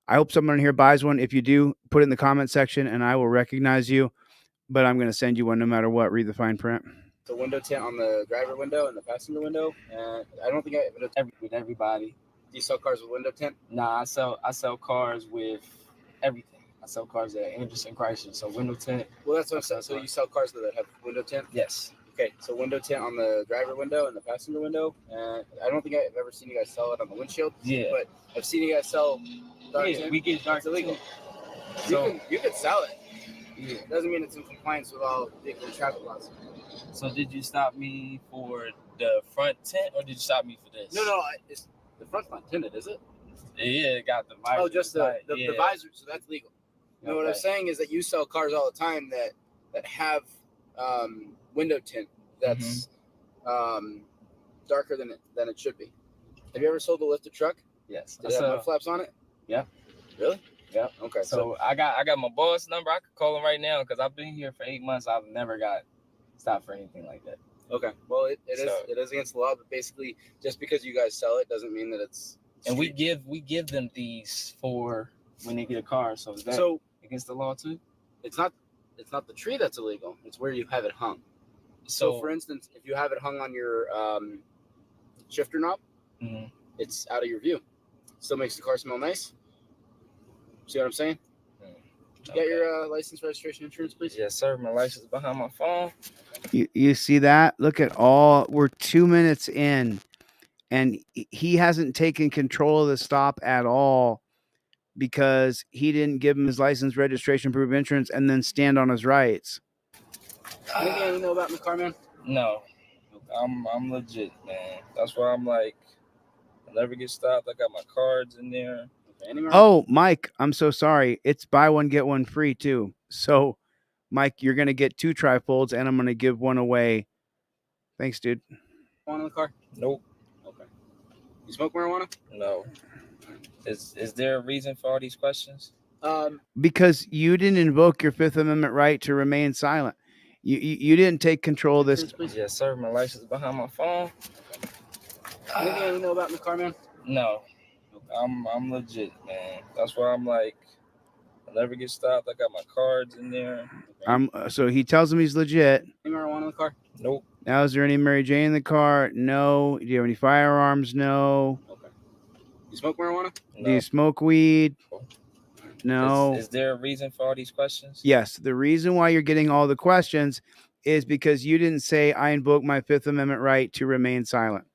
Speaker 12: I hope someone here buys one. If you do, put it in the comment section and I will recognize you. But I'm going to send you one no matter what. Read the fine print.
Speaker 11: the window tint on the driver window and the passenger window. And I don't think
Speaker 13: with everybody.
Speaker 11: Do you sell cars with window tint?
Speaker 13: Nah, I sell cars with everything. I sell cars at Anderson Chrysler, so window tint.
Speaker 11: Well, that's what I'm saying. So you sell cars that have window tint?
Speaker 13: Yes.
Speaker 11: Okay, so window tint on the driver window and the passenger window. And I don't think I've ever seen you guys sell it on the windshield.
Speaker 13: Yeah.
Speaker 11: But I've seen you guys sell dark tint.
Speaker 13: We get dark
Speaker 11: illegal.
Speaker 13: So
Speaker 11: You could sell it.
Speaker 13: yeah.
Speaker 11: Doesn't mean it's in compliance with all vehicle and traffic laws.
Speaker 13: So did you stop me for the front tint, or did you stop me for this?
Speaker 11: No, it's the front's not tinted, is it?
Speaker 13: Yeah, it got the visor.
Speaker 11: Oh, just the
Speaker 13: yeah.
Speaker 11: visor, so that's legal. No, what I'm saying is that you sell cars all the time that have window tint that's darker than it should be. Have you ever sold a lifted truck?
Speaker 13: Yes.
Speaker 11: Did it have mud flaps on it?
Speaker 13: Yeah.
Speaker 11: Really?
Speaker 13: Yeah.
Speaker 11: Okay.
Speaker 13: So I got my boss number. I could call him right now because I've been here for 8 months. I've never got stopped for anything like that.
Speaker 11: Okay. Well, it is against the law, but basically, just because you guys sell it doesn't mean that it's.
Speaker 13: And we give them these for when they get a car. So is that against the law too?
Speaker 11: It's not the tree that's illegal. It's where you have it hung. So for instance, if you have it hung on your shifter knob, it's out of your view. Still makes the car smell nice. See what I'm saying? Get your license, registration, insurance, please.
Speaker 13: Yes, sir. My license behind my phone.
Speaker 12: You see that? Look at we're 2 minutes in, and he hasn't taken control of the stop at all because he didn't give him his license, registration, proof of insurance, and then stand on his rights.
Speaker 11: Anything you know about my car, man?
Speaker 13: No. I'm legit, man. That's why I'm like, I never get stopped. I got my cards in there.
Speaker 12: Oh, Mike, I'm so sorry. It's buy one, get one free too. So, Mike, you're going to get 2 trifolds and I'm going to give one away. Thanks, dude.
Speaker 11: Marijuana in the car?
Speaker 13: Nope.
Speaker 11: Okay. You smoke marijuana?
Speaker 13: No. Is there a reason for all these questions?
Speaker 12: Because you didn't invoke your Fifth Amendment right to remain silent. You didn't take control of this.
Speaker 13: Yes, sir. My license behind my phone.
Speaker 11: Anything you know about my car, man?
Speaker 13: No. I'm legit, man. That's why I'm like, I never get stopped. I got my cards in there.
Speaker 12: So he tells him he's legit.
Speaker 11: Any marijuana in the car?
Speaker 13: Nope.
Speaker 12: Now, is there any Mary Jane in the car? No. Do you have any firearms? No.
Speaker 11: Okay. You smoke marijuana?
Speaker 12: No. Do you smoke weed? No.
Speaker 13: Is there a reason for all these questions?
Speaker 12: Yes. The reason why you're getting all the questions is because you didn't say I invoke my Fifth Amendment right to remain silent.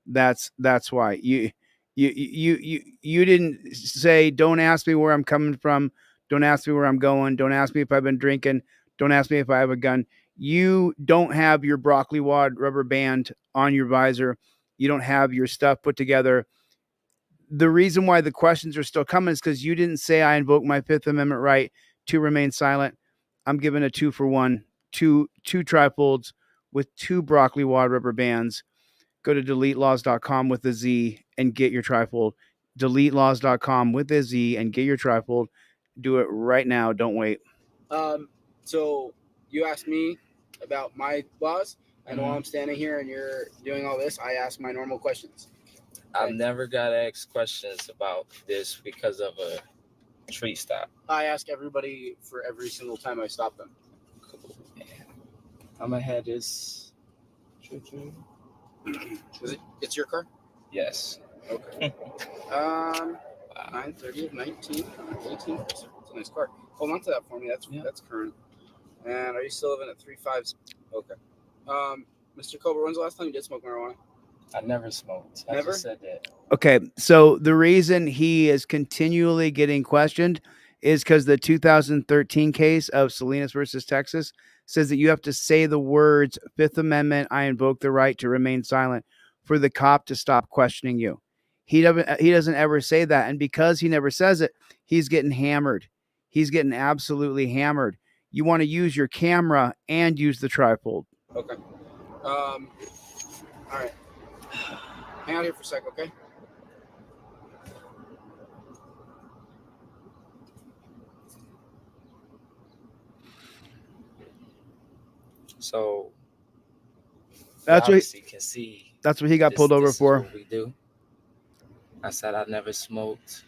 Speaker 12: That's why you didn't say don't ask me where I'm coming from, don't ask me where I'm going, don't ask me if I've been drinking, don't ask me if I have a gun. You don't have your broccoli wad rubber band on your visor. You don't have your stuff put together. the reason why the questions are still coming is because you didn't say I invoke my Fifth Amendment right to remain silent. I'm giving a 2-for-1, two trifolds with 2 broccoli wad rubber bands. Go to deletelaws.com with a Z and get your trifold. Deletelaws.com with a Z and get your trifold. Do it right now. Don't wait.
Speaker 11: So you asked me about my laws, and while I'm standing here and you're doing all this, I ask my normal questions.
Speaker 13: I've never got asked questions about this because of a street stop.
Speaker 11: I ask everybody for every single time I stop them.
Speaker 13: I'm gonna have this.
Speaker 11: It's your car?
Speaker 13: Yes.
Speaker 11: Okay. 9/30 of 19, 18. It's a nice car. Hold on to that for me. That's current. And are you still living at 35? Okay. Mr. Cobra, when's the last time you did smoke marijuana?
Speaker 13: I never smoked. I
Speaker 11: Never?
Speaker 13: just said that.
Speaker 12: Okay, so the reason he is continually getting questioned is because the 2013 case of Salinas versus Texas says that you have to say the words Fifth Amendment, I invoke the right to remain silent, for the cop to stop questioning you. He doesn't ever say that, and because he never says it, he's getting hammered. He's getting absolutely hammered. You want to use your camera and use the trifold.
Speaker 11: Okay. All right. Hang out here for a sec, okay?
Speaker 13: So
Speaker 12: That's what
Speaker 13: obviously can see.
Speaker 12: That's what he got pulled over
Speaker 13: this
Speaker 12: for.
Speaker 13: Is what we do. I said I never smoked.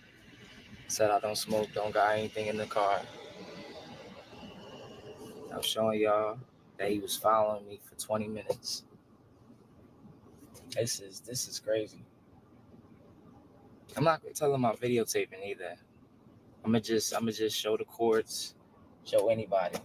Speaker 13: I said I don't smoke. Don't got anything in the car. I'm showing y'all that he was following me for 20 minutes. This is crazy. I'm not gonna tell him I'm videotaping either. I'm gonna just show the courts, show anybody.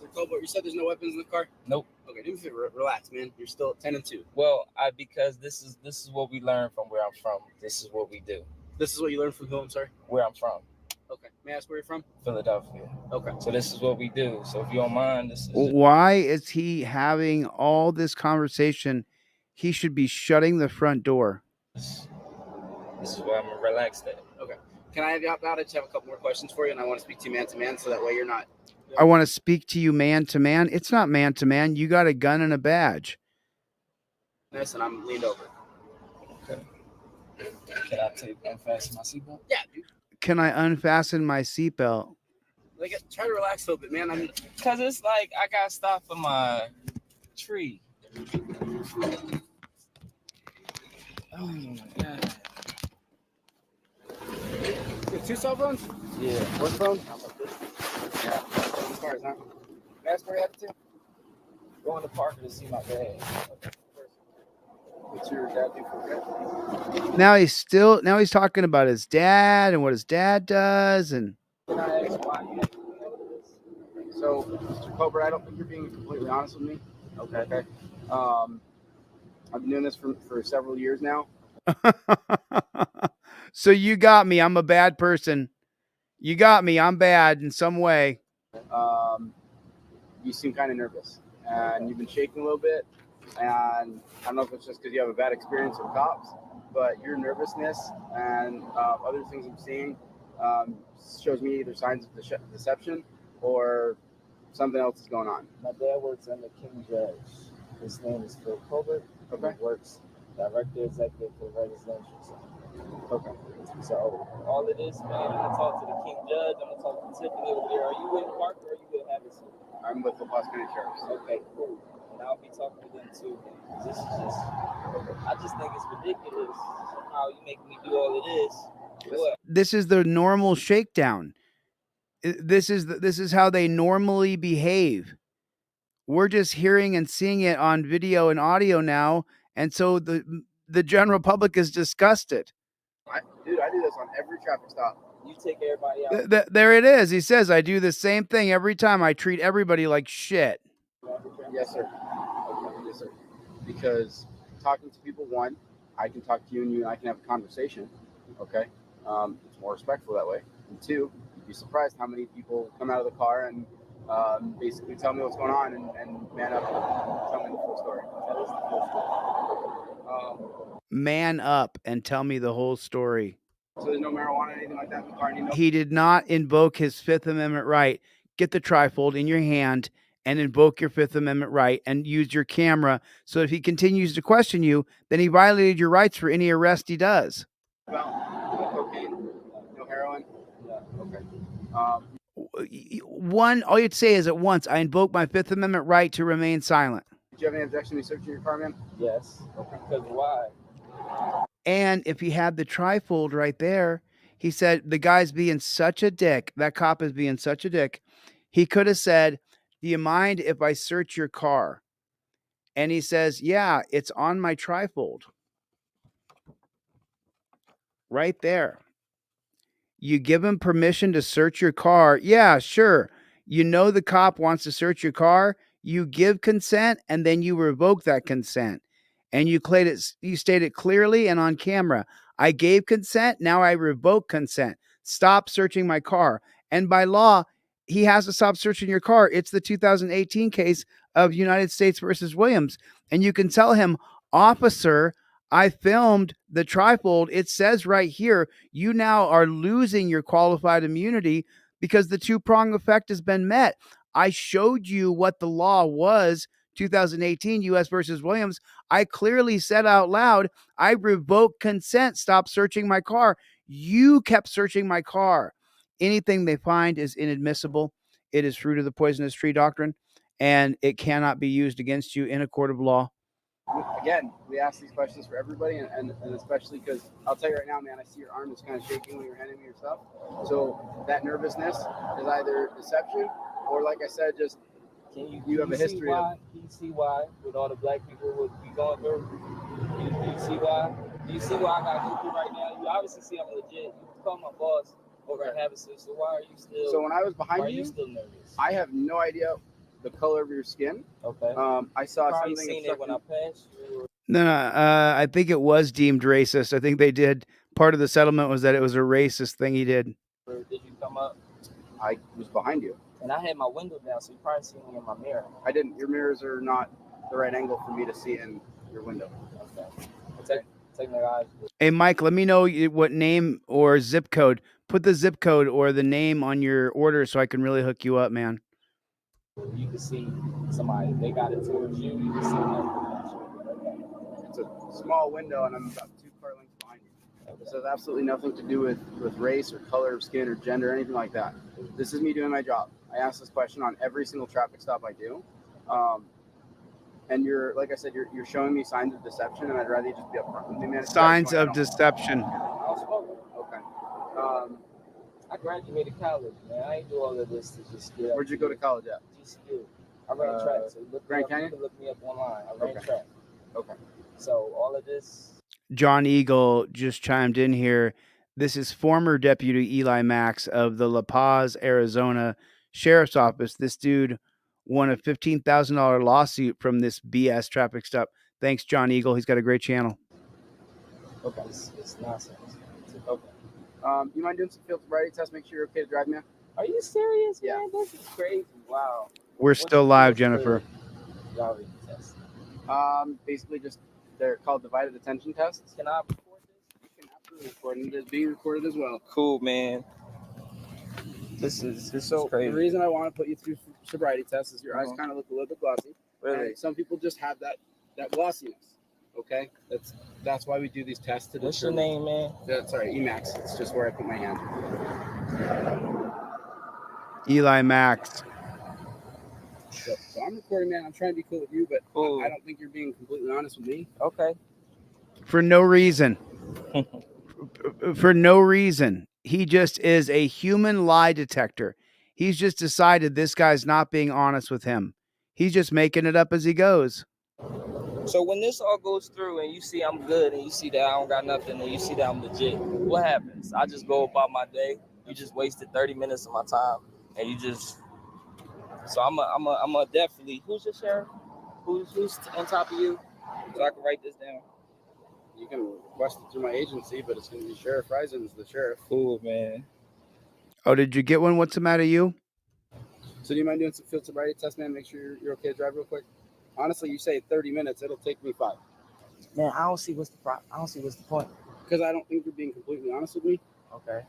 Speaker 11: Mr. Colbert, you said there's no weapons in the car?
Speaker 13: Nope.
Speaker 11: Okay, do me a favor. Relax, man. You're still 10 and 2.
Speaker 13: Well, because this is what we learned from where I'm from. This is what we do.
Speaker 11: This is what you learned from who? I'm sorry.
Speaker 13: Where I'm from.
Speaker 11: Okay. May I ask where you're from?
Speaker 13: Philadelphia.
Speaker 11: Okay.
Speaker 13: So this is what we do. So if you don't mind, this is
Speaker 12: Why is he having all this conversation? He should be shutting the front door.
Speaker 13: This is why I'm relaxed at.
Speaker 11: Okay. Can I have you hop out? I just have a couple more questions for you, and I want to speak to you man to man, so that way you're not.
Speaker 12: I want to speak to you man to man. It's not man to man. You got a gun and a badge.
Speaker 11: This, and I'm leaned over.
Speaker 13: Okay. Can I unfasten my seatbelt?
Speaker 11: Yeah, dude.
Speaker 12: Can I unfasten my seatbelt?
Speaker 11: Like, try to relax a little bit, man.
Speaker 13: Cause it's like I got stopped for my tree. Oh my god.
Speaker 11: You have 2 cell phones?
Speaker 13: Yeah.
Speaker 11: One phone? Yeah. As far as that. May I ask where you headed to?
Speaker 13: Going to Parker to see my dad.
Speaker 11: What's your dad do for work?
Speaker 12: Now he's talking about his dad and what his dad does, and
Speaker 11: Can I ask why you know this? So, Mr. Cobra, I don't think you're being completely honest with me. Okay. I've been doing this for several years now.
Speaker 12: so you got me. I'm a bad person. You got me. I'm bad in some way.
Speaker 11: You seem kind of nervous, and you've been shaking a little bit. And I don't know if it's just because you have a bad experience with cops, but your nervousness and other things I'm seeing shows me either signs of deception or something else is going on.
Speaker 13: My dad works under King Judge. His name is Phil Colbert.
Speaker 11: Okay.
Speaker 13: He works director executive for the residential center.
Speaker 11: Okay.
Speaker 13: So all of this, man, I'm gonna talk to the King Judge. I'm gonna talk to Tiffany over there. Are you with Parker or are you with Harrison?
Speaker 11: I'm with the Las Vegas Sheriff's.
Speaker 13: Okay, cool. And I'll be talking to them too. This is I just think it's ridiculous how you make me do all of this. What?
Speaker 12: This is the normal shakedown. This is how they normally behave. We're just hearing and seeing it on video and audio now, and so the general public is disgusted.
Speaker 11: Dude, I do this on every traffic stop.
Speaker 13: You take everybody out.
Speaker 12: There it is. He says, I do the same thing every time. I treat everybody like shit.
Speaker 11: Yes, sir. Yes, sir. Because talking to people, one, I can talk to you and I can have a conversation. Okay. It's more respectful that way. And two, you'd be surprised how many people come out of the car and Basically tell me what's going on and man up and tell me the full story. That is the full story.
Speaker 12: Man up and tell me the whole story.
Speaker 11: So there's no marijuana or anything like that in the car?
Speaker 12: He did not invoke his Fifth Amendment right. Get the trifold in your hand and invoke your Fifth Amendment right and use your camera. So if he continues to question you, then he violated your rights for any arrest he does.
Speaker 11: Well, no cocaine, no heroin. Yeah. Okay.
Speaker 12: One, all you'd say is at once, I invoke my Fifth Amendment right to remain silent.
Speaker 11: Do you have any objection to me searching your car, man? Yes. Okay. Because why?
Speaker 12: And if he had the trifold right there, he said, the guy's being such a dick. That cop is being such a dick. He could have said, do you mind if I search your car? And he says, yeah, it's on my trifold. Right there. You give him permission to search your car. Yeah, sure. You know the cop wants to search your car. You give consent and then you revoke that consent. And you state it clearly and on camera. I gave consent. Now I revoke consent. Stop searching my car. And by law, he has to stop searching your car. It's the 2018 case of United States versus Williams. And you can tell him, officer, I filmed the trifold. It says right here, you now are losing your qualified immunity because the two-prong effect has been met. I showed you what the law was, 2018 U.S. versus Williams. I clearly said out loud, I revoke consent. Stop searching my car. You kept searching my car. Anything they find is inadmissible. It is fruit of the poisonous tree doctrine, and it cannot be used against you in a court of law.
Speaker 11: Again, we ask these questions for everybody, and especially because I'll tell you right now, man, I see your arm is kind of shaking when you're handing me your stuff. So that nervousness is either deception or, like I said, just you have a history of.
Speaker 13: Can you see why with all the black people would be going through? Do you see why? Do you see why I got to go through right now? You obviously see I'm legit. You call my boss over at Havasu, so why are you still?
Speaker 11: So when I was behind
Speaker 13: why
Speaker 11: you,
Speaker 13: are you still nervous?
Speaker 11: I have no idea the color of your skin.
Speaker 13: Okay.
Speaker 11: I saw
Speaker 13: Probably
Speaker 11: something.
Speaker 13: Seen it when I passed you.
Speaker 12: No, I think it was deemed racist. I think they did. Part of the settlement was that it was a racist thing he did.
Speaker 13: Did you come up?
Speaker 11: I was behind you.
Speaker 13: And I had my window down, so you probably seen me in my mirror.
Speaker 11: I didn't. Your mirrors are not the right angle for me to see in your window.
Speaker 13: Okay. Take my eyes.
Speaker 12: Hey, Mike, let me know what name or zip code. Put the zip code or the name on your order so I can really hook you up, man.
Speaker 13: You can see somebody. They got it towards you. You can see them.
Speaker 11: It's a small window, and I'm about 2 car lengths behind you. This has absolutely nothing to do with race or color of skin or gender or anything like that. This is me doing my job. I ask this question on every single traffic stop I do. And you're, like I said, you're showing me signs of deception, and I'd rather you just be upfront with me, man.
Speaker 12: Signs of deception.
Speaker 11: Okay.
Speaker 13: I graduated college, man. I ain't do all of this to just get.
Speaker 11: Where'd you go to college at?
Speaker 13: GCU. I ran track. So
Speaker 11: Grand Canyon?
Speaker 13: You can look me up online. I ran track.
Speaker 11: Okay.
Speaker 13: So all of this.
Speaker 12: John Eagle just chimed in here. This is former Deputy Eli Max of the La Paz, Arizona Sheriff's Office. This dude won a $15,000 lawsuit from this BS traffic stop. Thanks, John Eagle. He's got a great channel.
Speaker 13: Okay. It's nonsense. Okay.
Speaker 11: You mind doing some field sobriety tests? Make sure you're okay to drive, man.
Speaker 13: Are you serious, man? This is crazy. Wow.
Speaker 12: We're still live, Jennifer.
Speaker 13: Test?
Speaker 11: Basically just, they're called divided attention tests.
Speaker 13: Can I record this?
Speaker 11: You can absolutely record it. It is being recorded as well.
Speaker 13: Cool, man. This is crazy.
Speaker 11: The reason I want to put you through sobriety tests is your eyes kind of look a little bit glossy.
Speaker 13: Really?
Speaker 11: And some people just have that glossiness. Okay? That's why we do these tests.
Speaker 13: What's your name, man?
Speaker 11: Sorry, Emax. It's just where I put my hand.
Speaker 12: Eli Max.
Speaker 11: So I'm recording, man. I'm trying to be cool with you, but I don't think you're being completely honest with me.
Speaker 13: Okay.
Speaker 12: For no reason. For no reason. He just is a human lie detector. He's just decided this guy's not being honest with him. He's just making it up as he goes.
Speaker 13: So when this all goes through and you see I'm good and you see that I don't got nothing and you see that I'm legit, what happens? I just go about my day. You just wasted 30 minutes of my time and you just. So I'm a definitely. Who's your sheriff? Who's on top of you? So I can write this down.
Speaker 11: You can request it through my agency, but it's going to be Sheriff Risen's the sheriff.
Speaker 13: Cool, man.
Speaker 12: Oh, did you get one? What's the matter, you?
Speaker 11: So
Speaker 14: So do you mind doing some field sobriety test, man? Make sure you're okay to drive real quick. Honestly, you say 30 minutes. It'll take me 5.
Speaker 13: Man, I don't see what's the problem. I don't see what's the point.
Speaker 14: Because I don't think you're being completely honest with me.
Speaker 13: Okay.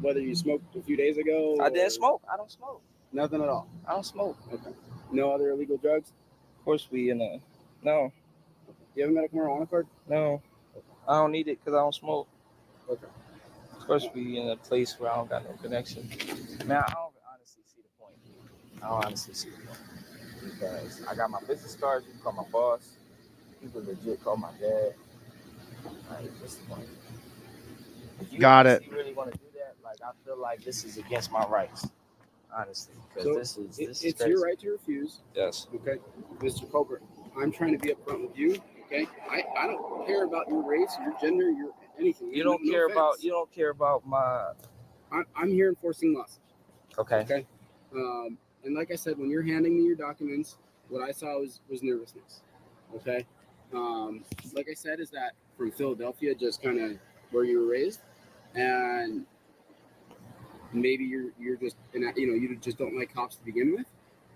Speaker 14: Whether you smoked a few days ago.
Speaker 13: I didn't smoke. I don't smoke.
Speaker 14: Nothing at all.
Speaker 13: I don't smoke.
Speaker 14: Okay. No other illegal drugs?
Speaker 13: Of course, we in a no.
Speaker 14: Do you have a medical marijuana card?
Speaker 13: No. I don't need it because I don't smoke.
Speaker 14: Okay.
Speaker 13: Of course, we in a place where I don't got no connection. Man, I don't honestly see the point. I don't honestly see the point. Because I got my business cards. You can call my boss. People legit call my dad. Like, what's the point? If you
Speaker 12: Got it.
Speaker 13: really want to do that, like, I feel like this is against my rights. Honestly. Because
Speaker 14: So
Speaker 13: this is
Speaker 14: it's
Speaker 13: crazy.
Speaker 14: your right to refuse.
Speaker 13: Yes.
Speaker 14: Okay. Mr. Colbert, I'm trying to be upfront with you. Okay. I don't care about your race, your gender, your anything.
Speaker 13: You don't care about my.
Speaker 14: I'm here enforcing laws.
Speaker 13: Okay.
Speaker 14: Okay. And like I said, when you're handing me your documents, what I saw was nervousness. Okay. Like I said, is that from Philadelphia, just kind of where you were raised, and maybe you're just you just don't like cops to begin with,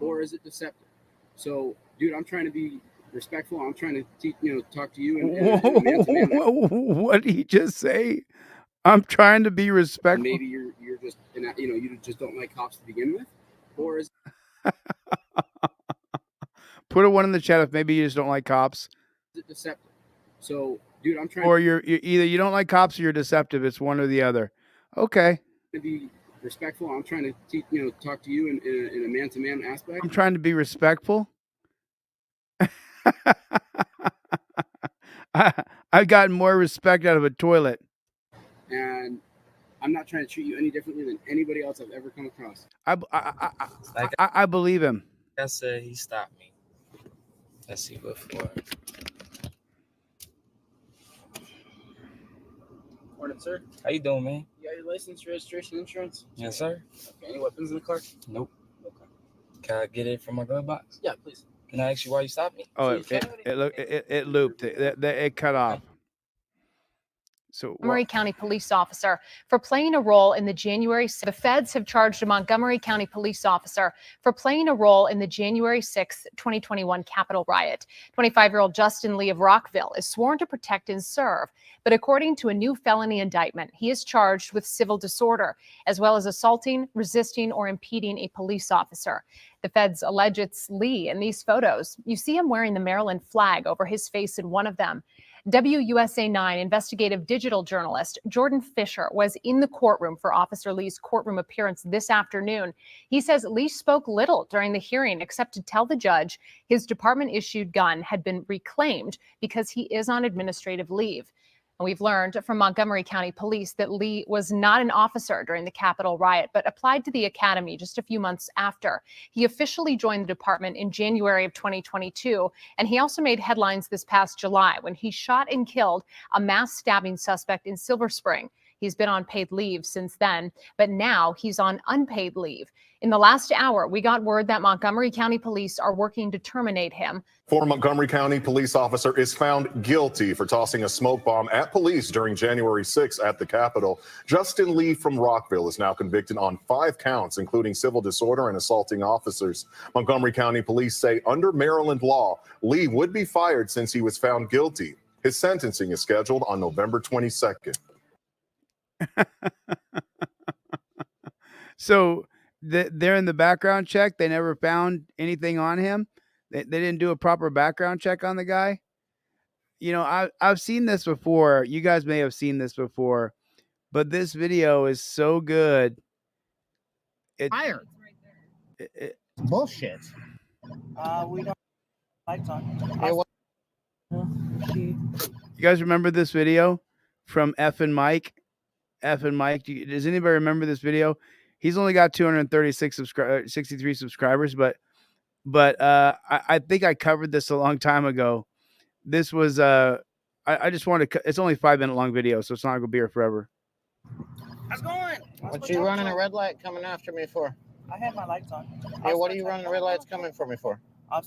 Speaker 14: or is it deceptive? So, dude, I'm trying to be respectful. I'm trying to talk to you and man to man.
Speaker 12: What did he just say? I'm trying to be respectful.
Speaker 14: Maybe you're just you just don't like cops to begin with, or is
Speaker 12: Put a 1 in the chat if maybe you just don't like cops.
Speaker 14: it deceptive? So, dude, I'm trying
Speaker 12: Or you're either you don't like cops or you're deceptive. It's one or the other. Okay.
Speaker 14: to be respectful. I'm trying to talk to you in a man to man aspect.
Speaker 12: I'm trying to be respectful. I've gotten more respect out of a toilet.
Speaker 14: And I'm not trying to treat you any differently than anybody else I've ever come across.
Speaker 12: I believe him.
Speaker 13: I said he stopped me. Let's see what for.
Speaker 14: Morning, sir.
Speaker 13: How you doing, man?
Speaker 14: You got your license, registration, insurance?
Speaker 13: Yes, sir.
Speaker 14: Okay. Any weapons in the car?
Speaker 13: Nope.
Speaker 14: Okay.
Speaker 13: Can I get it from my glove box?
Speaker 14: Yeah, please.
Speaker 13: Can I ask you why you stopped me?
Speaker 12: Oh, it looped. It cut off. So
Speaker 20: Montgomery County police officer for playing a role in the January. The feds have charged a Montgomery County police officer for playing a role in the January 6, 2021 Capitol riot. 25-year-old Justin Lee of Rockville is sworn to protect and serve, but according to a new felony indictment, he is charged with civil disorder, as well as assaulting, resisting, or impeding a police officer. The feds allege it's Lee in these photos. You see him wearing the Maryland flag over his face in one of them. WUSA 9 investigative digital journalist Jordan Fisher was in the courtroom for Officer Lee's courtroom appearance this afternoon. He says Lee spoke little during the hearing except to tell the judge his department-issued gun had been reclaimed because he is on administrative leave. And we've learned from Montgomery County Police that Lee was not an officer during the Capitol riot, but applied to the academy just a few months after. He officially joined the department in January of 2022, and he also made headlines this past July when he shot and killed a mass stabbing suspect in Silver Spring. He's been on paid leave since then, but now he's on unpaid leave. In the last hour, we got word that Montgomery County Police are working to terminate him.
Speaker 15: Former Montgomery County police officer is found guilty for tossing a smoke bomb at police during January 6 at the Capitol. Justin Lee from Rockville is now convicted on 5 counts, including civil disorder and assaulting officers. Montgomery County police say under Maryland law, Lee would be fired since he was found guilty. His sentencing is scheduled on November 22nd.
Speaker 12: So they're in the background check. They never found anything on him. They didn't do a proper background check on the guy. You know, I've seen this before. You guys may have seen this before, but this video is so good.
Speaker 8: Fired. Bullshit.
Speaker 17: We don't like talking.
Speaker 12: You guys remember this video from F and Mike? F and Mike. Does anybody remember this video? He's only got 63 subscribers, but I think I covered this a long time ago. This was I just wanted to. It's only a 5-minute long video, so it's not gonna be here forever.
Speaker 17: How's it going?
Speaker 24: What you running a red light coming after me for?
Speaker 17: I had my lights on.
Speaker 24: Hey, what are you running red lights coming for me for?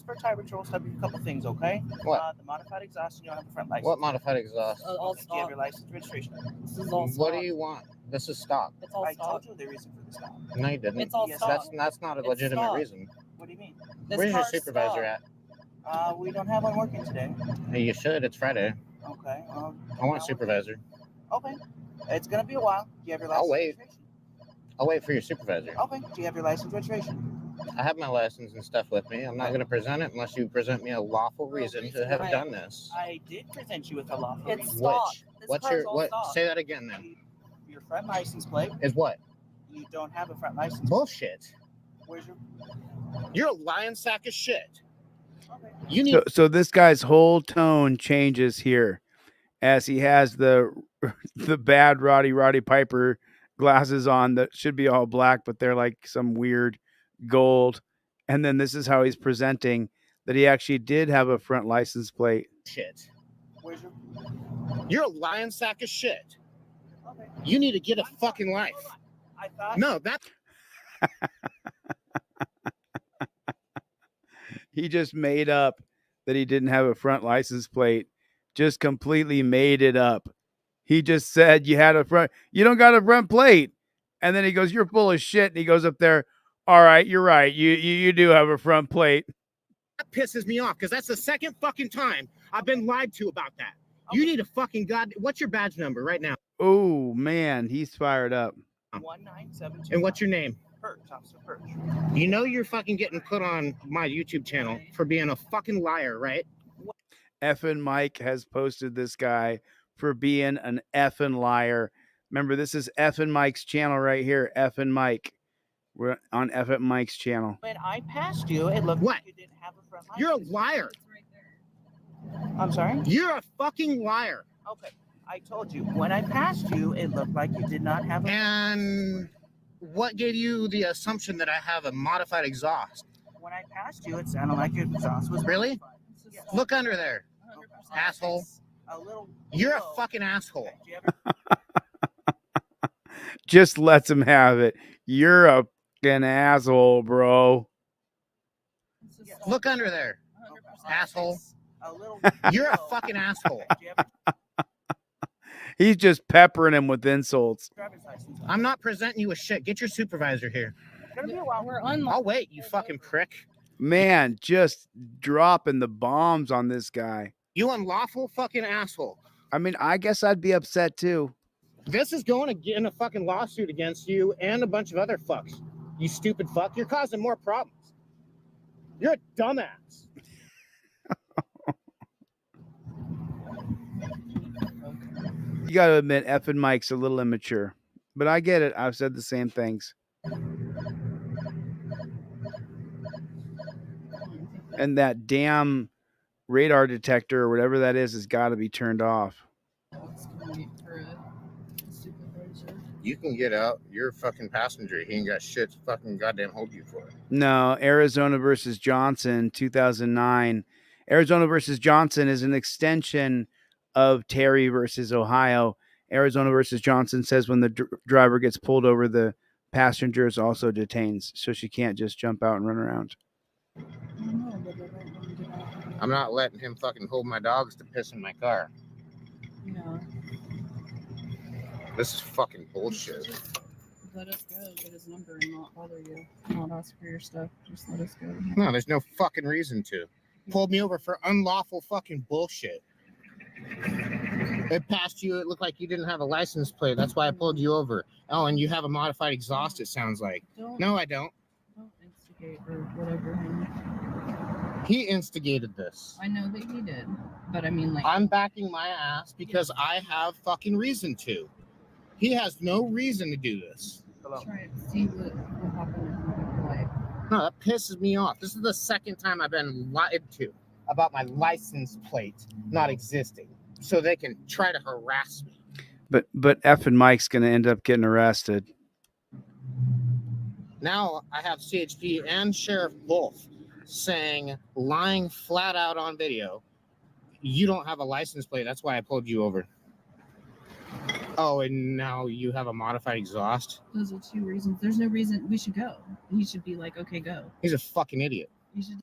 Speaker 17: For tire patrol, stop you a couple things, okay?
Speaker 11: What?
Speaker 17: The modified exhaust, and you don't have the front license.
Speaker 11: What modified exhaust?
Speaker 17: Do you have your license registration?
Speaker 11: This is all What do you want? This is stock.
Speaker 17: It's all I told you the reason for the stop.
Speaker 11: No, you didn't.
Speaker 17: It's all stock.
Speaker 11: That's not a
Speaker 17: It's
Speaker 11: legitimate
Speaker 17: stock.
Speaker 11: reason.
Speaker 17: What do you mean?
Speaker 11: Where's your supervisor at?
Speaker 17: We don't have one working today.
Speaker 11: Hey, you should. It's Friday.
Speaker 17: Okay.
Speaker 11: I want a supervisor.
Speaker 17: Okay. It's gonna be a while. Do you have your license?
Speaker 11: I'll wait.
Speaker 17: Registration?
Speaker 11: I'll wait for your supervisor.
Speaker 17: Okay. Do you have your license registration?
Speaker 11: I have my license and stuff with me. I'm not going to present it unless you present me a lawful reason to have done this.
Speaker 17: I did present you with a lawful
Speaker 11: It's
Speaker 17: reason.
Speaker 11: stock. What's your what?
Speaker 17: Stock.
Speaker 11: Say that again then.
Speaker 17: Your front license plate.
Speaker 11: Is what?
Speaker 17: You don't have a front license.
Speaker 11: Bullshit.
Speaker 17: Where's your?
Speaker 11: You're a lying sack of shit.
Speaker 17: Okay.
Speaker 11: You need.
Speaker 12: So this guy's whole tone changes here as he has the bad Roddy Piper glasses on that should be all black, but they're like some weird gold. And then this is how he's presenting that he actually did have a front license plate.
Speaker 11: Shit.
Speaker 17: Where's your?
Speaker 11: You're a lying sack of shit.
Speaker 17: Okay.
Speaker 11: You need to get a fucking life.
Speaker 17: I thought.
Speaker 11: No, that.
Speaker 12: He just made up that he didn't have a front license plate. Just completely made it up. He just said you had a front. You don't got a front plate. And then he goes, "You're full of shit." And he goes up there. "All right, you're right. You do have a front plate."
Speaker 11: That pisses me off because that's the second fucking time I've been lied to about that. You need a fucking What's your badge number right now?
Speaker 12: Oh man, he's fired up.
Speaker 17: 197.
Speaker 11: And what's your name?
Speaker 17: Perch, Officer Perch.
Speaker 11: You know you're fucking getting put on my YouTube channel for being a fucking liar, right?
Speaker 12: Effin' Mike has posted this guy for being an effing liar. Remember, this is Effin' Mike's channel right here. Effin' Mike. We're on Effin' Mike's channel.
Speaker 17: When I passed you, it looked like you didn't have a front license.
Speaker 11: You're a liar.
Speaker 17: I'm sorry?
Speaker 11: You're a fucking liar.
Speaker 17: Okay. I told you, when I passed you, it looked like you did not have a...
Speaker 11: And what gave you the assumption that I have a modified exhaust?
Speaker 17: When I passed you, it sounded like your exhaust was...
Speaker 11: Really?
Speaker 17: modified. Yes.
Speaker 11: Look under there.
Speaker 17: 100%.
Speaker 11: Asshole.
Speaker 17: A little...
Speaker 11: You're a fucking asshole.
Speaker 12: Just lets him have it. You're a fucking asshole, bro.
Speaker 11: Look under there.
Speaker 17: 100%.
Speaker 11: Asshole.
Speaker 17: A little...
Speaker 11: You're a fucking asshole.
Speaker 12: He's just peppering him with insults.
Speaker 17: Driver's license.
Speaker 11: I'm not presenting you with shit. Get your supervisor here.
Speaker 17: It's gonna be a while. We're
Speaker 11: I'll wait, you fucking prick.
Speaker 12: Man, just dropping the bombs on this guy.
Speaker 11: You unlawful fucking asshole.
Speaker 12: I mean, I guess I'd be upset too.
Speaker 11: This is going to get in a fucking lawsuit against you and a bunch of other fucks. You stupid fuck. You're causing more problems. You're a dumbass.
Speaker 12: You got to admit, Effin' Mike's a little immature. But I get it. I've said the same things. And that damn radar detector or whatever that is has got to be turned off.
Speaker 11: You can get out. You're a fucking passenger. He ain't got shit to fucking goddamn hold you for.
Speaker 12: No, Arizona versus Johnson, 2009. Arizona versus Johnson is an extension of Terry versus Ohio. Arizona versus Johnson says when the driver gets pulled over, the passenger is also detained, so she can't just jump out and run around.
Speaker 11: I'm not letting him fucking hold my dogs to piss in my car.
Speaker 1: Yeah.
Speaker 11: This is fucking bullshit.
Speaker 1: Let us go, get his number, and not bother you. Not ask for your stuff. Just let us go.
Speaker 11: No, there's no fucking reason to. Pulled me over for unlawful fucking bullshit. It passed you. It looked like you didn't have a license plate. That's why I pulled you over. Oh, and you have a modified exhaust, it sounds like. No, I don't.
Speaker 1: Don't instigate or whatever him.
Speaker 11: He instigated this.
Speaker 1: I know that he did, but I mean, like,
Speaker 11: I'm backing my ass because I have fucking reason to. He has no reason to do this.
Speaker 1: try to see what happened in my life.
Speaker 11: No, that pisses me off. This is the second time I've been lied to about my license plate not existing, so they can try to harass me.
Speaker 12: But Effin' Mike's going to end up getting arrested.
Speaker 11: Now I have CHP and Sheriff both saying, lying flat out on video, you don't have a license plate. That's why I pulled you over. Oh, and now you have a modified exhaust?
Speaker 1: Those are two reasons. There's no reason we should go. He should be like, okay, go.
Speaker 11: He's a fucking idiot.
Speaker 1: You should.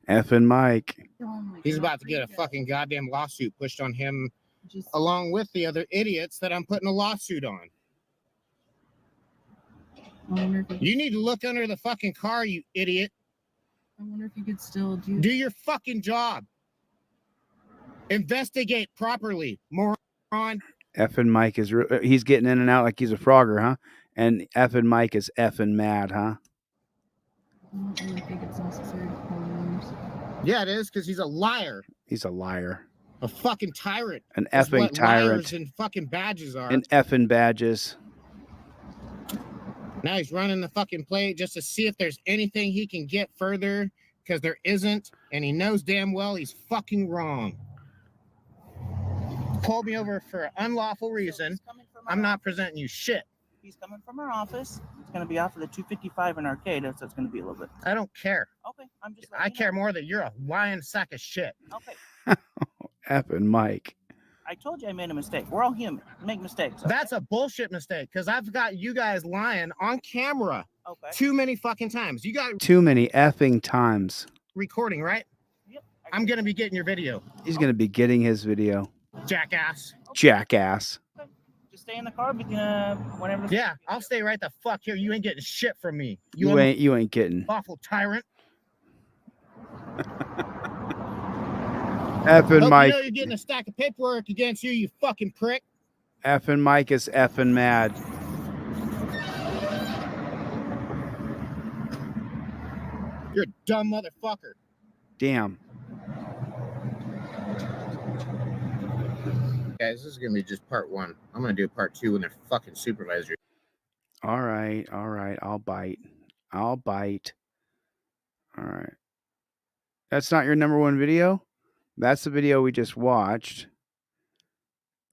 Speaker 12: Effing Mike.
Speaker 6: He's about to get a fucking goddamn lawsuit pushed on him, along with the other idiots that I'm putting a lawsuit on. You need to look under the fucking car, you idiot.
Speaker 1: I wonder if you could still
Speaker 6: Do your fucking job. Investigate properly, moron.
Speaker 12: Effing Mike is he's getting in and out like he's a frogger, huh? And effing Mike is effing mad, huh?
Speaker 1: I don't really think it's necessary to call names.
Speaker 6: Yeah, it is, because he's a liar.
Speaker 12: He's a liar.
Speaker 6: A fucking tyrant.
Speaker 12: An
Speaker 6: That's
Speaker 12: effing
Speaker 6: what
Speaker 12: tyrant.
Speaker 6: Liars and fucking badges are.
Speaker 12: And effing badges.
Speaker 6: Now he's running the fucking plate just to see if there's anything he can get further, because there isn't, and he knows damn well he's fucking wrong. Pulled me over for an unlawful reason. I'm not presenting you shit.
Speaker 17: He's coming from our office. It's going to be off of the 255 in Arcade, so it's going to be a little bit.
Speaker 6: I don't care.
Speaker 17: Okay, I'm just.
Speaker 6: I care more that you're a lying sack of shit.
Speaker 17: Okay.
Speaker 12: Effing Mike.
Speaker 17: I told you I made a mistake. We're all human. We make mistakes. Okay?
Speaker 6: That's a bullshit mistake, because I've got you guys lying on camera too many fucking times. You got
Speaker 12: Too many effing times.
Speaker 6: recording, right? Yep. I'm going to be getting your video.
Speaker 12: He's going to be getting his video.
Speaker 6: Jackass.
Speaker 12: Jackass.
Speaker 17: Just stay in the car whenever.
Speaker 6: Yeah, I'll stay right the fuck here. You ain't getting shit from me.
Speaker 12: You ain't getting.
Speaker 6: Awful tyrant.
Speaker 12: Effing Mike.
Speaker 6: You know you're getting a stack of paperwork against you, you fucking prick.
Speaker 12: Effing Mike is effing mad.
Speaker 6: You're a dumb motherfucker.
Speaker 12: Damn.
Speaker 6: Guys, this is gonna be just part one. I'm gonna do part two when they're fucking supervisor.
Speaker 12: All right. I'll bite. All right. That's not your number one video? That's the video we just watched.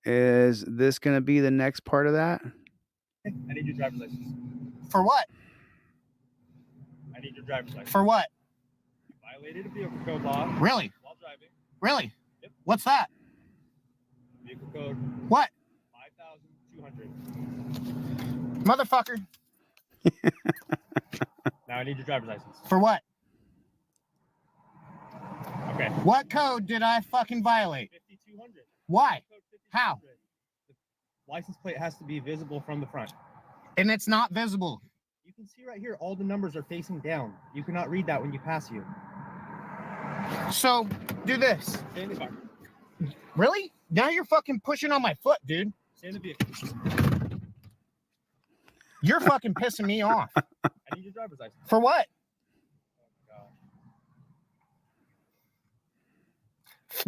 Speaker 12: Is this going to be the next part of that?
Speaker 16: I need your driver's license.
Speaker 6: For what?
Speaker 16: I need your driver's license.
Speaker 6: For what?
Speaker 16: You violated a vehicle code law.
Speaker 6: Really?
Speaker 16: While driving.
Speaker 6: Really?
Speaker 16: Yep.
Speaker 6: What's that?
Speaker 16: Vehicle code.
Speaker 6: What?
Speaker 16: 5,200.
Speaker 6: Motherfucker.
Speaker 16: Now I need your driver's license.
Speaker 6: For what?
Speaker 16: Okay.
Speaker 6: What code did I fucking violate?
Speaker 16: 5,200.
Speaker 6: Why? How?
Speaker 16: The license plate has to be visible from the front.
Speaker 6: And it's not visible.
Speaker 16: You can see right here, all the numbers are facing down. You cannot read that when you pass you.
Speaker 6: So, do this.
Speaker 16: Stay in the car.
Speaker 6: Really? Now you're fucking pushing on my foot, dude.
Speaker 16: Stay in the vehicle.
Speaker 6: You're fucking pissing me off.
Speaker 16: I need your driver's license.
Speaker 6: For what?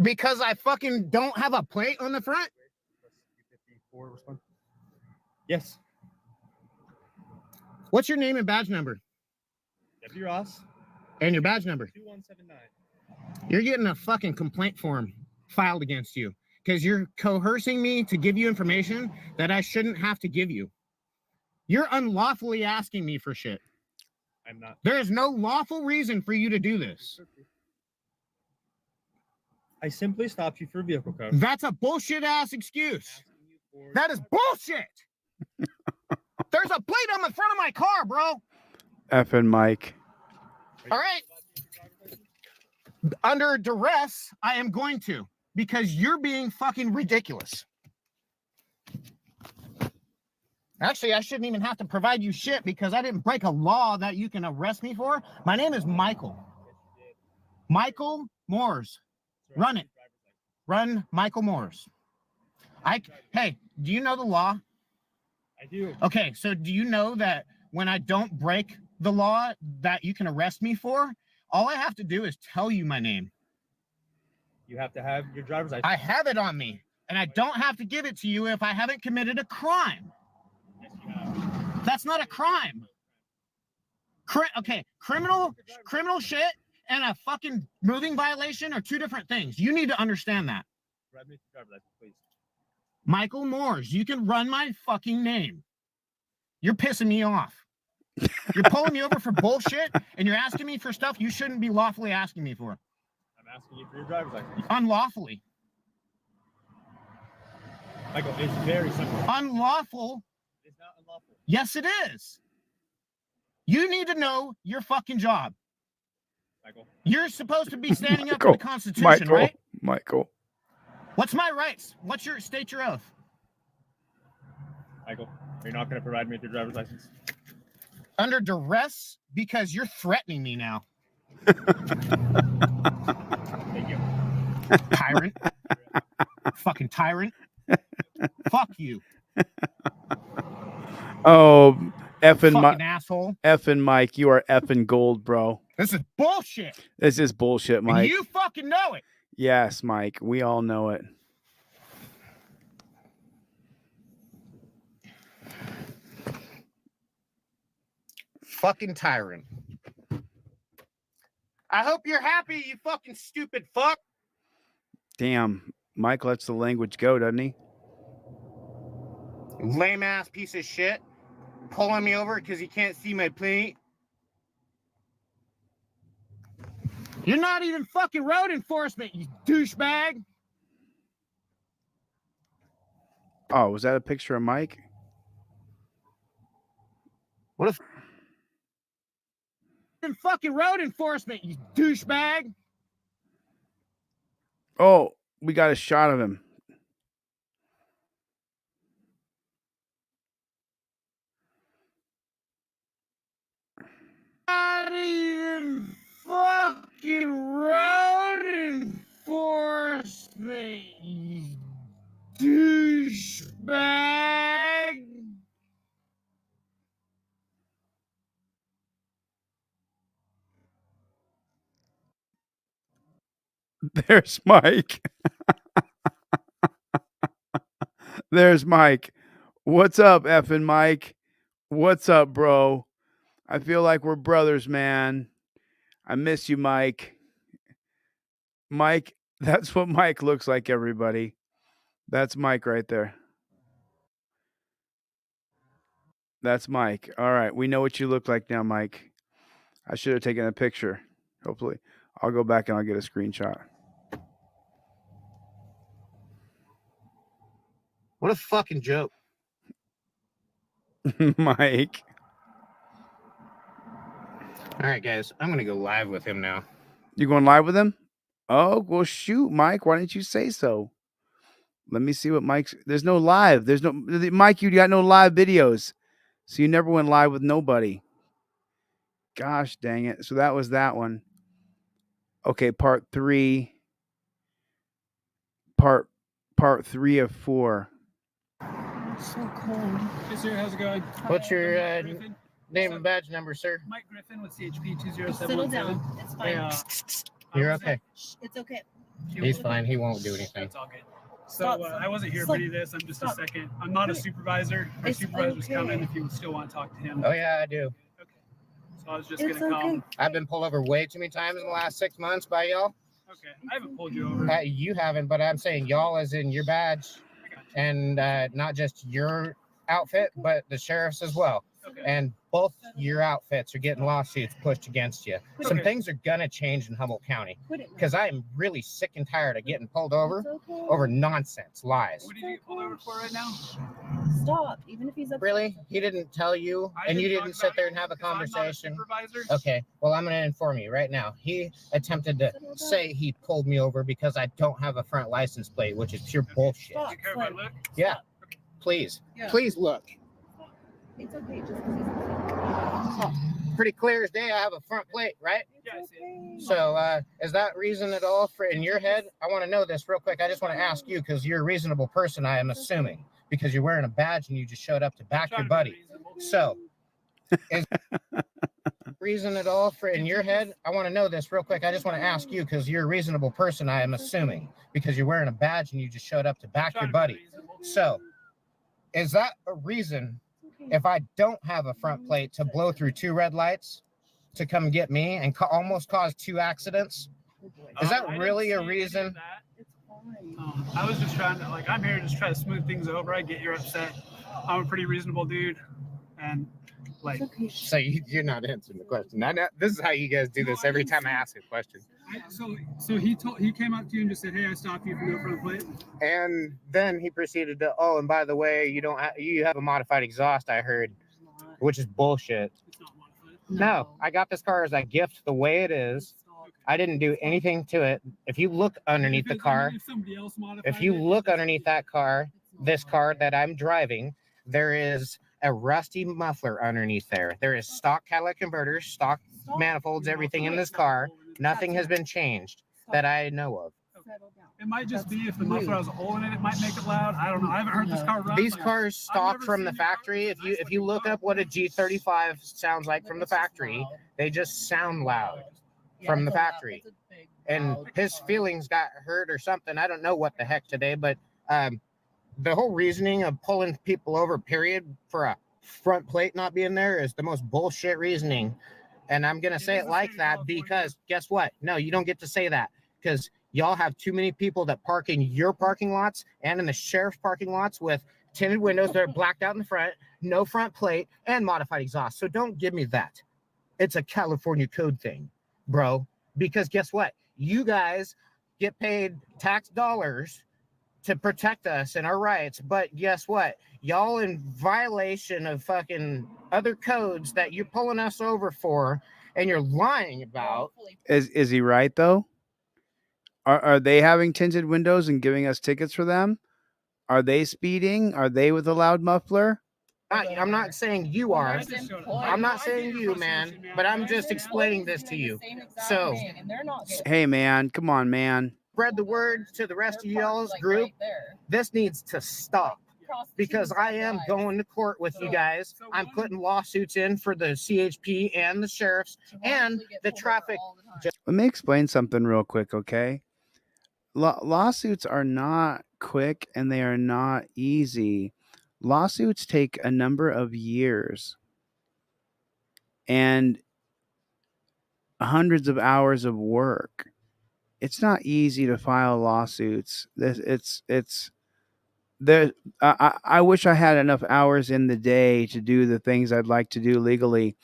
Speaker 6: Because I fucking don't have a plate on the front?
Speaker 16: Yes.
Speaker 6: What's your name and badge number?
Speaker 16: W. Ross.
Speaker 6: And your badge number?
Speaker 16: 2179.
Speaker 6: You're getting a fucking complaint form filed against you because you're coercing me to give you information that I shouldn't have to give you. You're unlawfully asking me for shit.
Speaker 16: I'm not.
Speaker 6: There is no lawful reason for you to do this.
Speaker 16: I simply stopped you for a vehicle code.
Speaker 6: That's a bullshit ass excuse. That is bullshit. There's a plate on the front of my car, bro.
Speaker 12: Effing Mike.
Speaker 6: All right. Under duress, I am going to, because you're being fucking ridiculous. Actually, I shouldn't even have to provide you shit because I didn't break a law that you can arrest me for. My name is Michael. Michael Moores. Run it. Run Michael Moores. Hey, do you know the law?
Speaker 16: I do.
Speaker 6: Okay, so do you know that when I don't break the law that you can arrest me for, all I have to do is tell you my name.
Speaker 16: You have to have your driver's license.
Speaker 6: I have it on me, and I don't have to give it to you if I haven't committed a crime.
Speaker 16: Yes, you have.
Speaker 6: That's not a crime. Okay, criminal shit and a fucking moving violation are two different things. You need to understand that.
Speaker 16: Grab me your driver's license, please.
Speaker 6: Michael Moores, you can run my fucking name. You're pissing me off. You're pulling me over for bullshit, and you're asking me for stuff you shouldn't be lawfully asking me for.
Speaker 16: I'm asking you for your driver's license.
Speaker 6: Unlawfully.
Speaker 16: Michael, it's very simple.
Speaker 6: Unlawful.
Speaker 16: It's not unlawful.
Speaker 6: Yes, it is. You need to know your fucking job.
Speaker 16: You're supposed to be standing up for the Constitution, right?
Speaker 12: Michael.
Speaker 16: What's my rights? What's your state your oath?
Speaker 18: Michael, you're not going to provide me with your driver's license?
Speaker 16: Under duress? Because you're threatening me now.
Speaker 18: Thank you.
Speaker 16: Tyrant. Fucking tyrant. Fuck you.
Speaker 12: Oh, effing
Speaker 16: Fucking asshole.
Speaker 12: Effing Mike, you are effing gold, bro.
Speaker 16: This is bullshit.
Speaker 12: This is bullshit, Mike.
Speaker 16: And you fucking know it.
Speaker 12: Yes, Mike. We all know it.
Speaker 16: Fucking tyrant. I hope you're happy, you fucking stupid fuck.
Speaker 12: Damn, Mike lets the language go, doesn't he?
Speaker 16: Lame ass piece of shit. Pulling me over because you can't see my plate. You're not even fucking road enforcement, you douchebag.
Speaker 12: Oh, was that a picture of Mike?
Speaker 16: What if fucking road enforcement, you douchebag?
Speaker 12: Oh, we got a shot of him.
Speaker 16: Not even fucking road enforcement, you douchebag.
Speaker 12: There's Mike. There's Mike. What's up, effing Mike? What's up, bro? I feel like we're brothers, man. I miss you, Mike. Mike, that's what Mike looks like, everybody. That's Mike right there. That's Mike. All right. We know what you look like now, Mike. I should have taken a picture. Hopefully. I'll go back and I'll get a screenshot.
Speaker 16: What a fucking joke.
Speaker 12: Mike.
Speaker 16: All right, guys. I'm going to go live with him now.
Speaker 12: You going live with him? Oh, well, shoot, Mike. Why didn't you say so? Let me see what Mike's... There's no live. There's no... Mike, you got no live videos. So you never went live with nobody. Gosh dang it. So that was that one. Okay, part 3. Part 3 of 4.
Speaker 1: So cold. Hey, sir, how's it going?
Speaker 16: What's your name and badge number, sir?
Speaker 1: Mike Griffin with CHP 20717.
Speaker 10: Settle down. It's fine.
Speaker 16: You're okay.
Speaker 10: It's okay.
Speaker 16: He's fine. He won't do anything.
Speaker 1: It's all good. So I wasn't here for any of this. I'm just a second. I'm not a supervisor. My supervisor's coming if you still want to talk to him.
Speaker 16: Oh, yeah, I do.
Speaker 1: So I was just going to come.
Speaker 16: I've been pulled over way too many times in the last 6 months by y'all.
Speaker 1: Okay. I haven't pulled you over.
Speaker 16: You haven't, but I'm saying y'all as in your badge and not just your outfit, but the sheriff's as well.
Speaker 1: Okay.
Speaker 16: And both your outfits are getting lawsuits pushed against you. Some things are going to change in Humboldt County because I'm really sick and tired of getting pulled over over nonsense, lies.
Speaker 1: What do you get pulled over for right now?
Speaker 10: Stop. Even if he's up.
Speaker 16: Really? He didn't tell you and you didn't sit there and have a conversation? Okay. Well, I'm going to inform you right now. He attempted to say he pulled me over because I don't have a front license plate, which is pure bullshit.
Speaker 1: Do you care if I look?
Speaker 16: Yeah. Please.
Speaker 1: Yeah.
Speaker 16: Please look.
Speaker 10: It's okay. Just
Speaker 16: Pretty clear as day. I have a front plate, right?
Speaker 1: Yeah, I see it.
Speaker 16: So is that reason at all for in your head? I want to know this real quick. I just want to ask you because you're a reasonable person, I am assuming, because you're wearing a badge and you just showed up to back your buddy. So is reason at all for in your head? I want to know this real quick. I just want to ask you because you're a reasonable person, I am assuming, because you're wearing a badge and you just showed up to back your buddy. So is that a reason if I don't have a front plate to blow through 2 red lights to come get me and almost cause 2 accidents? Is that really a reason?
Speaker 1: I was just trying to, I'm here to just try to smooth things over. I get you're upset. I'm a pretty reasonable dude. And,
Speaker 16: So you're not answering the question. This is how you guys do this every time I ask a question.
Speaker 1: So he came up to you and just said, "Hey, I stopped you from the front plate."
Speaker 16: And then he proceeded to, "Oh, and by the way, you have a modified exhaust, I heard," which is bullshit.
Speaker 1: It's not modified.
Speaker 16: No, I got this car as a gift the way it is, I didn't do anything to it. If you look underneath the car, if you look underneath that car, this car that I'm driving, there is a rusty muffler underneath there. There is stock catalytic converters, stock manifolds, everything in this car. Nothing has been changed that I know of.
Speaker 1: It might just be if the muffler has a hole in it, it might make it loud. I don't know. I haven't heard this car run.
Speaker 16: These cars stock from the factory. If you look up what a G35 sounds like from the factory, they just sound loud from the factory. And his feelings got hurt or something. I don't know what the heck today, but the whole reasoning of pulling people over, period, for a front plate not being there is the most bullshit reasoning. And I'm going to say it like that because guess what? No, you don't get to say that because y'all have too many people that park in your parking lots and in the sheriff's parking lots with tinted windows that are blacked out in the front, no front plate, and modified exhaust. So don't give me that. It's a California code thing, bro. Because guess what? You guys get paid tax dollars to protect us and our rights. But guess what? Y'all in violation of fucking other codes that you're pulling us over for and you're lying about.
Speaker 12: Is he right though? Are they having tinted windows and giving us tickets for them? Are they speeding? Are they with a loud muffler?
Speaker 16: I'm not saying you are. I'm not saying you, man, but I'm just explaining this to you. So,
Speaker 12: Hey man, come on, man.
Speaker 16: spread the word to the rest of y'all's group. This needs to stop because I am going to court with you guys. I'm putting lawsuits in for the CHP and the sheriffs and the traffic.
Speaker 12: Let me explain something real quick, okay? Lawsuits are not quick and they are not easy. Lawsuits take a number of years and hundreds of hours of work. It's not easy to file lawsuits. It's there. I wish I had enough hours in the day to do the things I'd like to do legally,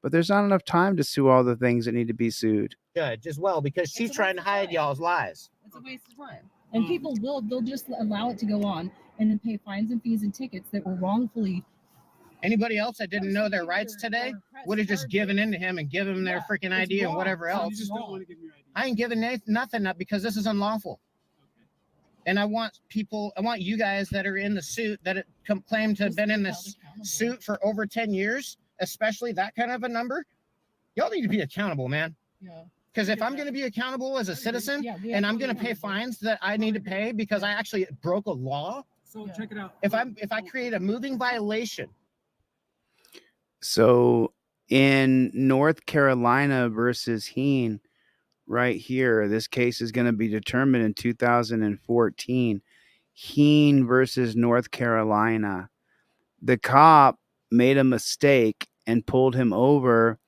Speaker 12: but there's not enough time to sue all the things that need to be sued.
Speaker 16: Judge as well because she's trying to hide y'all's lies.
Speaker 7: It's a waste of time. And people they'll just allow it to go on and then pay fines and fees and tickets that were wrongfully.
Speaker 16: Anybody else that didn't know their rights today would have just given in to him and given him their freaking ID and whatever else. I ain't giving nothing up because this is unlawful. And I want you guys that are in the suit that claim to have been in this suit for over 10 years, especially that kind of a number. Y'all need to be accountable, man.
Speaker 7: Yeah.
Speaker 16: Because if I'm going to be accountable as a citizen and I'm going to pay fines that I need to pay because I actually broke a law.
Speaker 1: So check it out.
Speaker 16: If I create a moving violation.
Speaker 12: So in North Carolina versus Heen, right here, this case is going to be determined in 2014. Heen versus North Carolina. The cop made a mistake and pulled him over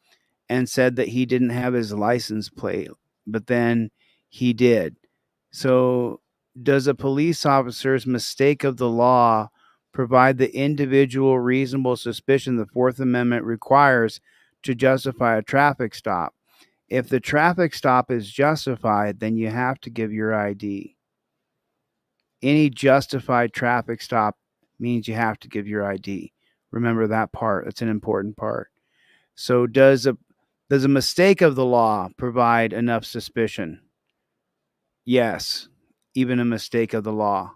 Speaker 12: and said that he didn't have his license plate, but then he did. So does a police officer's mistake of the law provide the individual reasonable suspicion the Fourth Amendment requires to justify a traffic stop? If the traffic stop is justified, then you have to give your ID. Any justified traffic stop means you have to give your ID. Remember that part. It's an important part. So does a mistake of the law provide enough suspicion? Yes, even a mistake of the law.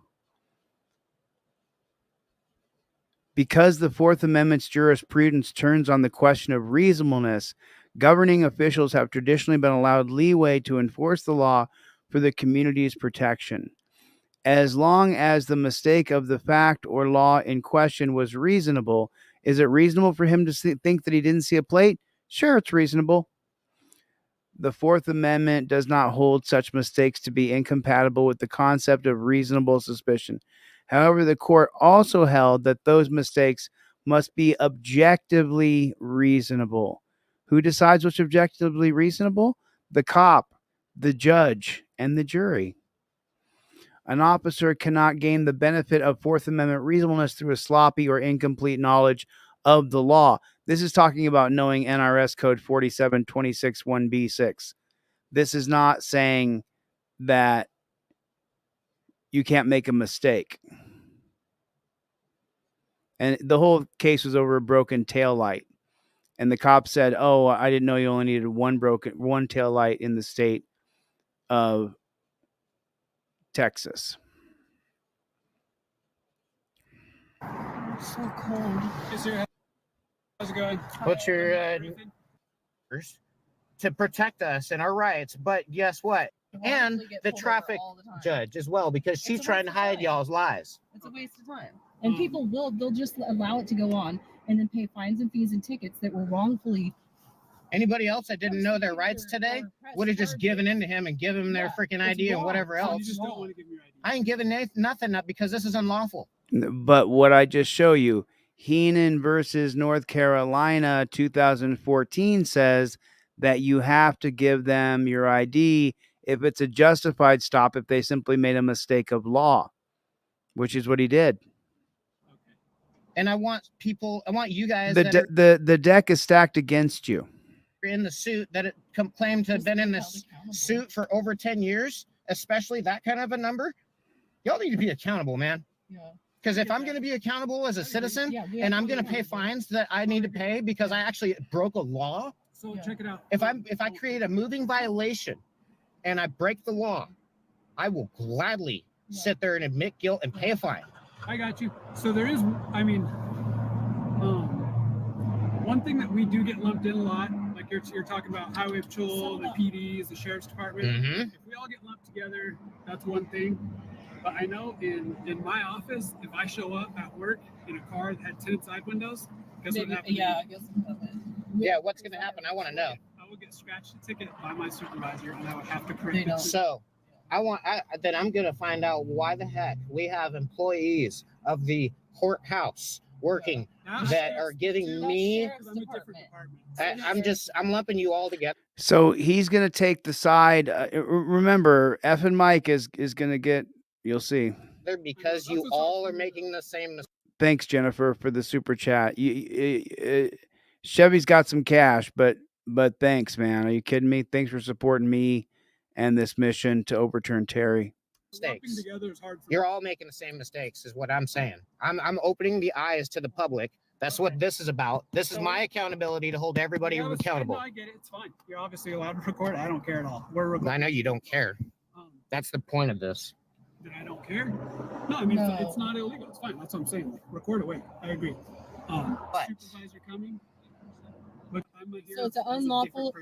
Speaker 12: Because the Fourth Amendment's jurisprudence turns on the question of reasonableness, governing officials have traditionally been allowed leeway to enforce the law for the community's protection. As long as the mistake of the fact or law in question was reasonable, is it reasonable for him to think that he didn't see a plate? Sure, it's reasonable. The Fourth Amendment does not hold such mistakes to be incompatible with the concept of reasonable suspicion. However, the court also held that those mistakes must be objectively reasonable. Who decides what's objectively reasonable? The cop, the judge, and the jury. An officer cannot gain the benefit of Fourth Amendment reasonableness through a sloppy or incomplete knowledge of the law. This is talking about knowing NRS code 47261B6. This is not saying that you can't make a mistake. And the whole case was over a broken tail light. And the cop said, "Oh, I didn't know you only needed one tail light in the state of Texas."
Speaker 7: It's so cold.
Speaker 1: Yes, sir. How's it going?
Speaker 16: What's your to protect us and our rights? But guess what? And the traffic judge as well, because she's trying to hide y'all's lies.
Speaker 7: It's a waste of time. And people they'll just allow it to go on and then pay fines and fees and tickets that were wrongfully.
Speaker 16: Anybody else that didn't know their rights today would have just given in to him and given him their freaking ID and whatever else. I ain't giving nothing up because this is unlawful.
Speaker 12: But what I just show you, Heenan versus North Carolina 2014 says that you have to give them your ID if it's a justified stop, if they simply made a mistake of law, which is what he did.
Speaker 16: And I want you guys
Speaker 12: The deck is stacked against you.
Speaker 16: In the suit that claim to have been in this suit for over 10 years, especially that kind of a number. Y'all need to be accountable, man.
Speaker 7: Yeah.
Speaker 16: Because if I'm going to be accountable as a citizen and I'm going to pay fines that I need to pay because I actually broke a law.
Speaker 1: So check it out.
Speaker 16: If I create a moving violation and I break the law, I will gladly sit there and admit guilt and pay a fine.
Speaker 1: I got you. So there is, I mean, one thing that we do get lumped in a lot, like you're talking about highway patrol, the PDs, the sheriff's department.
Speaker 16: Mm-hmm.
Speaker 1: If we all get lumped together, that's one thing. But I know in my office, if I show up at work in a car that had tinted side windows, guess what happens?
Speaker 7: Yeah, I guess.
Speaker 16: Yeah, what's going to happen? I want to know.
Speaker 1: I will get scratched a ticket by my supervisor, and I would have to correct it.
Speaker 16: So, then I'm going to find out why the heck we have employees of the courthouse working that are giving me. I'm lumping you all together.
Speaker 12: So he's going to take the side. Remember, F and Mike is going to get. You'll see.
Speaker 16: Because you all are making the same mistake.
Speaker 12: Thanks, Jennifer, for the super chat. Chevy's got some cash, but thanks, man. Are you kidding me? Thanks for supporting me and this mission to overturn Terry.
Speaker 16: Mistakes. You're all making the same mistakes, is what I'm saying. I'm opening the eyes to the public. That's what this is about. This is my accountability to hold everybody accountable.
Speaker 1: No, I get it. It's fine. You're obviously allowed to record. I don't care at all. We're recording.
Speaker 16: I know you don't care. That's the point of this.
Speaker 1: That I don't care. No, I mean it's not illegal. It's fine. That's what I'm saying. Like, record away. I agree. Supervisor coming.
Speaker 7: So it's an unlawful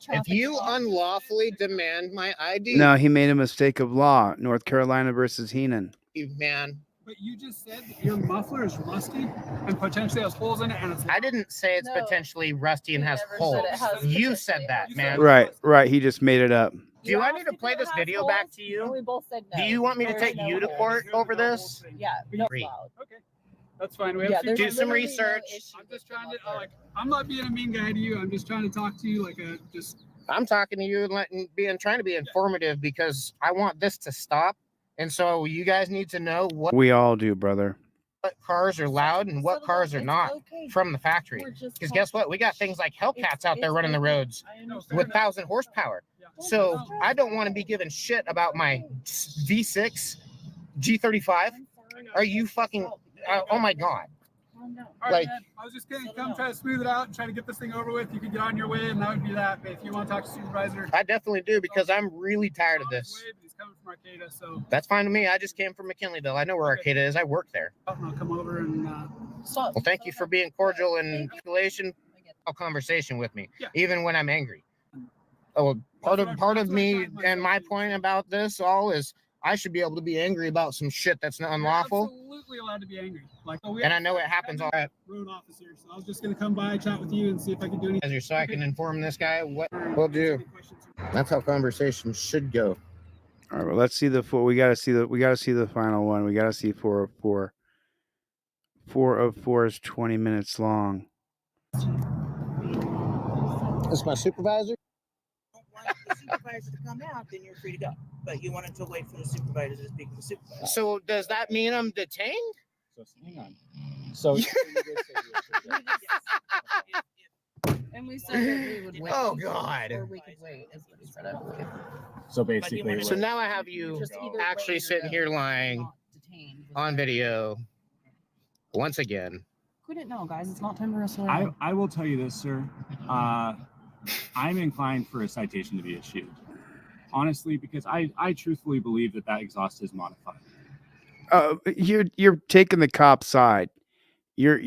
Speaker 7: traffic.
Speaker 16: If you unlawfully demand my ID,
Speaker 12: No, he made a mistake of law. North Carolina versus Heenan.
Speaker 16: Man.
Speaker 1: But you just said that your muffler is rusty and potentially has holes in it, and it's.
Speaker 16: I didn't say it's potentially rusty and has holes. You said that, man.
Speaker 12: Right. He just made it up.
Speaker 16: Do I need to play this video back to you?
Speaker 7: We both said no.
Speaker 16: Do you want me to take you to court over this?
Speaker 7: Yeah. No.
Speaker 1: Okay. That's fine. We have to
Speaker 16: do some research.
Speaker 1: I'm just trying to I'm not being a mean guy to you. I'm just trying to talk to you
Speaker 16: I'm talking to you and trying to be informative because I want this to stop. And so you guys need to know what
Speaker 12: We all do, brother.
Speaker 16: cars are loud and what cars are not from the factory. Because guess what? We got things like Hellcats out there running the roads with 1,000 horsepower. So I don't want to be giving shit about my V6 G35. Are you fucking? Oh my god!
Speaker 1: All right, man. I was just gonna come try to smooth it out and try to get this thing over with. You could get on your way, and that would be that. But if you want to talk to supervisor,
Speaker 16: I definitely do because I'm really tired of this.
Speaker 1: He's coming from Arcata, so
Speaker 16: that's fine to me. I just came from McKinleyville. I know where Arcata is. I work there.
Speaker 1: I'll come over and.
Speaker 16: Well, thank you for being cordial and a conversation with me, even when I'm angry. Oh, part of me and my point about this all is I should be able to be angry about some shit that's not unlawful.
Speaker 1: You're absolutely allowed to be angry.
Speaker 16: And I know it happens all right.
Speaker 1: Road officer, so I was just gonna come by, chat with you, and see if I can do anything.
Speaker 16: So I can inform this guy what we'll do. That's how conversations should go.
Speaker 12: All right, well, let's see the four. We gotta see the final one. We gotta see 4 of 4. 4 of 4 is 20 minutes long.
Speaker 16: That's my supervisor.
Speaker 17: The supervisor to come out, then you're free to go. But you wanted to wait for the supervisor to speak to the supervisor.
Speaker 16: So does that mean I'm detained?
Speaker 17: Hang on.
Speaker 16: So
Speaker 7: And we said that we would wait.
Speaker 16: Oh God.
Speaker 7: Or we could wait, is what he said, I believe.
Speaker 18: So basically,
Speaker 16: so now I have you actually sitting here lying on video once again.
Speaker 7: Quit it now, guys. It's not time to wrestle around.
Speaker 2: I will tell you this, sir. I'm inclined for a citation to be issued. Honestly, because I truthfully believe that exhaust is modified.
Speaker 12: You're taking the cop's side. You're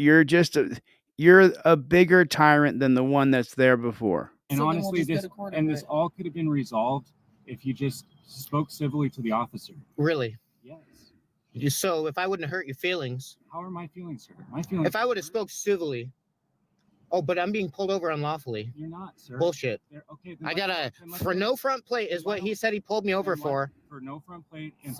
Speaker 12: a bigger tyrant than the one that's there before.
Speaker 2: And honestly, this all could have been resolved if you just spoke civilly to the officer.
Speaker 16: Really?
Speaker 2: Yes.
Speaker 16: So if I wouldn't hurt your feelings.
Speaker 2: How are my feelings, sir? My feelings.
Speaker 16: If I would have spoke civilly. Oh, but I'm being pulled over unlawfully.
Speaker 2: You're not, sir.
Speaker 16: Bullshit.
Speaker 2: Okay.
Speaker 16: I got for no front plate is what he said he pulled me over for.
Speaker 2: For no front plate and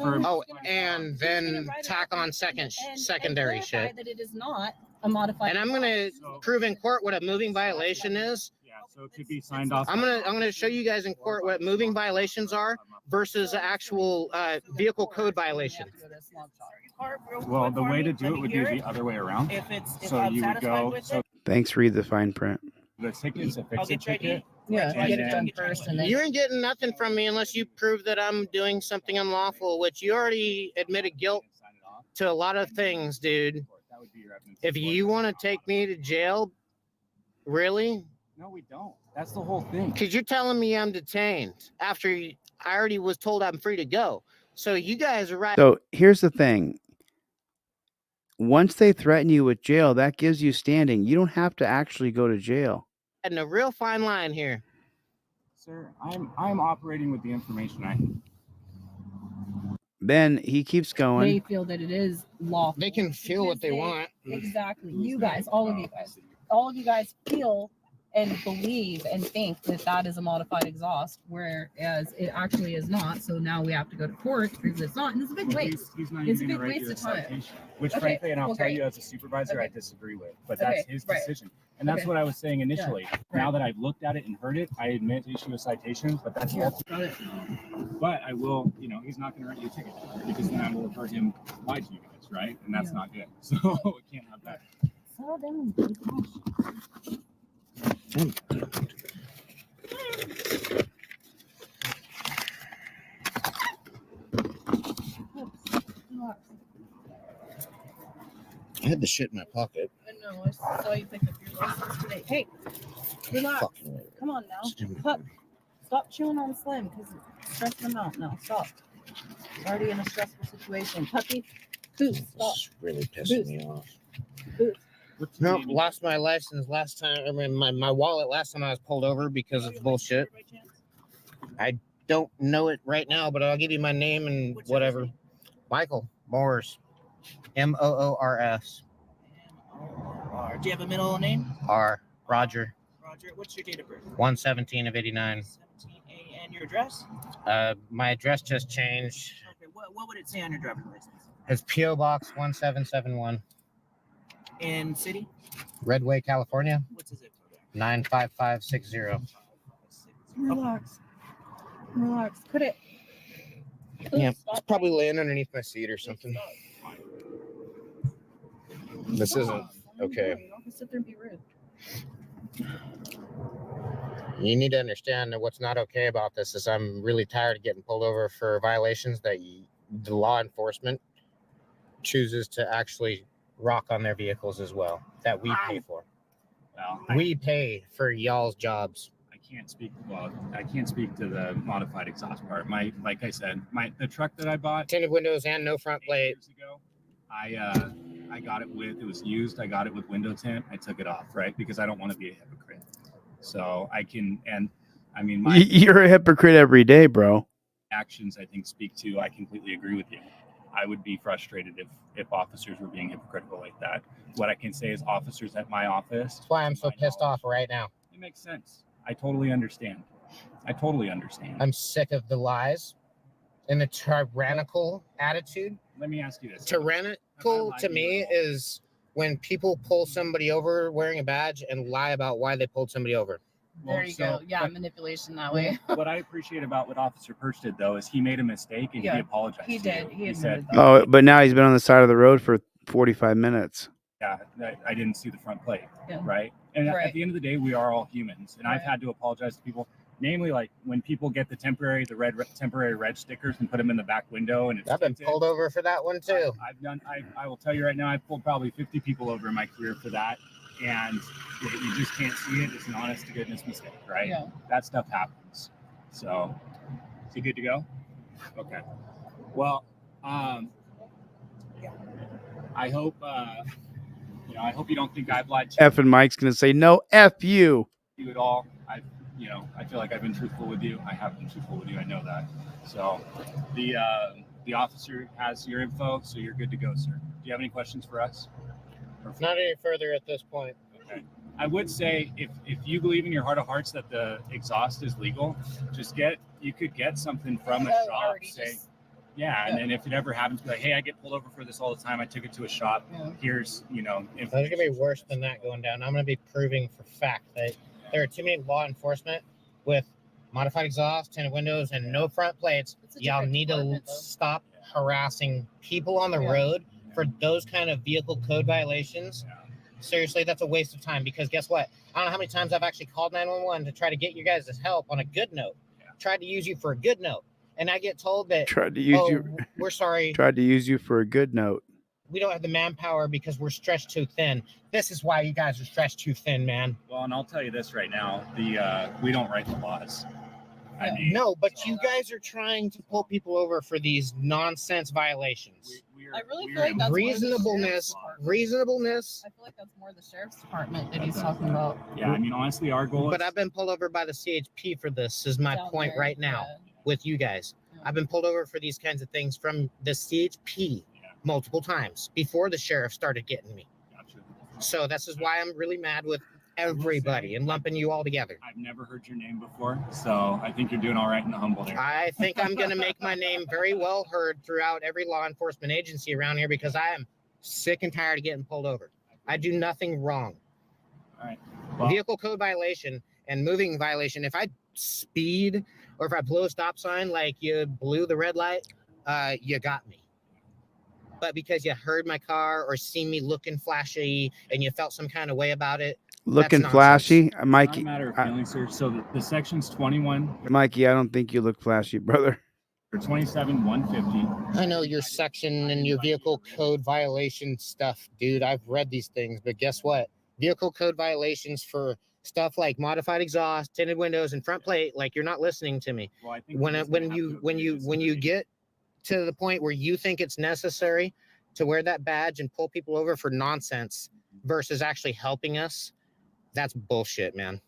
Speaker 16: and then tack on secondary shit.
Speaker 7: That it is not a modified.
Speaker 16: And I'm gonna prove in court what a moving violation is.
Speaker 2: Yeah, so it could be signed off.
Speaker 16: I'm gonna show you guys in court what moving violations are versus actual vehicle code violation.
Speaker 2: Well, the way to do it would be the other way around. So you would go.
Speaker 12: Thanks. Read the fine print.
Speaker 2: The ticket's a fix-it ticket.
Speaker 7: Yeah,
Speaker 2: And
Speaker 7: get it
Speaker 2: then-
Speaker 7: done first, and then
Speaker 16: You ain't getting nothing from me unless you prove that I'm doing something unlawful, which you already admitted guilt to a lot of things, dude. If you want to take me to jail, really?
Speaker 2: No, we don't. That's the whole thing.
Speaker 16: Because you're telling me I'm detained after I already was told I'm free to go. So you guys are right.
Speaker 12: So here's the thing. Once they threaten you with jail, that gives you standing. You don't have to actually go to jail.
Speaker 16: And a real fine line here.
Speaker 2: Sir, I'm operating with the information I have.
Speaker 12: Then he keeps going.
Speaker 7: they feel that it is lawful.
Speaker 16: They can feel what they want.
Speaker 7: Exactly. You guys, all of you guys feel and believe and think that that is a modified exhaust, whereas it actually is not. So now we have to go to court to prove that it's not. And it's a big waste.
Speaker 2: He's not
Speaker 7: It's a
Speaker 2: even
Speaker 7: big
Speaker 2: gonna write
Speaker 7: waste
Speaker 2: you a
Speaker 7: of time.
Speaker 2: citation, which
Speaker 7: Okay,
Speaker 2: frankly, and I'll
Speaker 7: well,
Speaker 2: tell
Speaker 7: great.
Speaker 2: you as a supervisor, I
Speaker 7: Okay.
Speaker 2: disagree with, but that's
Speaker 7: Okay,
Speaker 2: his
Speaker 7: right.
Speaker 2: decision. And that's
Speaker 7: Okay.
Speaker 2: what I was saying initially.
Speaker 7: Yeah,
Speaker 2: Now
Speaker 7: right.
Speaker 2: that I've looked at it and heard it, I admit to issue a citation, but that's all.
Speaker 7: Got it.
Speaker 2: But I will, he's not going to write you a ticket because then I will have heard him lie to you guys, right? And that's not good. So we can't have that.
Speaker 7: Slow down. Gosh.
Speaker 16: I had the shit in my pocket.
Speaker 7: I know. I saw you pick up your license today. Hey, relax. Come on now. Pup, stop chewing on Slim because it's stressing him out. No, stop. Already in a stressful situation. Puppy, boost, stop.
Speaker 16: This is really pissing
Speaker 7: Boost.
Speaker 16: me off.
Speaker 7: Boost.
Speaker 16: No, lost my license last time. I mean, my wallet last time I was pulled over because of bullshit. I don't know it right now, but I'll give you my name and whatever. Michael Moores. Moors.
Speaker 17: Do you have a middle name?
Speaker 16: R. Roger.
Speaker 17: Roger. What's your date of birth?
Speaker 16: 117 of 89.
Speaker 17: And your address?
Speaker 16: My address just changed.
Speaker 17: Okay. What would it say on your driver's license?
Speaker 16: It's P.O. Box 1771.
Speaker 17: In city?
Speaker 16: Redway, California.
Speaker 17: What's the zip code?
Speaker 16: 95560.
Speaker 7: Relax. Relax. Put it.
Speaker 16: Yeah, it's probably laying underneath my seat or something. This isn't okay.
Speaker 7: You don't have to sit there and be rude.
Speaker 16: You need to understand that what's not okay about this is I'm really tired of getting pulled over for violations that the law enforcement chooses to actually rock on their vehicles as well, that we pay for.
Speaker 2: Well,
Speaker 16: We pay for y'all's jobs.
Speaker 2: I can't speak to the modified exhaust part. Like I said, the truck that I bought
Speaker 16: Tinted windows and no front plate.
Speaker 2: years ago, I got it was used. I got it with window tint. I took it off, right? Because I don't want to be a hypocrite. So my
Speaker 12: You're a hypocrite every day, bro.
Speaker 2: actions, I think, speak to, I completely agree with you. I would be frustrated if officers were being hypocritical like that. What I can say is officers at my office.
Speaker 16: That's why I'm so pissed off right now.
Speaker 2: It makes sense. I totally understand.
Speaker 16: I'm sick of the lies and the tyrannical attitude.
Speaker 2: Let me ask you this.
Speaker 16: Tyrannical to me is when people pull somebody over wearing a badge and lie about why they pulled somebody over.
Speaker 7: There you go. Yeah, manipulation that way.
Speaker 2: What I appreciate about what Officer Perch did, though, is he made a mistake and he apologized.
Speaker 7: He did. He
Speaker 2: said,
Speaker 12: Oh, but now he's been on the side of the road for 45 minutes.
Speaker 2: yeah, I didn't see the front plate,
Speaker 7: Yeah.
Speaker 2: right? And
Speaker 7: Right.
Speaker 2: at the end of the day, we are all humans. And I've had to apologize to people. namely like when people get the temporary red stickers and put them in the back window, and it's
Speaker 16: I've been
Speaker 2: tinted.
Speaker 16: pulled over for that one too.
Speaker 2: I will tell you right now, I've pulled probably 50 people over in my career for that, and you just can't see it. It's an honest to goodness mistake, right?
Speaker 7: Yeah.
Speaker 2: That stuff happens. So, is he good to go? Okay. Well, I hope I hope you don't think I've lied to
Speaker 12: F and Mike's gonna say no. F you.
Speaker 2: you at all. I feel like I've been truthful with you. I have been truthful with you. I know that. So, the officer has your info, so you're good to go, sir. Do you have any questions for us?
Speaker 16: Not any further at this point.
Speaker 2: Okay. I would say if you believe in your heart of hearts that the exhaust is legal, you could get something from a shop. And then if it ever happens, be like, hey, I get pulled over for this all the time. I took it to a shop.
Speaker 16: Yeah.
Speaker 2: Here's
Speaker 16: There's gonna be worse than that going down. I'm gonna be proving for fact that there are too many law enforcement with modified exhaust, tinted windows, and no front plates. Y'all need to stop harassing people on the road for those kind of vehicle code violations. Seriously, that's a waste of time, because guess what? I don't know how many times I've actually called 911 to try to get you guys' help on a good note. Tried to use you for a good note. And I get told that we're sorry.
Speaker 12: Tried to use you for a good note.
Speaker 16: We don't have the manpower because we're stretched too thin. This is why you guys are stretched too thin, man.
Speaker 2: Well, and I'll tell you this right now: we don't write the laws.
Speaker 16: No, but you guys are trying to pull people over for these nonsense violations.
Speaker 7: I really feel like that's
Speaker 16: reasonableness. Reasonableness.
Speaker 7: I feel like that's more the sheriff's department that he's talking about.
Speaker 2: Yeah, I mean, honestly, our goal.
Speaker 16: But I've been pulled over by the CHP for this. Is my point right now with you guys. I've been pulled over for these kinds of things from the CHP multiple times before the sheriff started getting me.
Speaker 2: Gotcha.
Speaker 16: So this is why I'm really mad with everybody and lumping you all together.
Speaker 2: I've never heard your name before, so I think you're doing all right in the humble there.
Speaker 16: I think I'm going to make my name very well heard throughout every law enforcement agency around here, because I am sick and tired of getting pulled over. I do nothing wrong.
Speaker 2: All right.
Speaker 16: Vehicle code violation and moving violation. If I speed or if I blow a stop sign like you blew the red light, you got me. But because you heard my car or seen me looking flashy and you felt some kind of way about it,
Speaker 12: looking flashy, Mikey.
Speaker 2: It's not a matter of feeling, sir. So the section's 21.
Speaker 12: Mikey, I don't think you look flashy, brother.
Speaker 2: For 27-150.
Speaker 16: I know your section and your vehicle code violation stuff, dude. I've read these things, but guess what? Vehicle code violations for stuff like modified exhaust, tinted windows, and front plate. Like, you're not listening to me.
Speaker 2: Well, I think
Speaker 16: when you get to the point where you think it's necessary to wear that badge and pull people over for nonsense versus actually helping us, that's bullshit, man.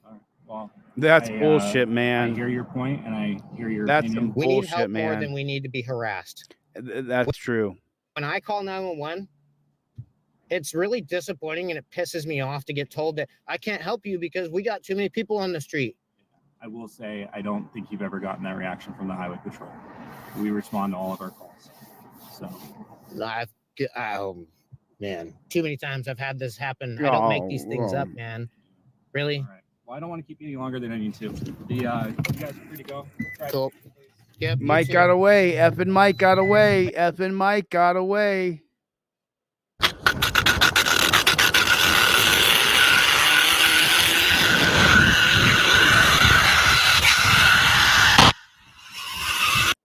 Speaker 2: Well,
Speaker 12: that's bullshit, man.
Speaker 2: I hear your point, and I hear your
Speaker 12: That's
Speaker 2: opinion.
Speaker 12: some
Speaker 16: We need
Speaker 12: bullshit,
Speaker 16: help
Speaker 12: man.
Speaker 16: more than we need to be harassed.
Speaker 12: That's true.
Speaker 16: When I call 911, it's really disappointing and it pisses me off to get told that I can't help you because we got too many people on the street.
Speaker 2: I will say, I don't think you've ever gotten that reaction from the Highway Patrol. We respond to all of our calls. So,
Speaker 16: oh man, too many times I've had this happen. I don't make these things up, man. Really?
Speaker 2: all right. Well, I don't want to keep you any longer than I need to. You guys are free to go.
Speaker 16: Cool. Yep.
Speaker 12: Mike got away. Effing Mike got away. Effing Mike got away.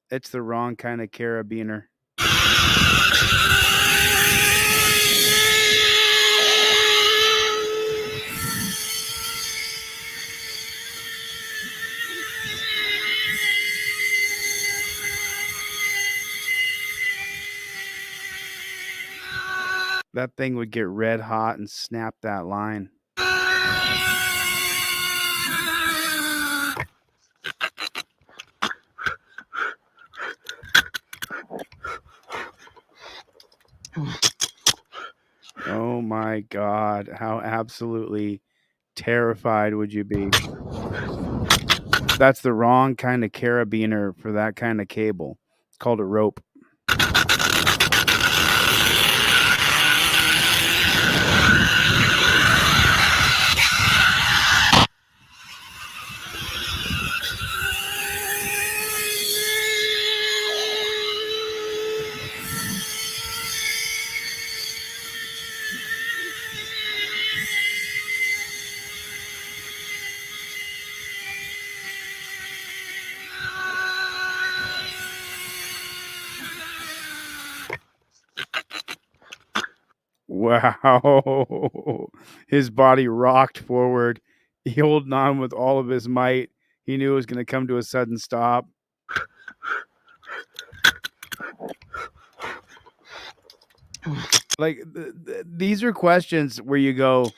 Speaker 12: It's the wrong kind of carabiner. That thing would get red hot and snap that line. Oh my God. How absolutely terrified would you be? That's the wrong kind of carabiner for that kind of cable. It's called a rope. Wow. His body rocked forward. He holding on with all of his might. He knew it was going to come to a sudden stop. Like, these are questions where you go,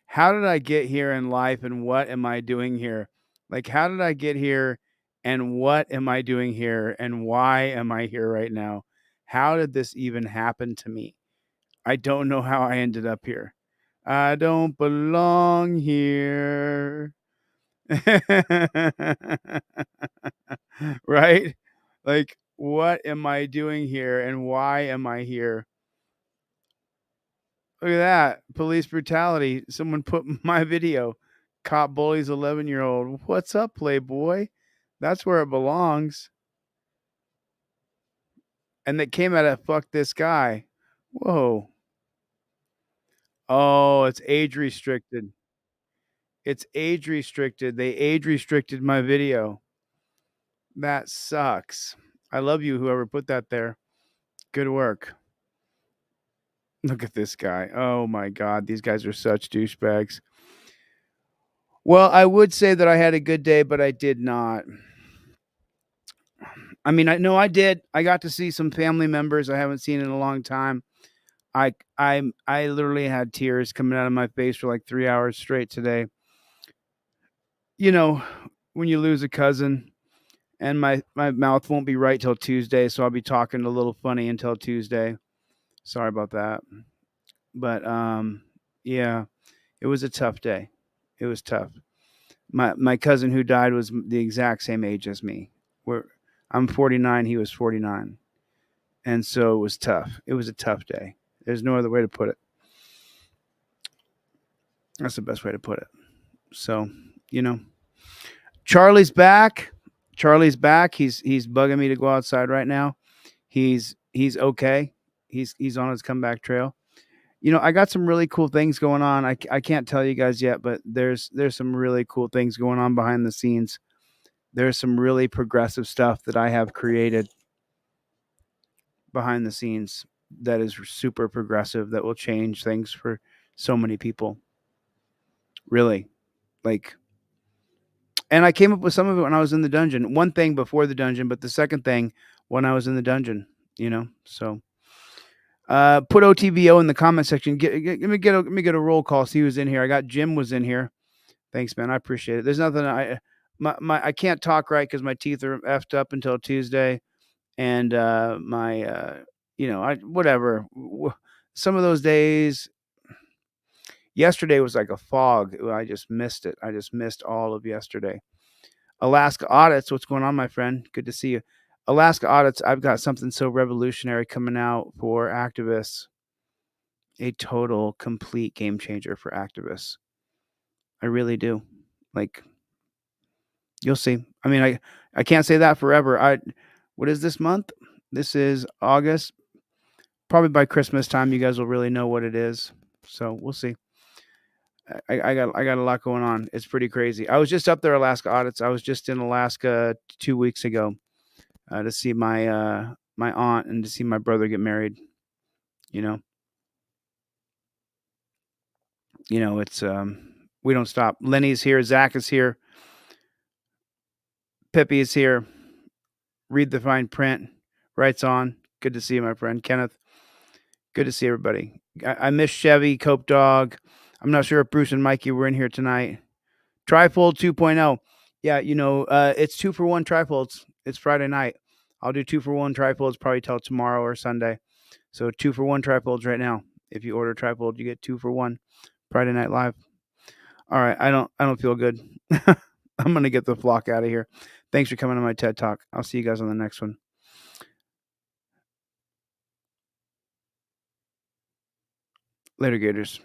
Speaker 12: how did I get here in life and what am I doing here? Like, how did I get here and what am I doing here and why am I here right now? How did this even happen to me? I don't know how I ended up here. I don't belong here. Right? Like, what am I doing here and why am I here? Look at that. Police brutality. Someone put my video. Cop bullies 11-year-old. What's up, Playboy? That's where it belongs. And they came at it, fuck this guy. Whoa. Oh, it's age restricted. It's age restricted. They age restricted my video. That sucks. I love you, whoever put that there. Good work. Look at this guy. Oh my God. These guys are such douchebags. Well, I would say that I had a good day, but I did not. I mean, I know I did. I got to see some family members I haven't seen in a long time. I literally had tears coming out of my face for like 3 hours straight today. You know, when you lose a cousin, and my mouth won't be right till Tuesday, so I'll be talking a little funny until Tuesday. Sorry about that. But yeah, it was a tough day. It was tough. My cousin who died was the exact same age as me. I'm 49, he was 49. And so it was tough. It was a tough day. There's no other way to put it. That's the best way to put it. So, you know, Charlie's back. Charlie's back. He's bugging me to go outside right now. He's okay. He's on his comeback trail. You know, I got some really cool things going on. I can't tell you guys yet, but there's some really cool things going on behind the scenes. There's some really progressive stuff that I have created behind the scenes that is super progressive, that will change things for so many people. Really. Like, and I came up with some of it when I was in the dungeon. One thing before the dungeon, but the second thing when I was in the dungeon, you know. So put OTVO in the comment section. Let me get a roll call. See who's in here. I got Jim was in here. Thanks, man. I appreciate it. There's nothing I can't talk right because my teeth are effed up until Tuesday, and whatever. Some of those days. Yesterday was like a fog. I just missed it. I just missed all of yesterday. Alaska Audits, what's going on, my friend? Good to see you. Alaska Audits, I've got something so revolutionary coming out for activists. A total, complete game changer for activists. I really do. Like, you'll see. I mean, I can't say that forever. What is this month? This is August. Probably by Christmas time, you guys will really know what it is. So we'll see. I got a lot going on. It's pretty crazy. I was just up there, Alaska Audits. I was just in Alaska 2 weeks ago to see my my aunt and to see my brother get married. You know, it's we don't stop. Lenny's here. Zach is here. Pippi is here. Read the fine print. Writes on. Good to see you, my friend Kenneth. Good to see everybody. I miss Chevy, Cope Dog. I'm not sure if Bruce and Mikey were in here tonight. Trifold 2.0. Yeah, you know, it's 2-for-1 trifolds. It's Friday night. I'll do 2-for-1 trifolds probably till tomorrow or Sunday. So 2-for-1 trifolds right now. If you order trifold, you get 2-for-1 Friday Night Live. All right, I don't feel good. I'm gonna get the flock out of here. Thanks for coming to my TED Talk. I'll see you guys on the next one. Later, Gators.